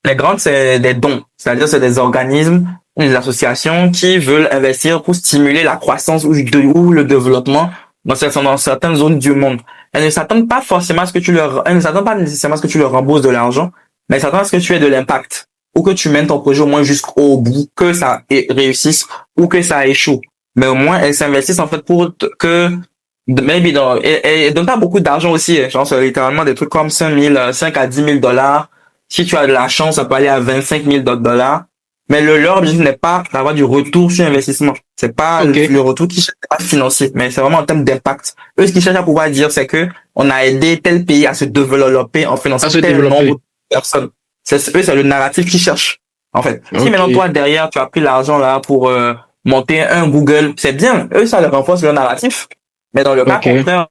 Les grants, c'est des dons. C'est-à-dire, c'est des organismes, des associations qui veulent investir pour stimuler la croissance ou le développement dans certaines zones du monde. Elles ne s'attendent pas forcément à ce que elles ne s'attendent pas nécessairement à ce que tu leur rembourses de l'argent, mais elles s'attendent à ce que tu aies de l'impact ou que tu mènes ton projet au moins jusqu'au bout, que ça réussisse ou que ça échoue. Mais au moins, elles s'investissent en fait pour que, maybe et donnent pas beaucoup d'argent aussi, hein. Genre, c'est littéralement des trucs comme 5 à 10 000 dollars. Si tu as de la chance, ça peut aller à 25 000 dollars. Mais leur objectif n'est pas d'avoir du retour sur investissement. C'est pas Ok. le retour qui cherche pas financier, mais c'est vraiment en termes d'impact. Eux, ce qu'ils cherchent à pouvoir dire, c'est que on a aidé tel pays à se développer en finançant À se tel nombre développer. de personnes. C'est le narratif qu'ils cherchent, en fait. Si Ok. maintenant toi, derrière, tu as pris l'argent là pour monter un Google, c'est bien. Eux, ça leur renforce leur narratif. Mais dans le cas Ok. contraire,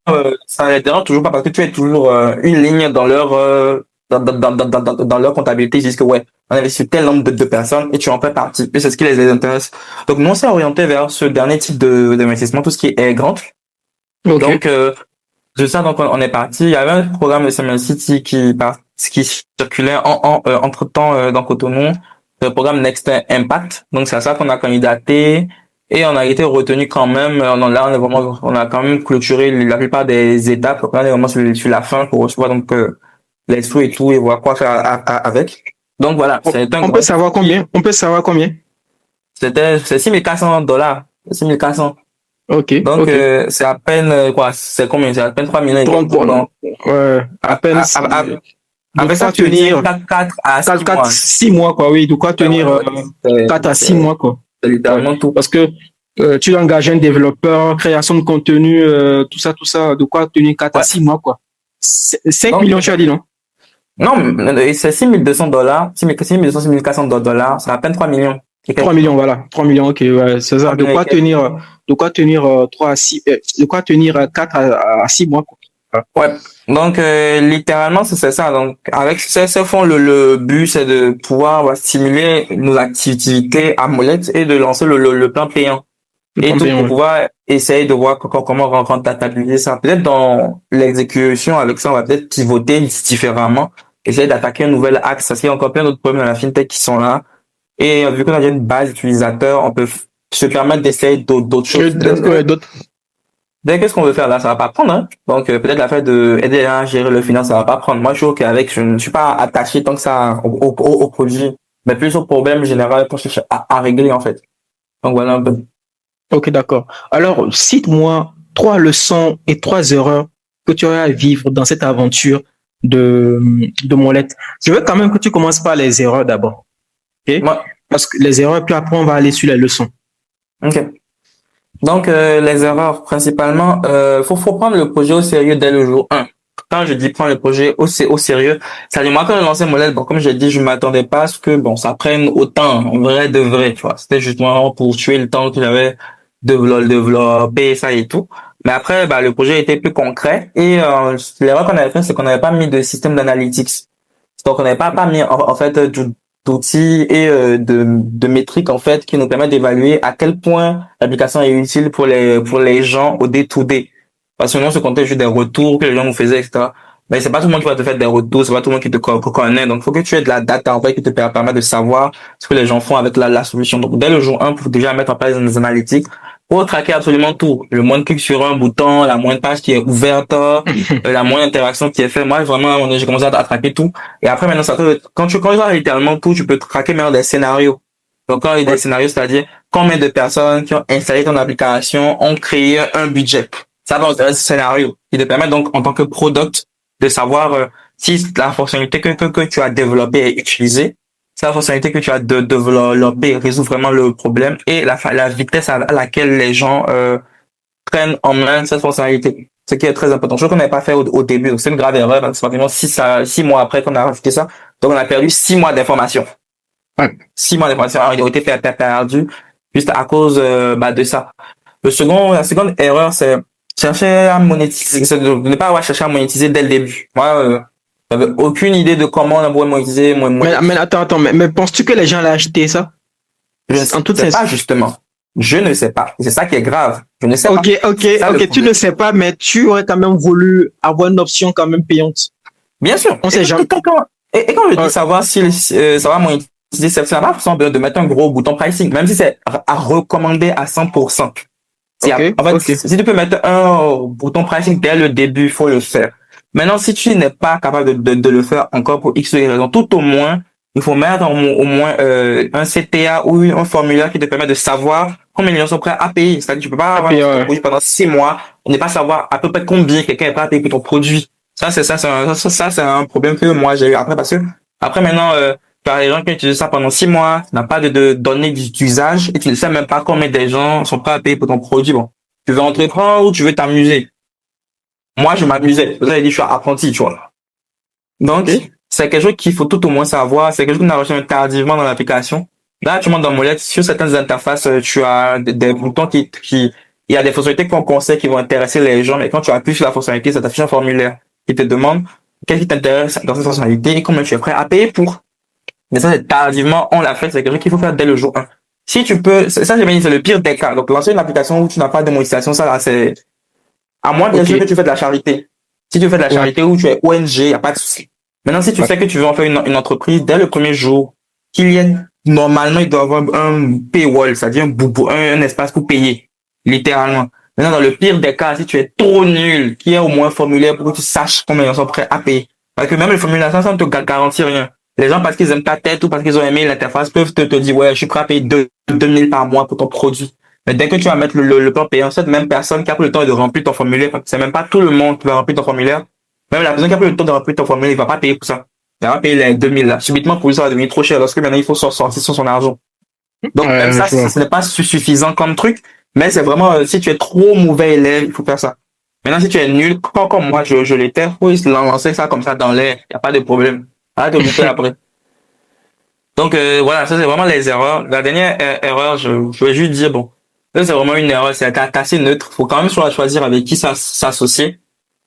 ça les dérange toujours pas parce que tu es toujours une ligne dans leur dans leur comptabilité. Ils disent que ouais, on investit tel nombre de personnes et tu en fais partie. Et c'est ce qui les intéresse. Donc, nous, on s'est orienté vers ce dernier type d'investissement, tout ce qui est grand. Ok. Donc, de ça, donc, on est parti. Il y avait un programme de Samuel City qui circulait entre-temps dans Cotonou, le programme Next Impact. Donc, c'est à ça qu'on a candidaté et on a été retenu quand même. On a quand même clôturé la plupart des étapes. On est vraiment sur la fin pour recevoir donc les sous et tout et voir quoi faire avec. Donc voilà, c'est un On peut grand. savoir combien? On peut savoir combien? C'est 6 400 $. 6 400. Ok. Donc, Ok. c'est à peine, quoi, c'est combien? C'est à peine 3 millions et quelques. 30 pour, Donc, à peine, de avec ça, quoi tu tiens tenir 4 à 6 4, mois. 6 mois, quoi, oui, de quoi Ouais, ouais, tenir ouais. 4 à 6 mois, quoi. C'est Ouais. littéralement tout. Parce que tu dois engager un développeur, création de contenu, tout ça, de quoi tenir 4 à Ouais. 6 mois, quoi. 5 Donc, millions, tu as dit, non? non, c'est $6 200, 6 200, $6 400, c'est à peine 3 millions. 3 millions, voilà. 3 millions, ok, ouais, c'est ça. De quoi tenir 3 à 6, de quoi tenir 4 à 6 mois, quoi. Ouais. Donc, littéralement, c'est ça. Donc, avec ces fonds, le but, c'est de pouvoir stimuler nos activités à molette et de lancer le plan payant. Le Et plan tout payant, pour ouais. pouvoir essayer de voir comment rentabiliser ça. Peut-être dans l'exécution, avec ça, on va peut-être pivoter différemment, essayer d'attaquer un nouvel axe. Parce qu'il y a encore plein d'autres problèmes dans la fintech qui sont là. Et vu qu'on a déjà une base utilisateur, on peut se permettre d'essayer d'autres choses. Ouais, d'autres. Dès qu'est-ce qu'on veut faire là, ça va pas prendre, hein. Donc peut-être l'affaire de aider les gens à gérer le finance, ça va pas prendre. Moi, je suis ok avec, je ne suis pas attaché tant que ça au produit, mais plus au problème général qu'on cherche à régler en fait. Donc voilà un peu. Ok, d'accord. Alors, cite-moi 3 leçons et 3 erreurs que tu aurais à vivre dans cette aventure de Molette. Je veux quand même que tu commences par les erreurs d'abord. Ok? Moi, Parce que les erreurs, puis après, on va aller sur les leçons. ok. Donc les erreurs principalement, faut prendre le projet au sérieux dès le jour 1. Quand je dis prendre le projet au sérieux, ça dit moi quand j'ai lancé Molette, bon comme j'ai dit, je m'attendais pas à ce que bon ça prenne autant en vrai de vrai, tu vois. C'était justement pour tuer le temps que j'avais de développer ça et tout. Mais après bah le projet était plus concret et l'erreur qu'on avait fait c'est qu'on n'avait pas mis de système d'analytics. Donc on n'avait pas mis en fait d'outils et de métriques en fait qui nous permettent d'évaluer à quel point l'application est utile pour les gens au day-to-day. Parce que sinon, on se comptait juste des retours que les gens nous faisaient, etc. mais c'est pas tout le monde qui va te faire des retours, c'est pas tout le monde qui te connaît. Donc, faut que tu aies de la data, en fait, qui te permet de savoir ce que les gens font avec la solution. Donc, dès le jour 1, pour déjà mettre en place des analytiques, pour traquer absolument tout. Le moindre clic sur un bouton, la moindre page qui est ouverte, la moindre interaction qui est faite. Moi, vraiment, j'ai commencé à traquer tout. Et après, maintenant, quand tu as littéralement tout, tu peux traquer maintenant des scénarios. Donc, quand il y a des scénarios, c'est-à-dire combien de personnes qui ont installé ton application ont créé un budget. Ça va au scénario. Qui te permet donc, en tant que product, de savoir si la fonctionnalité que tu as développée et utilisée, c'est la fonctionnalité que tu as développée résout vraiment le problème et la vitesse à laquelle les gens prennent en main cette fonctionnalité. Ce qui est très important. Chose qu'on n'avait pas fait au début. Donc, c'est une grave erreur. C'est pratiquement 6 mois après qu'on a rajouté ça. Donc, on a perdu 6 mois d'informations. Ouais. 6 mois d'informations ont été perdus juste à cause de ça. La seconde erreur, c'est chercher à monétiser, c'est de ne pas avoir cherché à monétiser dès le début. Moi, j'avais aucune idée de comment on pourrait monétiser. Mais attends, mais penses-tu que les gens allaient acheter ça? Je ne sais pas, justement. Je ne sais pas. C'est ça qui est grave. Je ne sais pas. Ok, tu ne sais pas, mais tu aurais quand même voulu avoir une option quand même payante. Bien sûr. On sait jamais. Et quand je dis savoir si ça va monétiser, c'est pas forcément de mettre un gros bouton pricing, même si c'est à recommander à 100%. Si tu peux mettre un bouton pricing dès le début, il faut le faire. Maintenant, si tu n'es pas capable de le faire encore pour X raisons, tout au moins, il faut mettre au moins un CTA ou un formulaire qui te permet de savoir combien les gens sont prêts à payer. C'est-à-dire que tu peux pas avoir un produit pendant 6 mois, on n'est pas savoir à peu près combien quelqu'un est prêt à payer pour ton produit. Ça, c'est un problème que moi j'ai eu après parce que après maintenant, par les gens qui utilisent ça pendant 6 mois, tu n'as pas de données d'usage et tu ne sais même pas combien des gens sont prêts à payer pour ton produit. Bon, tu veux entreprendre ou tu veux t'amuser. Moi, je m'amusais. Vous avez dit, je suis apprenti, tu vois. Donc, c'est quelque chose qu'il faut tout au moins savoir. C'est quelque chose qu'on a reçu tardivement dans l'application. Là, tu montes dans Molette, sur certaines interfaces, tu as des boutons il y a des fonctionnalités qu'on sait qui vont intéresser les gens, mais quand tu appuies sur la fonctionnalité, ça t'affiche un formulaire qui te demande qu'est-ce qui t'intéresse dans cette fonctionnalité et combien tu es prêt à payer pour. Mais ça, c'est tardivement, on l'a fait, c'est quelque chose qu'il faut faire dès le jour 1. Si tu peux, ça, j'ai dit, c'est le pire des cas. Donc, lancer une application où tu n'as pas de monétisation, ça, là, c'est, à moins, bien sûr, que tu fais de la charité. Si tu fais de la charité ou tu es ONG, y a pas de souci. Maintenant, si tu sais que tu veux en faire une entreprise dès le premier jour, normalement, il doit avoir un paywall, c'est-à-dire un espace pour payer. Littéralement. Maintenant, dans le pire des cas, si tu es trop nul, qu'il y ait au moins un formulaire pour que tu saches combien ils sont prêts à payer. Parce que même le formulaire, ça ne te garantit rien. Les gens, parce qu'ils aiment ta tête ou parce qu'ils ont aimé l'interface, peuvent te dire, ouais, je suis prêt à payer 2000 par mois pour ton produit. Mais dès que tu vas mettre le plan payant, cette même personne qui a pris le temps de remplir ton formulaire, parce que c'est même pas tout le monde qui va remplir ton formulaire. Même la personne qui a pris le temps de remplir ton formulaire, il va pas payer pour ça. Il va payer les 2000 là. Subitement, pour lui, ça va devenir trop cher lorsque maintenant il faut sortir sur son argent. Donc, même ça, ce n'est pas suffisant comme truc. Mais c'est vraiment, si tu es trop mauvais élève, il faut faire ça. Maintenant, si tu es nul, comme moi, je l'étais, faut lancer ça comme ça dans l'air. Il n'y a pas de problème. Arrête de bouffer après. Donc, voilà, ça, c'est vraiment les erreurs. La dernière erreur, je vais juste dire, bon, ça, c'est vraiment une erreur. C'est assez neutre. Faut quand même choisir avec qui s'associer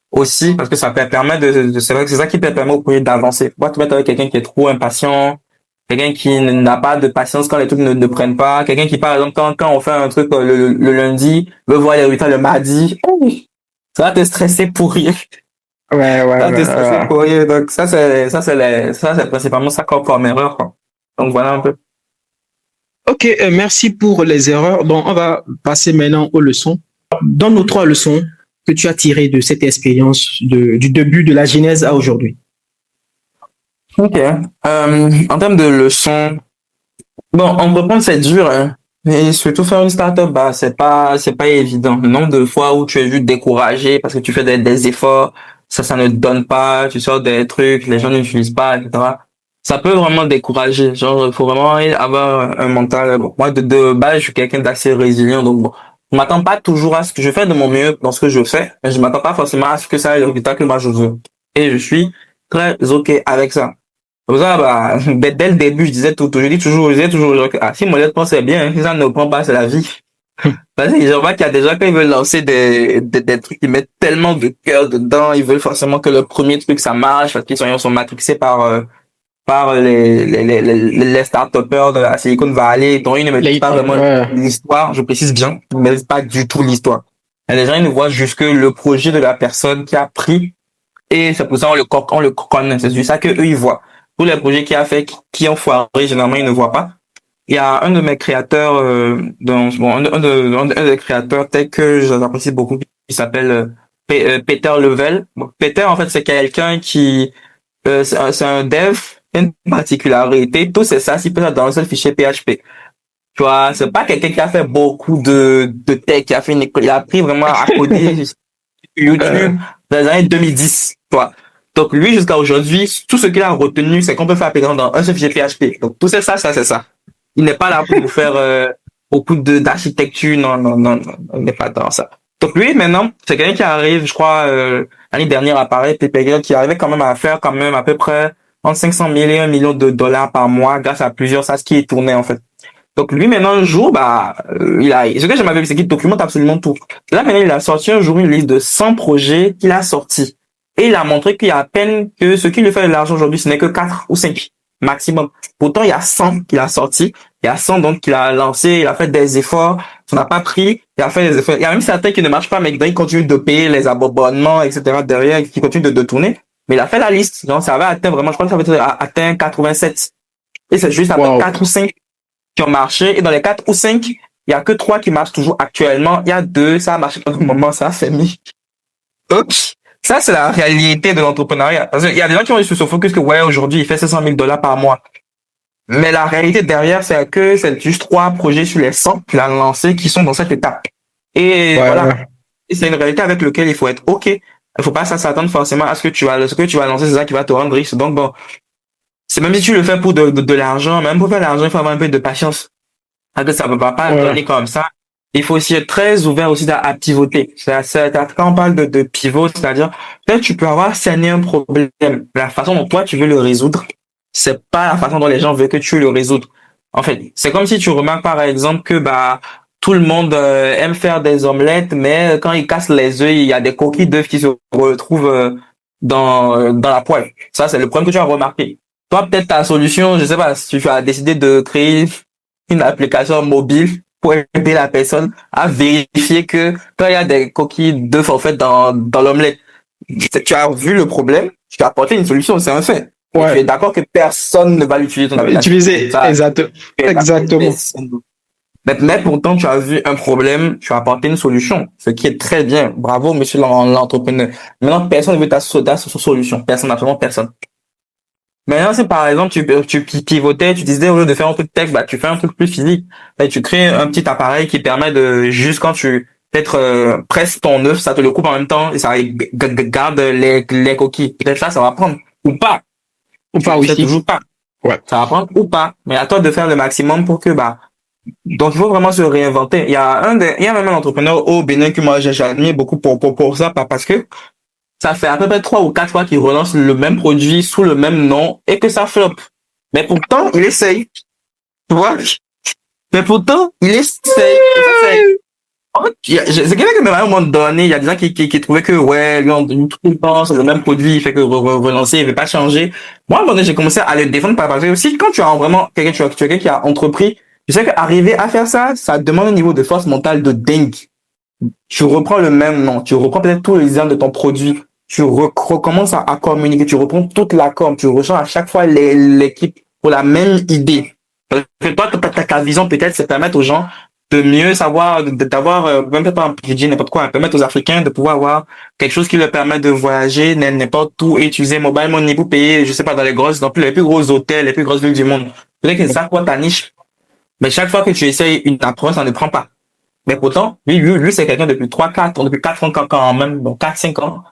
aussi, parce que ça permet c'est vrai que c'est ça qui permet au projet d'avancer. Faut pas te mettre avec quelqu'un qui est trop impatient, quelqu'un qui n'a pas de patience quand les trucs ne prennent pas, quelqu'un qui, par exemple, quand on fait un truc le lundi, veut voir les résultats le mardi, ça va te stresser pour rien. Ouais. Ça va te stresser pour rien. Donc, ça, c'est principalement ça comme erreur, quoi. Donc, voilà un peu. Ok, merci pour les erreurs. Donc, on va passer maintenant aux leçons. Dans nos 3 leçons que tu as tirées de cette expérience du début de la genèse à aujourd'hui. Ok. En termes de leçons, bon, entreprendre, c'est dur, hein. Et surtout faire une startup, c'est pas évident. Le nombre de fois où tu es juste découragé parce que tu fais des efforts, ça ne donne pas, tu sors des trucs, les gens n'utilisent pas, etc. Ça peut vraiment décourager. Genre, il faut vraiment avoir un mental. Bon, moi, de base, je suis quelqu'un d'assez résilient, donc bon. Je m'attends pas toujours à ce que je fais de mon mieux dans ce que je fais, mais je m'attends pas forcément à ce que ça ait le résultat que moi je veux. Et je suis très ok avec ça. Comme ça, dès le début, je disais toujours que, si Molette pensait bien, si ça ne prend pas, c'est la vie. Parce que je vois qu'il y a des gens, quand ils veulent lancer des trucs, ils mettent tellement de cœur dedans, ils veulent forcément que le premier truc, ça marche, parce qu'ils sont matrixés par les start-upers de la Silicon Valley, dont ils ne maîtrisent pas vraiment l'histoire, je précise bien, ils ne maîtrisent pas du tout l'histoire. Et les gens, ils ne voient juste que le projet de la personne qui a pris Et c'est pour ça on le connaît. C'est ça que eux ils voient. Tous les projets qu'il a fait, qui ont foiré, généralement, ils ne voient pas. Il y a un de mes créateurs, un des créateurs tels que j'apprécie beaucoup, qui s'appelle Peter Level. Bon, Peter, en fait, c'est quelqu'un qui, c'est un dev, une particularité. Tout c'est ça, s'il peut être dans un seul fichier PHP. Tu vois, c'est pas quelqu'un qui a fait beaucoup de tech, qui a fait une école. Il a appris vraiment à coder sur YouTube dans les années 2010. Tu vois. Donc lui, jusqu'à aujourd'hui, tout ce qu'il a retenu, c'est qu'on peut faire par exemple dans un seul fichier PHP. Donc tout c'est ça, c'est ça. Il n'est pas là pour faire beaucoup d'architecture, non, il n'est pas dans ça. Donc lui, maintenant, c'est quelqu'un qui arrive, je crois, l'année dernière à Paris, puis quelqu'un qui arrivait quand même à faire quand même à peu près entre 500 000 et 1 million de dollars par mois grâce à plusieurs SaaS qui est tourné en fait. Donc lui maintenant un jour ce que j'aime avec lui c'est qu'il documente absolument tout. Là maintenant il a sorti un jour une liste de 100 projets qu'il a sortis et il a montré qu'il y a à peine que ce qui lui fait de l'argent aujourd'hui ce n'est que 4 ou 5 maximum. Pourtant il y a 100 qu'il a sorti, il y a 100 donc qu'il a lancé, il a fait des efforts, ça n'a pas pris, il a fait des efforts. Il y a même certains qui ne marchent pas mais il continue de payer les abonnements etc. derrière qui continue de tourner. Mais il a fait la liste, donc ça avait atteint vraiment, je crois que ça avait atteint 87. Et c'est juste après 4 ou 5 qui ont marché. Et dans les 4 ou 5, il y a que 3 qui marchent toujours actuellement. Il y a 2, ça a marché pendant un moment, ça a fermé. Donc, ça, c'est la réalité de l'entrepreneuriat. Parce qu'il y a des gens qui ont se focus que, ouais, aujourd'hui, il fait 500 000 dollars par mois. Mais la réalité derrière, c'est que c'est juste 3 projets sur les 100 qu'il a lancés qui sont dans cette étape. Et voilà. Et c'est une réalité avec laquelle il faut être OK. Il faut pas s'attendre forcément à ce que tu vas lancer, c'est ça qui va te rendre riche. Donc bon, c'est même si tu le fais pour de l'argent, même pour faire de l'argent, il faut avoir un peu de patience. Parce que ça ne va pas donner comme ça. Il faut aussi être très ouvert aussi à pivoter. Quand on parle de pivot, c'est-à-dire, peut-être tu peux avoir cerné un problème. La façon dont toi tu veux le résoudre, c'est pas la façon dont les gens veulent que tu le résoudre. En fait, c'est comme si tu remarques par exemple que tout le monde aime faire des omelettes, mais quand ils cassent les œufs, il y a des coquilles d'œufs qui se retrouvent dans la poêle. Ça, c'est le problème que tu as remarqué. Toi, peut-être ta solution, je sais pas, si tu as décidé de créer une application mobile pour aider la personne à vérifier que quand il y a des coquilles d'œufs en fait dans l'omelette, tu as vu le problème, tu as apporté une solution, c'est un fait. Ouais. Tu es d'accord que personne ne va l'utiliser ton application. Exactement. Mais pourtant, tu as vu un problème, tu as apporté une solution, ce qui est très bien. Bravo, monsieur l'entrepreneur. Maintenant, personne ne veut ta solution. Personne, absolument personne. Maintenant, si par exemple, tu pivotais, tu disais, au lieu de faire un truc tech, tu fais un truc plus physique. Et tu crées un petit appareil qui permet de, juste quand tu, peut-être, presses ton œuf, ça te le coupe en même temps et ça garde les coquilles. Peut-être ça va prendre. Ou pas. Ou pas, oui. Toujours pas. Ouais. Ça va prendre ou pas. Mais à toi de faire le maximum pour que, donc il faut vraiment se réinventer. Il y a même un entrepreneur au Bénin que moi j'admire beaucoup pour ça, parce que ça fait à peu près 3 ou 4 fois qu'il relance le même produit sous le même nom et que ça flop. Mais pourtant, il essaye. Tu vois? Mais pourtant, il essaye. C'est quelqu'un que, à un moment donné, il y a des gens qui trouvaient que, ouais, lui, tout le temps, c'est le même produit, il fait que relancer, il veut pas changer. Moi, à un moment donné, j'ai commencé à le défendre parce que aussi, quand tu as vraiment quelqu'un qui a entrepris, tu sais qu'arriver à faire ça, ça demande un niveau de force mentale de dingue. Tu reprends le même nom, tu reprends peut-être tous les exemples de ton produit, tu recommences à communiquer, tu reprends toute la com, tu rechanges à chaque fois l'équipe pour la même idée. Parce que toi, ta vision peut-être, c'est permettre aux gens de mieux savoir, d'avoir, même pas, je dis n'importe quoi, permettre aux Africains de pouvoir avoir quelque chose qui leur permet de voyager n'importe où et utiliser mobile money pour payer, je sais pas, dans les plus gros hôtels, les plus grosses villes du monde. Peut-être que c'est ça quoi ta niche. Mais chaque fois que tu essayes une approche, ça ne prend pas. Mais pourtant, lui, c'est quelqu'un depuis 3-4 ans, depuis 4 ans quand même, donc 4-5 ans.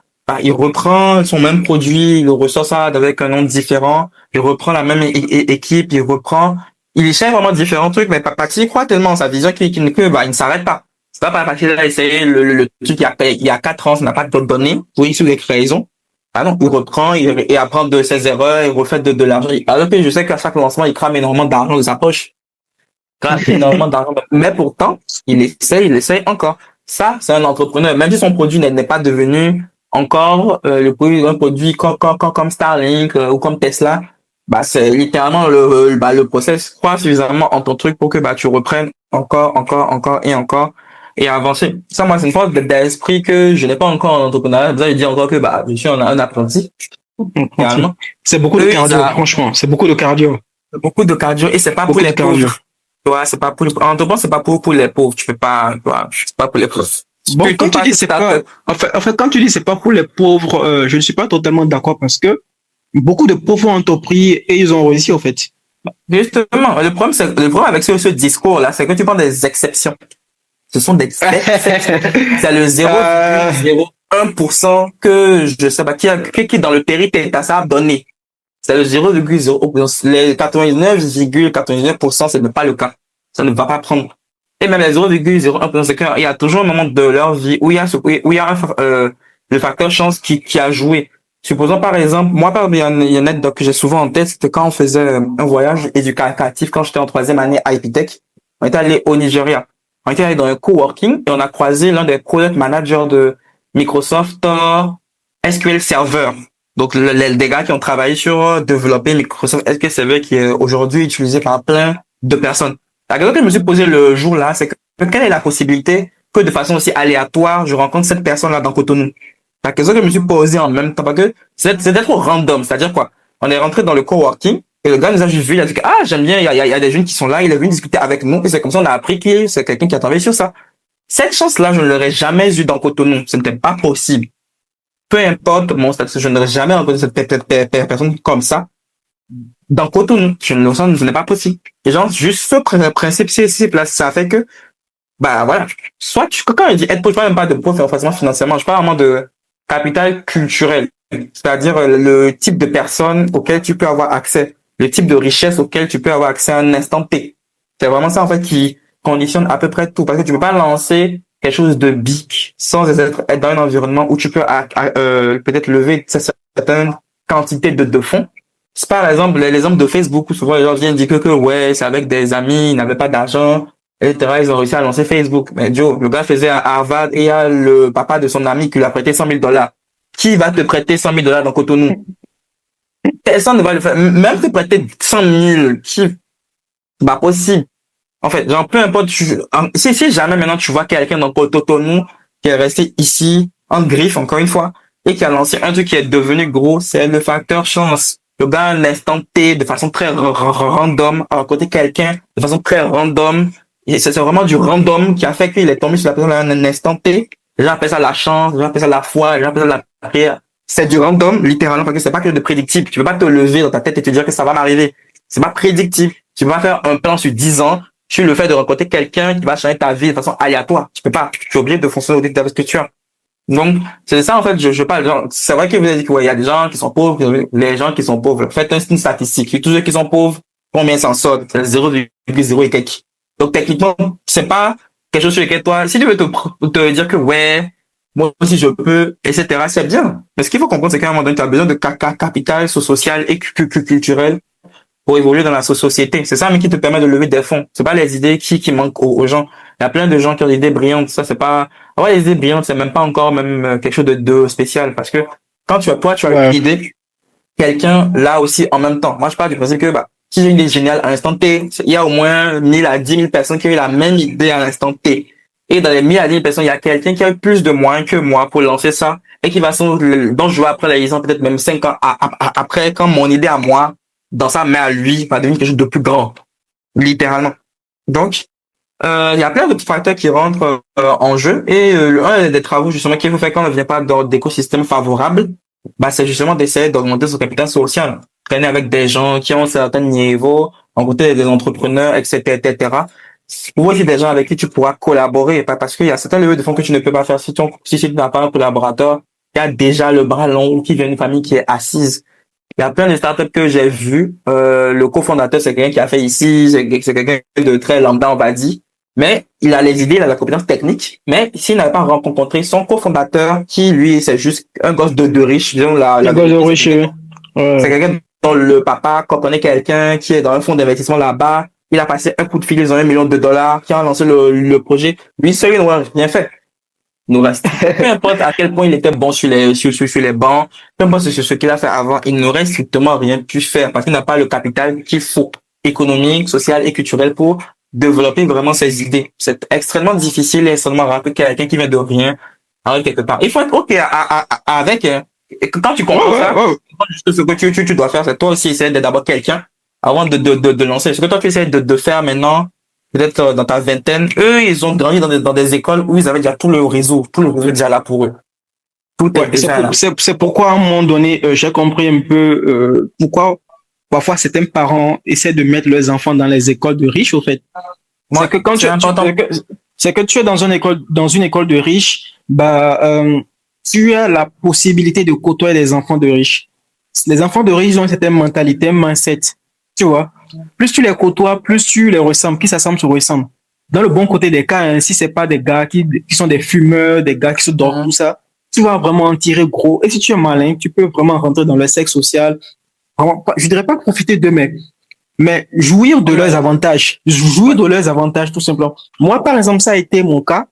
Il reprend son même produit, il ressort ça avec un nom différent, il reprend la même équipe, il essaie vraiment différents trucs, mais parce qu'il croit tellement en sa vision qu'il ne s'arrête pas. C'est pas parce qu'il a essayé le truc il y a 4 ans, ça n'a pas donné, pour X ou Y raison. Ah non, il reprend, il apprend de ses erreurs, il refait de l'argent. Alors que je sais qu'à chaque lancement, il crame énormément d'argent de sa poche. Énormément d'argent. Mais pourtant, il essaye encore. Ça, c'est un entrepreneur. Même si son produit n'est pas devenu encore un produit comme Starlink ou comme Tesla, c'est littéralement le process. Crois suffisamment en ton truc pour que tu reprennes encore et encore. et avancer. Ça, moi, c'est une force d'esprit que je n'ai pas encore en entrepreneuriat. Vous avez dit encore que, je suis un apprenti. Réellement. C'est beaucoup de Eux, cardio, franchement. C'est beaucoup de cardio. Beaucoup de cardio et c'est pas Beaucoup pour les de cardio. pauvres. Tu vois, c'est pas pour en entreprendre, c'est pas pour les pauvres. Tu peux pas, tu vois, c'est pas pour les pauvres. Bon, quand tu dis c'est pas, en fait, quand tu dis c'est pas pour les pauvres, je ne suis pas totalement d'accord parce que beaucoup de pauvres ont entrepris et ils ont réussi, en fait. Justement, le problème avec ce discours-là, c'est que tu prends des exceptions. Ce sont des exceptions. C'est le 0,01% que je sais pas qui dans le territoire ça a donné. C'est le 0,0. Les 99,99%, ce n'est pas le cas. Ça ne va pas prendre. Et même les 0,01%, c'est qu'il y a toujours un moment de leur vie où il y a le facteur chance qui a joué. Supposons par exemple, moi, il y a une anecdote que j'ai souvent en tête, c'était quand on faisait un voyage éducatif quand j'étais en 3e année à Epitech. On était allé au Nigeria. On était allé dans un coworking et on a croisé l'un des product managers de Microsoft SQL Server. Donc, des gars qui ont travaillé sur développer Microsoft SQL Server qui est aujourd'hui utilisé par plein de personnes. La question que je me suis posée le jour-là, c'est que quelle est la possibilité que de façon aussi aléatoire, je rencontre cette personne-là dans Cotonou? La question que je me suis posée en même temps, parce que c'est d'être random. C'est-à-dire quoi? On est rentré dans le coworking et le gars nous a juste vu, il a dit que, j'aime bien, il y a des jeunes qui sont là, il est venu discuter avec nous et c'est comme ça on a appris que c'est quelqu'un qui a travaillé sur ça. Cette chance-là, je ne l'aurais jamais eu dans Cotonou. Ce n'était pas possible. Peu importe mon statut, je n'aurais jamais rencontré cette personne comme ça dans Cotonou. Ce n'est pas possible. Et genre, juste ce principe, ça fait que, voilà. Soit quand on dit être pauvre, je parle même pas de pauvre forcément financièrement, je parle vraiment de capital culturel. C'est-à-dire le type de personne auquel tu peux avoir accès, le type de richesse auquel tu peux avoir accès à un instant T. C'est vraiment ça, en fait, qui conditionne à peu près tout. Parce que tu peux pas lancer quelque chose de big sans être dans un environnement où tu peux peut-être lever certaines quantités de fonds. C'est par exemple l'exemple de Facebook où souvent les gens viennent dire que ouais, c'est avec des amis, ils n'avaient pas d'argent, etc. Ils ont réussi à lancer Facebook. Mais Joe, le gars faisait à Harvard et il y a le papa de son ami qui lui a prêté $100,000. Qui va te prêter $100,000 dans Cotonou? Personne ne va le faire. Même te prêter 100,000, c'est pas possible. En fait, genre, peu importe, si jamais maintenant tu vois quelqu'un dans Cotonou qui est resté ici, en griffe, encore une fois, et qui a lancé un truc qui est devenu gros, c'est le facteur chance. Le gars, à l'instant T, de façon très random, à côté quelqu'un, de façon très random, et c'est vraiment du random qui a fait qu'il est tombé sur la personne à un instant T. Les gens appellent ça la chance, les gens appellent ça la foi, les gens appellent ça la prière. C'est du random, littéralement, parce que c'est pas quelque chose de prédictible. Tu peux pas te lever dans ta tête et te dire que ça va m'arriver. C'est pas prédictible. Tu peux pas faire un plan sur 10 ans sur le fait de rencontrer quelqu'un qui va changer ta vie de façon aléatoire. Tu peux pas. Tu es obligé de fonctionner au détail avec ce que tu as. Donc, c'est ça, en fait, je parle. C'est vrai que vous avez dit qu'il y a des gens qui sont pauvres, les gens qui sont pauvres. Faites une statistique. Tous ceux qui sont pauvres, combien s'en sortent? C'est 0,0 et quelques. Donc, techniquement, c'est pas quelque chose sur lequel toi, si tu veux te dire que ouais, moi aussi je peux, etc., c'est bien. Mais ce qu'il faut comprendre, c'est qu'à un moment donné, tu as besoin de capital social et culturel pour évoluer dans la société. C'est ça, mais qui te permet de lever des fonds. C'est pas les idées qui manquent aux gens. Il y a plein de gens qui ont des idées brillantes. Ça, c'est pas, les idées brillantes, c'est même pas encore même quelque chose de spécial parce que quand tu as une idée, quelqu'un là aussi en même temps. Moi, je parle du principe que, si j'ai une idée géniale à l'instant T, il y a au moins 1000 à 10 000 personnes qui ont eu la même idée à l'instant T. Et dans les 1000 à 10 000 personnes, il y a quelqu'un qui a eu plus de moyens que moi pour lancer ça et qui va donc je vais après la licence peut-être même 5 ans après quand mon idée à moi dans sa main à lui va devenir quelque chose de plus grand. Littéralement. Donc, il y a plein de petits facteurs qui rentrent en jeu et un des travaux justement qu'il faut faire quand on ne vient pas d'écosystème favorable, c'est justement d'essayer d'augmenter son capital social. Traîner avec des gens qui ont un certain niveau, rencontrer des entrepreneurs, etc., etc. Pour aussi des gens avec qui tu pourras collaborer, parce qu'il y a certains levées de fonds que tu ne peux pas faire si tu n'as pas un collaborateur qui a déjà le bras long ou qui vient d'une famille qui est assise. Il y a plein de startups que j'ai vues. Le cofondateur, c'est quelqu'un qui a fait ici, c'est quelqu'un de très lambda, on va dire. Mais il a les idées, il a la compétence technique. Mais s'il n'avait pas rencontré son cofondateur, qui lui, c'est juste un gosse de riche, disons gosse de riche. C'est quelqu'un dont le papa connaît quelqu'un qui est dans un fonds d'investissement là-bas. Il a passé un coup de fil, ils ont $1 million, qui a lancé le projet. Lui seul, il n'aurait rien fait. Nous reste. Peu importe à quel point il était bon sur les bancs, peu importe sur ce qu'il a fait avant, il n'aurait strictement rien pu faire parce qu'il n'a pas le capital qu'il faut, économique, social et culturel pour développer vraiment ses idées. C'est extrêmement difficile et extrêmement rapide quelqu'un qui vient de rien arrive quelque part. Il faut être OK avec, et quand tu comprends ça, ce que tu dois faire, c'est toi aussi essayer d'être d'abord quelqu'un avant de lancer. Ce que toi tu essaies de faire maintenant, peut-être dans ta vingtaine, eux, ils ont grandi dans des écoles où ils avaient déjà tout le réseau déjà là pour eux. Tout est déjà là. C'est pourquoi à un moment donné, j'ai compris un peu pourquoi parfois certains parents essaient de mettre leurs enfants dans les écoles de riches, au fait. C'est que quand c'est que tu es dans une école de riches, tu as la possibilité de côtoyer les enfants de riches. Les enfants de riches ont une certaine mentalité, un mindset, tu vois. Plus tu les côtoies, plus tu les ressembles, qui s'assemblent se ressemblent. Dans le bon côté des cas, hein, si c'est pas des gars qui sont des fumeurs, des gars qui se dorment, tout ça, tu vas vraiment en tirer gros. Et si tu es malin, tu peux vraiment rentrer dans le sexe social. Je dirais pas profiter d'eux, mais jouir de leurs avantages. Jouir de leurs avantages, tout simplement. Moi, par exemple, ça a été mon cas.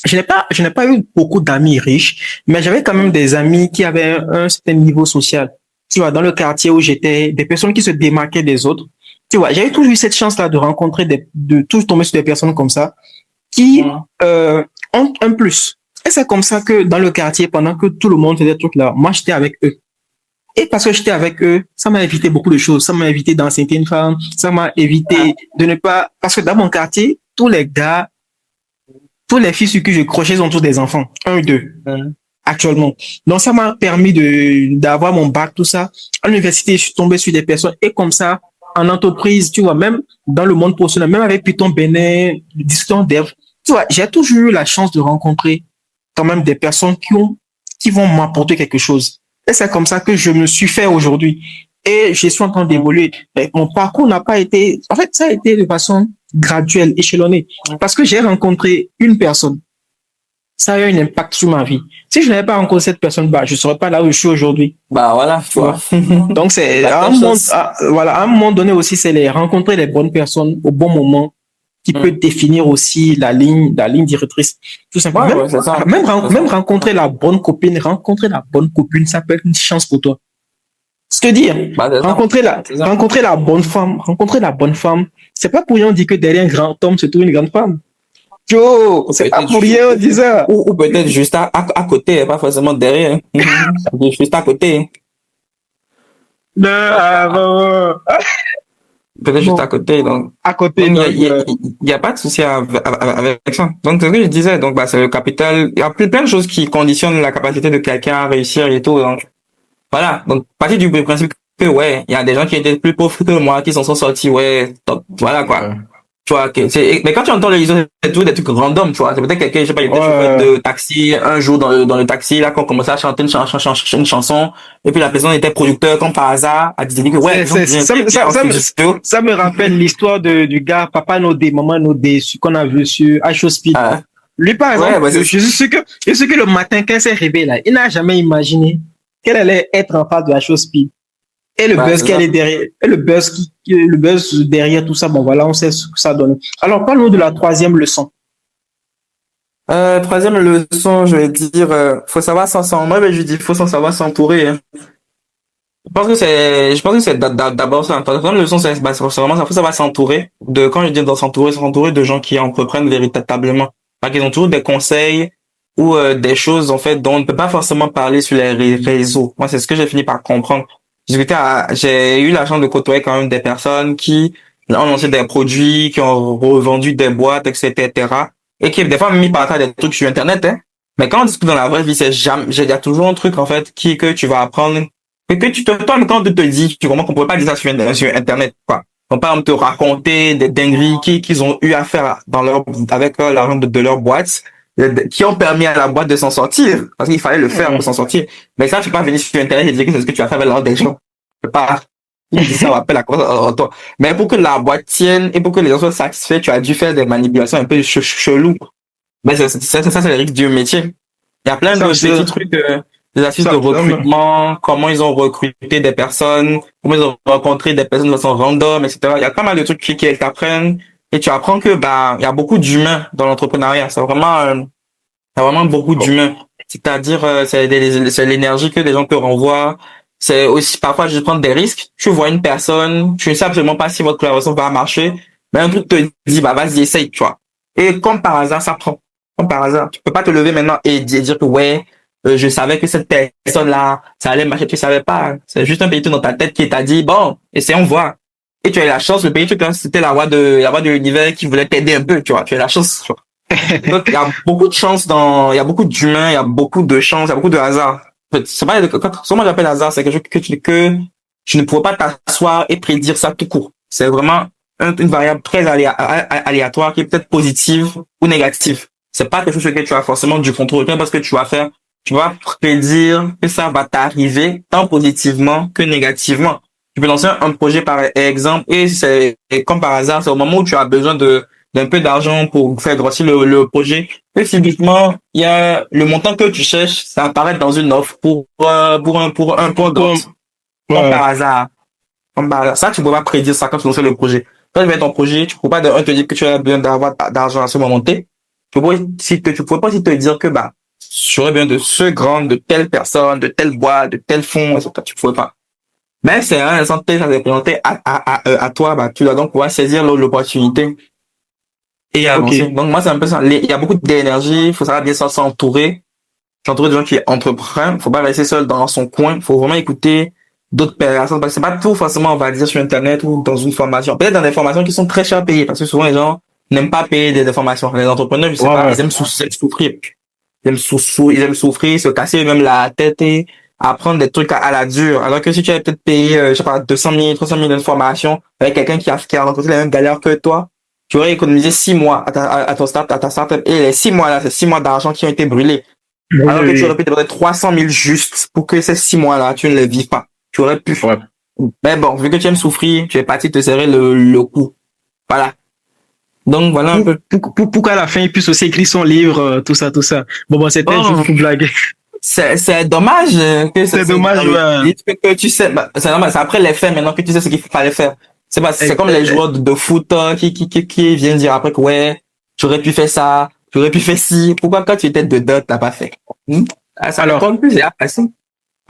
Je n'ai pas eu beaucoup d'amis riches, mais j'avais quand même des amis qui avaient un certain niveau social. Tu vois, dans le quartier où j'étais, des personnes qui se démarquaient des autres. Tu vois, j'avais toujours eu cette chance-là de rencontrer de toujours tomber sur des personnes comme ça, qui, ont un plus. Et c'est comme ça que dans le quartier, pendant que tout le monde faisait des trucs là, moi, j'étais avec eux. Et parce que j'étais avec eux, ça m'a évité beaucoup de choses. Ça m'a évité d'enceinter une femme. Ça m'a évité de ne pas, parce que dans mon quartier, tous les gars, tous les filles sur qui je crochais sont tous des enfants. Un ou deux. Actuellement. Donc, ça m'a permis d'avoir mon bac, tout ça. À l'université, je suis tombé sur des personnes. Et comme ça, en entreprise, tu vois, même dans le monde professionnel, même avec Python Bénin, discussion dev, tu vois, j'ai toujours eu la chance de rencontrer quand même des personnes qui vont m'apporter quelque chose. Et c'est comme ça que je me suis fait aujourd'hui. Et je suis en train d'évoluer. Mon parcours n'a pas été, en fait, ça a été de façon graduelle, échelonnée. Parce que j'ai rencontré une personne. Ça a eu un impact sur ma vie. Si je n'avais pas rencontré cette personne, je serais pas là où je suis aujourd'hui. Voilà, tu vois. Donc c'est, à un moment donné aussi, c'est rencontrer les bonnes personnes au bon moment qui peut définir aussi la ligne directrice. Tout simplement. Même rencontrer la bonne copine, ça peut être une chance pour toi. Je te dis, rencontrer la bonne femme, c'est pas pour rien on dit que derrière un grand homme se trouve une grande femme. Joe, c'est pas pour rien on dit ça. Ou peut-être juste à côté, pas forcément derrière. Juste à côté. Peut-être juste à côté, donc. À côté, il y a pas de souci avec ça. Donc, c'est ce que je disais. Donc, c'est le capital. Il y a plein de choses qui conditionnent la capacité de quelqu'un à réussir et tout. Donc, voilà. Donc, partir du principe que, ouais, il y a des gens qui étaient plus pauvres que moi, qui s'en sont sortis, ouais, top. Voilà, quoi. Tu vois, mais quand tu entends les histoires, c'est tout des trucs random, tu vois. C'est peut-être quelqu'un, je sais pas, il était chauffeur de taxi, un jour dans le taxi, là, qu'on commençait à chanter une chanson, et puis la personne était producteur, comme par hasard, a dit que, ouais, ça me rappelle l'histoire du gars, Papa Nodé, Maman Nodé, ce qu'on a vu sur Speed. Lui, par exemple, je suis sûr que le matin, quand il s'est réveillé, là, il n'a jamais imaginé qu'elle allait être en face de Speed. Et le buzz qu'elle est derrière, et le buzz derrière tout ça, bon voilà, on sait ce que ça donne. Alors, parle-nous de la troisième leçon. Troisième leçon, je vais dire, faut savoir moi, je dis, faut s'en savoir s'entourer, hein. Je pense que c'est d'abord ça. La troisième leçon, c'est vraiment ça, faut savoir s'entourer quand je dis s'entourer de gens qui entreprennent véritablement. Parce qu'ils ont toujours des conseils ou, des choses, en fait, dont on ne peut pas forcément parler sur les réseaux. Moi, c'est ce que j'ai fini par comprendre. J'ai eu la chance de côtoyer quand même des personnes qui ont lancé des produits, qui ont revendu des boîtes, etc., et qui, des fois, même mis par terre des trucs sur Internet, hein. Mais quand on discute dans la vraie vie, il y a toujours un truc, en fait, que tu vas apprendre, et que toi, quand tu te dis, tu comprends qu'on pourrait pas dire ça sur Internet, quoi. On peut, par exemple, te raconter des dingueries qu'ils ont eu à faire avec l'argent de leur boîte, qui ont permis à la boîte de s'en sortir, parce qu'il fallait le faire pour s'en sortir. Mais ça, tu peux pas venir sur Internet et dire que c'est ce que tu as fait avec l'argent des gens. Tu peux pas dire ça, on appelle la cause à toi. Mais pour que la boîte tienne et pour que les gens soient satisfaits, tu as dû faire des manipulations un peu chelou. Mais ça, c'est le risque du métier. Il y a plein de petits trucs, des astuces de recrutement, comment ils ont recruté des personnes, comment ils ont rencontré des personnes de façon random, etc. Il y a pas mal de trucs qui t'apprennent. Et tu apprends que, il y a beaucoup d'humains dans l'entrepreneuriat. C'est vraiment beaucoup d'humains. C'est-à-dire, c'est l'énergie que les gens te renvoient. C'est aussi, parfois, je prends des risques. Tu vois une personne, tu ne sais absolument pas si votre collaboration va marcher. Mais un truc te dit, bah, vas-y, essaye, tu vois. Et comme par hasard, ça prend. Comme par hasard. Tu peux pas te lever maintenant et dire que, ouais, je savais que cette personne-là, ça allait marcher, tu savais pas. C'est juste un petit truc dans ta tête qui t'a dit, bon, essayons voir. Et tu as eu la chance, le petit truc, hein, c'était la voix de l'univers qui voulait t'aider un peu, tu vois. Tu as eu la chance, tu vois. Donc, il y a beaucoup de chance il y a beaucoup d'humains, il y a beaucoup de chance, il y a beaucoup de hasard. En fait, c'est pas, ce que moi j'appelle hasard, c'est quelque chose que tu ne pourrais pas t'asseoir et prédire ça tout court. C'est vraiment une variable très aléatoire qui est peut-être positive ou négative. C'est pas quelque chose que tu as forcément du contrôle, parce que tu vas prédire que ça va t'arriver tant positivement que négativement. Tu peux lancer un projet par exemple et comme par hasard, c'est au moment où tu as besoin d'un peu d'argent pour faire grossir le projet. Et subitement, il y a le montant que tu cherches, ça apparaît dans une offre pour un compte. Comme par hasard. Comme par hasard. Ça, tu peux pas prédire ça quand tu lances le projet. Quand tu fais ton projet, tu peux pas te dire que tu as besoin d'avoir d'argent à ce moment T. Tu peux pas aussi te dire que, bah, j'aurais besoin de ce grand, de telle personne, de telle boîte, de tel fonds, etc. Tu pourrais pas. Mais c'est un instant T, ça s'est présenté à toi, bah, tu dois donc pouvoir saisir l'opportunité et avancer. Okay. Donc, moi, c'est un peu ça. Il y a beaucoup d'énergie, il faut savoir bien s'entourer de gens qui entreprennent. Faut pas rester seul dans son coin. Faut vraiment écouter d'autres personnes. Parce que c'est pas tout forcément, on va dire, sur Internet ou dans une formation. Peut-être dans des formations qui sont très chères payées. Parce que souvent, les gens n'aiment pas payer des formations. Les entrepreneurs, je sais pas, ils aiment souffrir. Ils aiment souffrir, se casser eux-mêmes la tête et apprendre des trucs à la dure. Alors que si tu avais peut-être payé, je sais pas, 200 000, 300 000 de formation avec quelqu'un qui a rencontré les mêmes galères que toi, tu aurais économisé 6 mois à ta startup. Et les 6 mois là, c'est 6 mois d'argent qui ont été brûlés. Alors que tu aurais pu te donner 300 000 juste pour que ces 6 mois-là, tu ne les vives pas. Tu aurais pu. Ouais. Mais bon, vu que tu aimes souffrir, tu es parti te serrer le cou. Voilà. Donc, voilà un peu. Pour qu'à la fin, il puisse aussi écrire son livre, tout ça. Bon, c'était juste pour blaguer. C'est dommage que c'est dommage, ouais. Que tu sais, bah, c'est normal, c'est après les faits maintenant que tu sais ce qu'il fallait faire. C'est comme les joueurs de foot qui viennent dire après que ouais, tu aurais pu faire ça, tu aurais pu faire ci. Pourquoi quand tu étais dedans, t'as pas fait? Ça ne compte plus,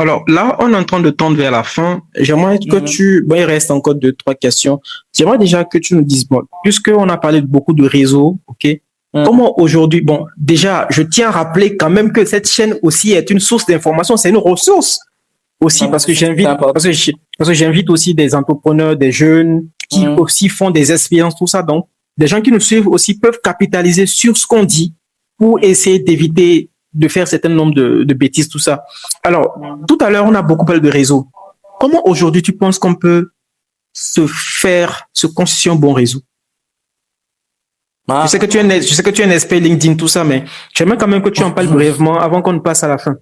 alors là, on est en train de tendre vers la fin. J'aimerais que bon, il reste encore 2-3 questions. J'aimerais déjà que tu nous dises, bon, puisqu'on a parlé de beaucoup de réseaux, ok? Comment aujourd'hui, bon, déjà, je tiens à rappeler quand même que cette chaîne aussi est une source d'information, c'est une ressource aussi parce que j'invite aussi des entrepreneurs, des jeunes qui aussi font des expériences, tout ça. Donc, des gens qui nous suivent aussi peuvent capitaliser sur ce qu'on dit pour essayer d'éviter de faire un certain nombre de bêtises, tout ça. Alors, tout à l'heure, on a beaucoup parlé de réseau. Comment aujourd'hui tu penses qu'on peut se constituer un bon réseau? Je sais que tu es un expert LinkedIn, tout ça, mais j'aimerais quand même que tu en parles brièvement avant qu'on ne passe à la fin.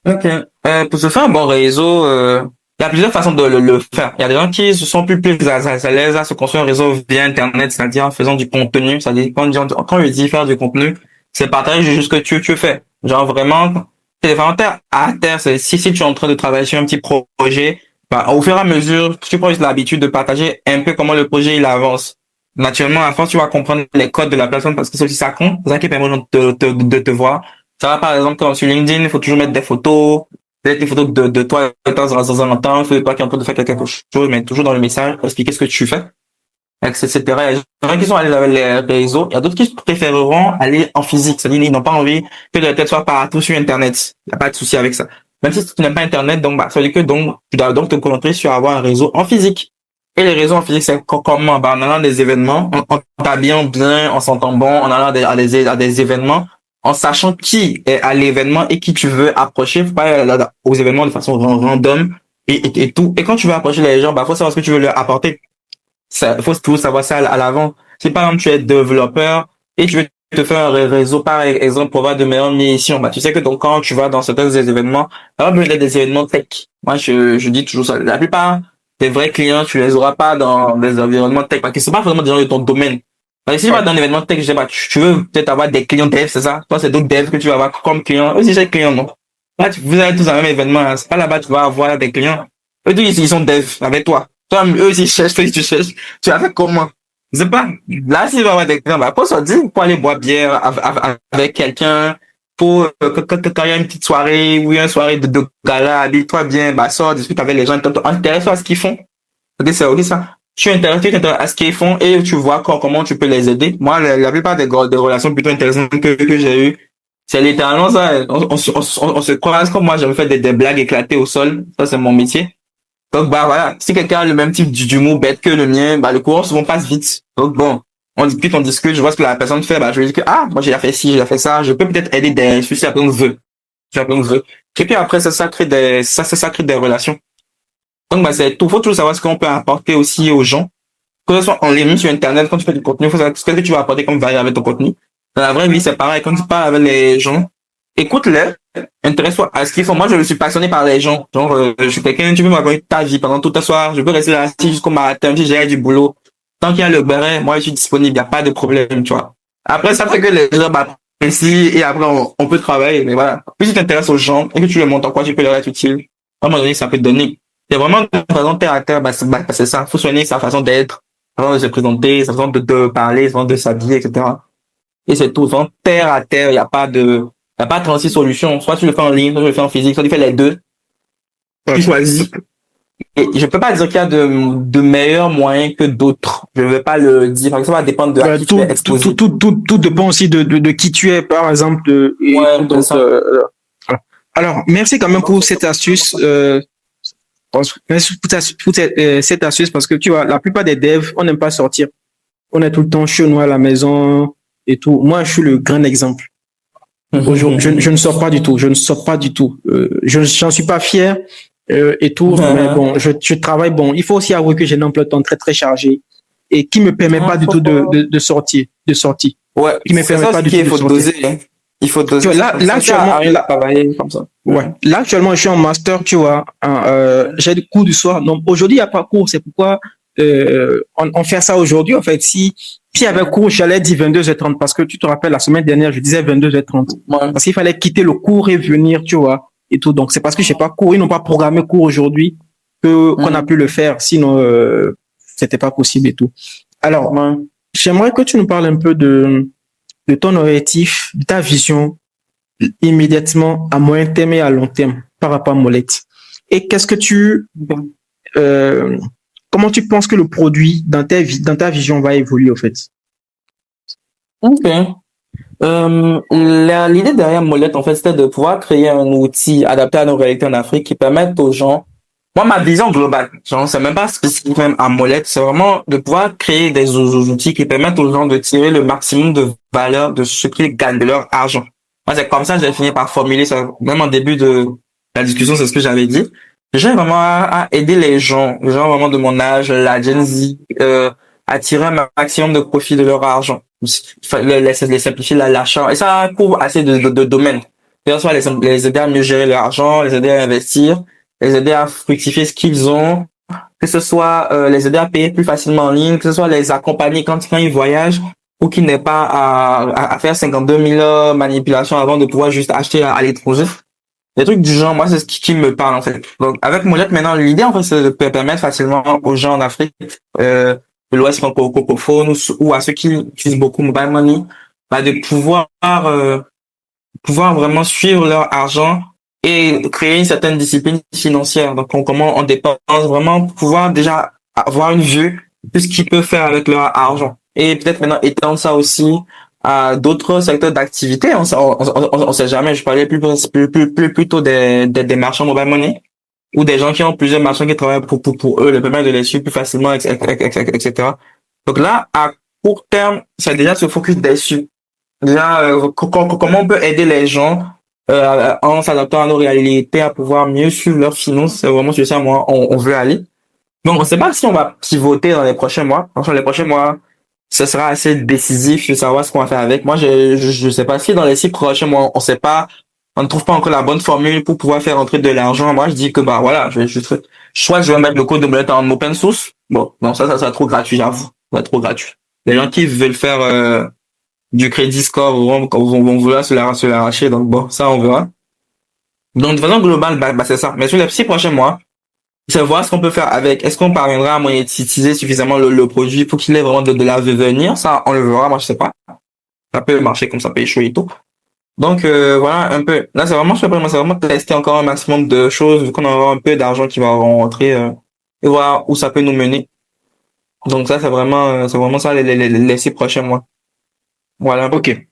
Ok. Pour se faire un bon réseau, il y a plusieurs façons de le faire. Il y a des gens qui se sont plus à l'aise à se construire un réseau via Internet, c'est-à-dire en faisant du contenu. C'est-à-dire quand je dis faire du contenu, c'est partager juste ce que tu fais. Genre vraiment, c'est vraiment à terre. Si tu es en train de travailler sur un petit projet, bah, au fur et à mesure, tu prends juste l'habitude de partager un peu comment le projet il avance. Naturellement, à force, tu vas comprendre les codes de la personne parce que c'est aussi ça compte. C'est ça qui permet aux gens de te voir. Ça va, par exemple, comme sur LinkedIn, il faut toujours mettre des photos, peut-être des photos de toi de temps en temps. Il faut pas qu'il y ait en train de faire quelque chose, mais toujours dans le message, expliquer ce que tu fais, etc. Il y a des gens qui sont allés avec les réseaux. Il y a d'autres qui préféreront aller en physique. C'est-à-dire, ils n'ont pas envie que la tête soit partout sur Internet. Il n'y a pas de souci avec ça. Même si tu n'aimes pas Internet, donc, bah, ça veut dire que, donc, tu dois donc te concentrer sur avoir un réseau en physique. Et les réseaux en physique, c'est comment? Bah, en allant à des événements, en t'habillant bien, en s'entendant bon, en allant à des événements, en sachant qui est à l'événement et qui tu veux approcher, faut pas aller aux événements de façon random et tout. Et quand tu veux approcher les gens, bah, faut savoir ce que tu veux leur apporter. Faut toujours savoir ça à l'avant. Si par exemple tu es développeur et tu veux te faire un réseau, par exemple, pour avoir de meilleures missions, bah, tu sais que donc quand tu vas dans certains événements, alors des événements tech. Moi, je dis toujours ça. La plupart des vrais clients, tu les auras pas dans des environnements tech parce que c'est pas vraiment des gens de ton domaine. Parce que si tu vas dans un événement tech, je sais pas, tu veux peut-être avoir des clients dev, c'est ça? Toi, c'est d'autres devs que tu vas avoir comme clients. Eux, c'est clients, non? Là, vous allez tous dans le même événement, hein. C'est pas là-bas, tu vas avoir des clients. Eux, ils sont devs avec toi. Toi, eux, ils cherchent, toi, tu cherches. Tu vas faire comment? Je sais pas. Là, si tu vas avoir des clients, bah, pour se dire, pour aller boire bière avec quelqu'un, pour, quand il y a une petite soirée, ou une soirée de gala, habille-toi bien, bah, sors, discute avec les gens, intéresse-toi à ce qu'ils font. Ok, c'est ok, ça. tu t'intéresses à ce qu'ils font et tu vois comment tu peux les aider. Moi, la plupart des relations plutôt intéressantes que j'ai eues, c'est littéralement ça. On se croise comme moi, j'avais fait des blagues éclatées au sol. Ça, c'est mon métier. Donc, bah, voilà. Si quelqu'un a le même type d'humour bête que le mien, bah, le courant souvent passe vite. Donc, bon. On discute, je vois ce que la personne fait, bah, je lui dis que, moi, j'ai fait ci, j'ai fait ça, je peux peut-être aider si la personne veut. Si la personne veut. Et puis après, ça crée des relations. Donc, bah, c'est tout. Faut toujours savoir ce qu'on peut apporter aussi aux gens. Que ce soit en ligne, sur Internet, quand tu fais du contenu, faut savoir ce que tu vas apporter comme valeur avec ton contenu. Dans la vraie vie, c'est pareil. Quand tu parles avec les gens, écoute-les, intéresse-toi à ce qu'ils font. Moi, je suis passionné par les gens. Genre, je suis quelqu'un, tu peux m'accompagner ta vie pendant tout le soir. Je peux rester là assis jusqu'au matin, si j'ai du boulot. Tant qu'il y a le béret, moi, je suis disponible. Il n'y a pas de problème, tu vois. Après, ça fait que les gens m'apprécient et après, on peut travailler. Mais voilà. Plus tu t'intéresses aux gens et que tu leur montres en quoi tu peux leur être utile, à un moment donné, ça peut te donner. C'est vraiment de façon terre à terre, c'est ça. Faut soigner sa façon d'être, sa façon de se présenter, sa façon de parler, sa façon de s'habiller, etc. Et c'est tout. Vraiment terre à terre. Il n'y a pas 36 solutions. Soit tu le fais en ligne, soit tu le fais en physique, soit tu fais les deux. Tu choisis. Et je peux pas dire qu'il y a de meilleurs moyens que d'autres. Je vais pas le dire. Ça va dépendre de qui tu es exposé. Tout dépend aussi de qui tu es, par exemple. Alors, merci quand même pour cette astuce. Merci pour cette astuce parce que tu vois, la plupart des devs, on n'aime pas sortir. On est tout le temps chez nous à la maison et tout. Moi, je suis le grand exemple. Aujourd'hui, je ne sors pas du tout. Je ne sors pas du tout. J'en suis pas fier et tout. Mais bon, je travaille. Bon, il faut aussi avouer que j'ai un emploi de temps très très chargé et qui me permet pas du tout de sortir. Ouais. Qui me permet pas du tout de sortir. Doser, hein. Il faut doser. Tu vois, là actuellement, là actuellement, je suis en master. Tu vois, j'ai des cours du soir. Donc aujourd'hui, il n'y a pas cours. C'est pourquoi on fait ça aujourd'hui. En fait, si il y avait cours, j'allais dire 22h30 parce que tu te rappelles, la semaine dernière, je disais 22h30. Ouais. Parce qu'il fallait quitter le cours et venir, tu vois, et tout. Donc, c'est parce que je sais pas cours, ils n'ont pas programmé cours aujourd'hui qu'on a pu le faire. Sinon, c'était pas possible et tout. Alors, j'aimerais que tu nous parles un peu de ton objectif, de ta vision immédiatement à moyen terme et à long terme par rapport à Molette. Et qu'est-ce que comment tu penses que le produit dans ta vision va évoluer, au fait? Ok. L'idée derrière Molette, en fait, c'était de pouvoir créer un outil adapté à nos réalités en Afrique qui permette aux gens, moi, ma vision globale, genre, c'est même pas spécifique même à Molette, c'est vraiment de pouvoir créer des outils qui permettent aux gens de tirer le maximum de valeur de ce qu'ils gagnent de leur argent. Moi, c'est comme ça que j'ai fini par formuler ça, même en début de la discussion, c'est ce que j'avais dit. J'ai vraiment à aider les gens vraiment de mon âge, la Gen Z, à tirer un maximum de profit de leur argent. Les simplifier l'achat. Et ça couvre assez de domaines. Soit les aider à mieux gérer leur argent, les aider à investir, les aider à fructifier ce qu'ils ont, que ce soit les aider à payer plus facilement en ligne, que ce soit les accompagner quand ils voyagent, pour qu'ils n'aient pas à faire 52 000 manipulations avant de pouvoir juste acheter à l'étranger. Des trucs du genre, moi, c'est ce qui me parle, en fait. Donc, avec Molette, maintenant, l'idée, en fait, c'est de permettre facilement aux gens en Afrique, de l'Ouest francophone ou à ceux qui utilisent beaucoup mobile money, de pouvoir vraiment suivre leur argent et créer une certaine discipline financière. Donc, comment on dépense vraiment pour pouvoir déjà avoir une vue de ce qu'ils peuvent faire avec leur argent. Et peut-être maintenant étendre ça aussi à d'autres secteurs d'activité. On sait jamais. Je parlais plutôt des marchands mobile money ou des gens qui ont plusieurs marchands qui travaillent pour eux, le permettre de les suivre plus facilement, etc. Donc là, à court terme, c'est déjà se focus dessus. Déjà, comment on peut aider les gens en s'adaptant à nos réalités à pouvoir mieux suivre leurs finances. C'est vraiment sur ça, moi, on veut aller. Donc, on ne sait pas si on va pivoter dans les prochains mois. Dans les prochains mois, ce sera assez décisif de savoir ce qu'on va faire avec. Moi, je sais pas si dans les 6 prochains mois, on ne trouve pas encore la bonne formule pour pouvoir faire entrer de l'argent. Moi, je dis que, voilà, soit je vais mettre le code de Molette en open source. Bon, non, ça sera trop gratuit, j'avoue. Ça va être trop gratuit. Les gens qui veulent faire, du crédit score vont vouloir se l'arracher. Donc, bon, ça, on verra. Donc, de façon globale, c'est ça. Mais sur les 6 prochains mois, c'est voir ce qu'on peut faire avec. Est-ce qu'on parviendra à monétiser suffisamment le produit pour qu'il ait vraiment de l'avenir? Ça, on le verra. Moi, je sais pas. Ça peut marcher comme ça peut échouer et tout. Donc, voilà, un peu. Là, c'est vraiment tester encore un maximum de choses, vu qu'on aura un peu d'argent qui va rentrer, et voir où ça peut nous mener. Donc ça, c'est vraiment ça les 6 prochains mois. Voilà. Ok.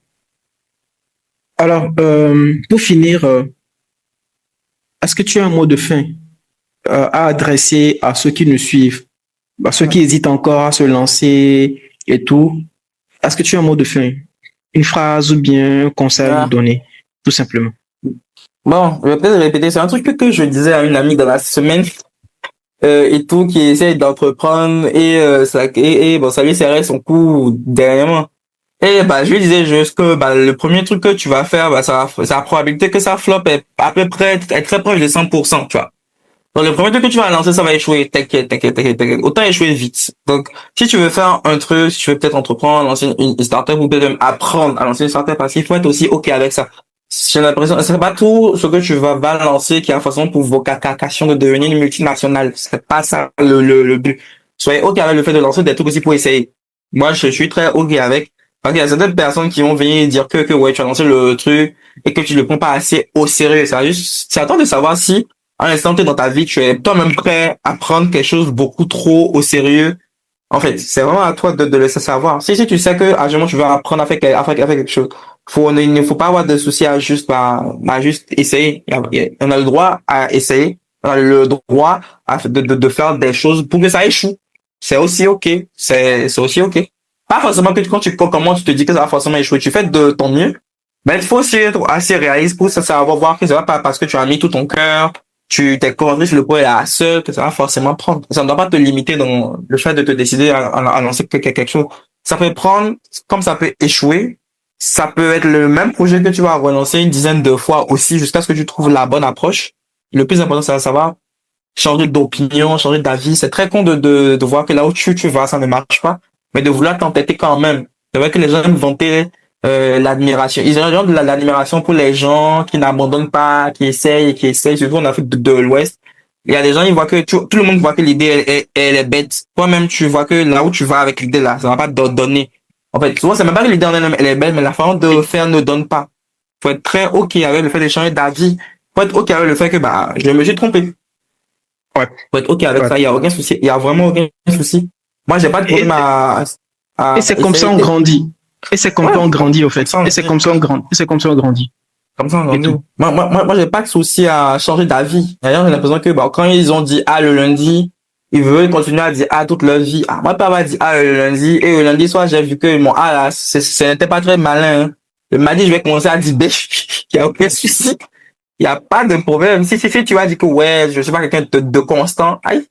Alors, pour finir, est-ce que tu as un mot de fin à adresser à ceux qui nous suivent, à ceux qui hésitent encore à se lancer et tout? Est-ce que tu as un mot de fin? Une phrase ou bien un conseil à nous donner, tout simplement? Bon, je vais peut-être répéter. C'est un truc que je disais à une amie dans la semaine et tout, qui essaye d'entreprendre et bon, ça lui serrait son coup dernièrement. Et bah je lui disais juste que bah le premier truc que tu vas faire, bah ça la probabilité que ça flop est à peu près est très proche de 100%, tu vois. Donc le premier truc que tu vas lancer, ça va échouer. T'inquiète. Autant échouer vite. Donc si tu veux faire un truc, si tu veux peut-être entreprendre, lancer une startup ou peut-être même apprendre à lancer une startup, parce qu'il faut être aussi OK avec ça. J'ai l'impression, c'est pas tout ce que tu vas lancer qui a façon pour vocation de devenir une multinationale. C'est pas ça le but. Soyez OK avec le fait de lancer des trucs aussi pour essayer. Moi, je suis très OK avec. Parce qu'il y a certaines personnes qui vont venir dire que ouais, tu as lancé le truc et que tu le prends pas assez au sérieux. C'est à toi de savoir si, à l'instant T dans ta vie, tu es toi-même prêt à prendre quelque chose beaucoup trop au sérieux. En fait, c'est vraiment à toi de laisser savoir. Si tu sais que, à tu veux apprendre à faire quelque chose, il ne faut pas avoir de souci à juste essayer. On a le droit à essayer. On a le droit de faire des choses pour que ça échoue. C'est aussi OK. C'est aussi OK. Pas forcément que quand tu commences, tu te dis que ça va forcément échouer. Tu fais de ton mieux. Mais il faut aussi être assez réaliste pour savoir voir que ça va pas parce que tu as mis tout ton cœur, tu t'es concentré sur le projet à seul, que ça va forcément prendre. Ça ne doit pas te limiter dans le fait de te décider à lancer quelque chose. Ça peut prendre, comme ça peut échouer. Ça peut être le même projet que tu vas relancer une dizaine de fois aussi jusqu'à ce que tu trouves la bonne approche. Le plus important, c'est de savoir changer d'opinion, changer d'avis. C'est très con de voir que là où tu vas, ça ne marche pas, mais de vouloir t'entêter quand même. C'est vrai que les gens aiment vanter l'admiration. Ils ont de l'admiration pour les gens qui n'abandonnent pas, qui essayent, surtout en Afrique de l'Ouest. Il y a des gens, ils voient que tout le monde voit que l'idée elle est bête. Toi-même, tu vois que là où tu vas avec l'idée là, ça va pas te donner. En fait, souvent, c'est même pas que l'idée en elle est belle, mais la façon de faire ne donne pas. Faut être très OK avec le fait de changer d'avis. Faut être OK avec le fait que bah je me suis trompé. Ouais. Faut être OK avec ça, il y a aucun souci, il y a vraiment aucun souci. Moi, j'ai pas de problème et c'est comme ça on grandit. Et c'est comme ça on grandit, au fait. Et c'est comme ça on grandit. Et c'est comme ça on grandit. Comme ça, on grandit. Moi, j'ai pas de souci à changer d'avis. D'ailleurs, j'ai l'impression que, bah, quand ils ont dit A le lundi, ils veulent continuer à dire A toute leur vie. Ah, moi, papa dit A le lundi, et le lundi soir, j'ai vu que mon A là, ce n'était pas très malin, hein. Le mardi, je vais commencer à dire B. Il y a aucun souci. Il y a pas de problème. Si tu vas dire que, ouais, je suis pas quelqu'un de constant, aïe.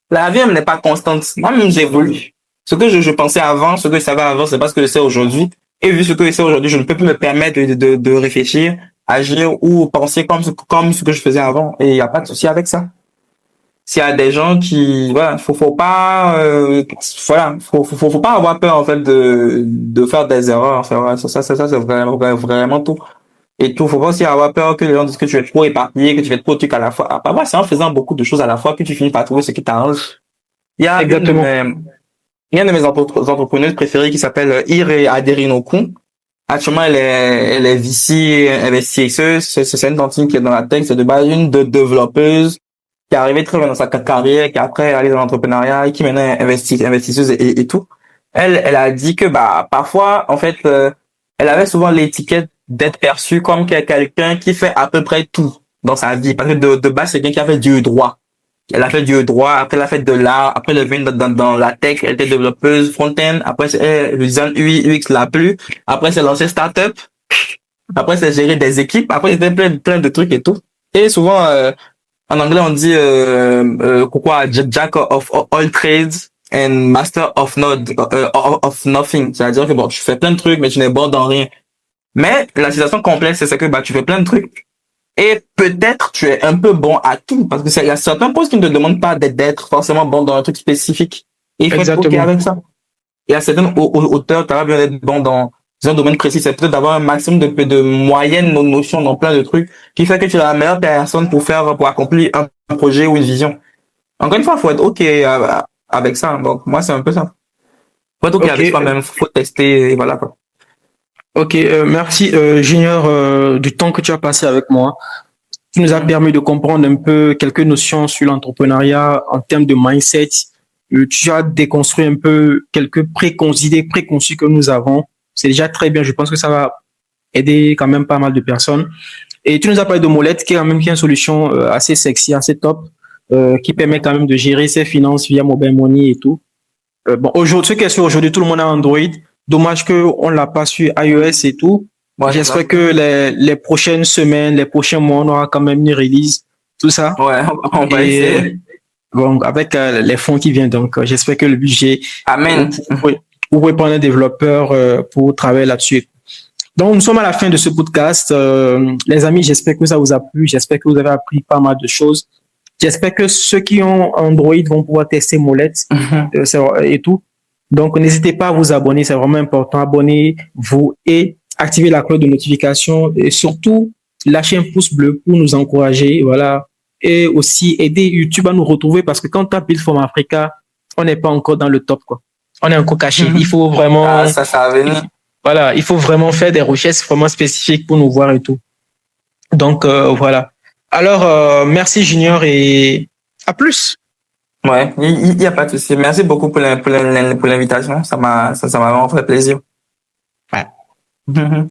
La vie, elle n'est pas constante. Moi-même, j'évolue. Ce que je pensais avant, ce que je savais avant, c'est pas ce que je sais aujourd'hui. Et vu ce que je sais aujourd'hui, je ne peux plus me permettre de réfléchir, agir ou penser comme ce que je faisais avant. Et il n'y a pas de souci avec ça. S'il y a des gens qui, voilà, faut pas, faut pas avoir peur, en fait, de faire des erreurs. C'est vraiment tout. Et tout, faut pas aussi avoir peur que les gens disent que tu es trop éparpillé, que tu fais trop de trucs à la fois. Ah, moi, c'est en faisant beaucoup de choses à la fois que tu finis par trouver ce qui t'arrange. Il y a Exactement. il y a une de mes entrepreneuses préférées qui s'appelle Ire Aderinoku. Actuellement, elle est VC investisseuse. C'est une tantine qui est dans la tech. C'est de base une développeuse qui est arrivée très bien dans sa carrière, qui après est allée dans l'entrepreneuriat et qui maintenant est investisseuse et tout. Elle a dit que, bah, parfois, en fait, elle avait souvent l'étiquette d'être perçue comme quelqu'un qui fait à peu près tout dans sa vie. Parce que de base, c'est quelqu'un qui a fait du droit. Elle a fait du droit, après elle a fait de l'art, après elle est venue dans la tech, elle était développeuse front-end, après le design UI, UX l'a plu, après c'est lancé startup, après c'est gérer des équipes, après c'était plein de trucs et tout. Et souvent, en anglais on dit quoi, Jack of all trades and master of nothing. C'est-à-dire que bon, tu fais plein de trucs, mais tu n'es bon dans rien. Mais la situation complexe, c'est que bah tu fais plein de trucs. Et peut-être tu es un peu bon à tout, parce que il y a certains postes qui ne te demandent pas d'être forcément bon dans un truc spécifique. Et il faut être OK avec ça. Il y a certaines auteurs, tu as besoin d'être bon dans un domaine précis. C'est peut-être d'avoir un maximum de moyennes notions dans plein de trucs, qui fait que tu es la meilleure personne pour accomplir un projet ou une vision. Encore une fois, il faut être OK avec ça. Donc, moi, c'est un peu ça. Faut être OK avec soi-même, faut tester, et voilà, quoi. Ok, merci Junior du temps que tu as passé avec moi. Tu nous as permis de comprendre un peu quelques notions sur l'entrepreneuriat en termes de mindset tu as déconstruit un peu quelques idées préconçues que nous avons. C'est déjà très bien. Je pense que ça va aider quand même pas mal de personnes. Et tu nous as parlé de Molette, qui est quand même une solution assez sexy, assez top, qui permet quand même de gérer ses finances via mobile money et tout. Bon, aujourd'hui, ce qui est sûr, aujourd'hui, tout le monde a Android. Dommage qu'on l'a pas sur iOS et tout. Ouais, j'espère que les prochaines semaines, les prochains mois, on aura quand même une release, tout ça. Ouais, on va essayer. Bon, avec les fonds qui viennent, donc j'espère que le budget. Amen. Vous pouvez prendre un développeur pour travailler là-dessus. Donc, nous sommes à la fin de ce podcast. Les amis, j'espère que ça vous a plu. J'espère que vous avez appris pas mal de choses. J'espère que ceux qui ont Android vont pouvoir tester Molette et tout. Donc, n'hésitez pas à vous abonner. C'est vraiment important. Abonnez-vous et activez la cloche de notification. Et surtout, lâchez un pouce bleu pour nous encourager. Voilà. Et aussi, aider YouTube à nous retrouver parce que quand on tape Build from Africa, on n'est pas encore dans le top, quoi. On est encore caché. Il faut vraiment... ça va venir. Voilà, il faut vraiment faire des recherches vraiment spécifiques pour nous voir et tout. Donc, voilà. Alors, merci Junior et à plus. Ouais, il y a pas de souci. Merci beaucoup pour l'invitation. Ça m'a vraiment fait plaisir. Ouais.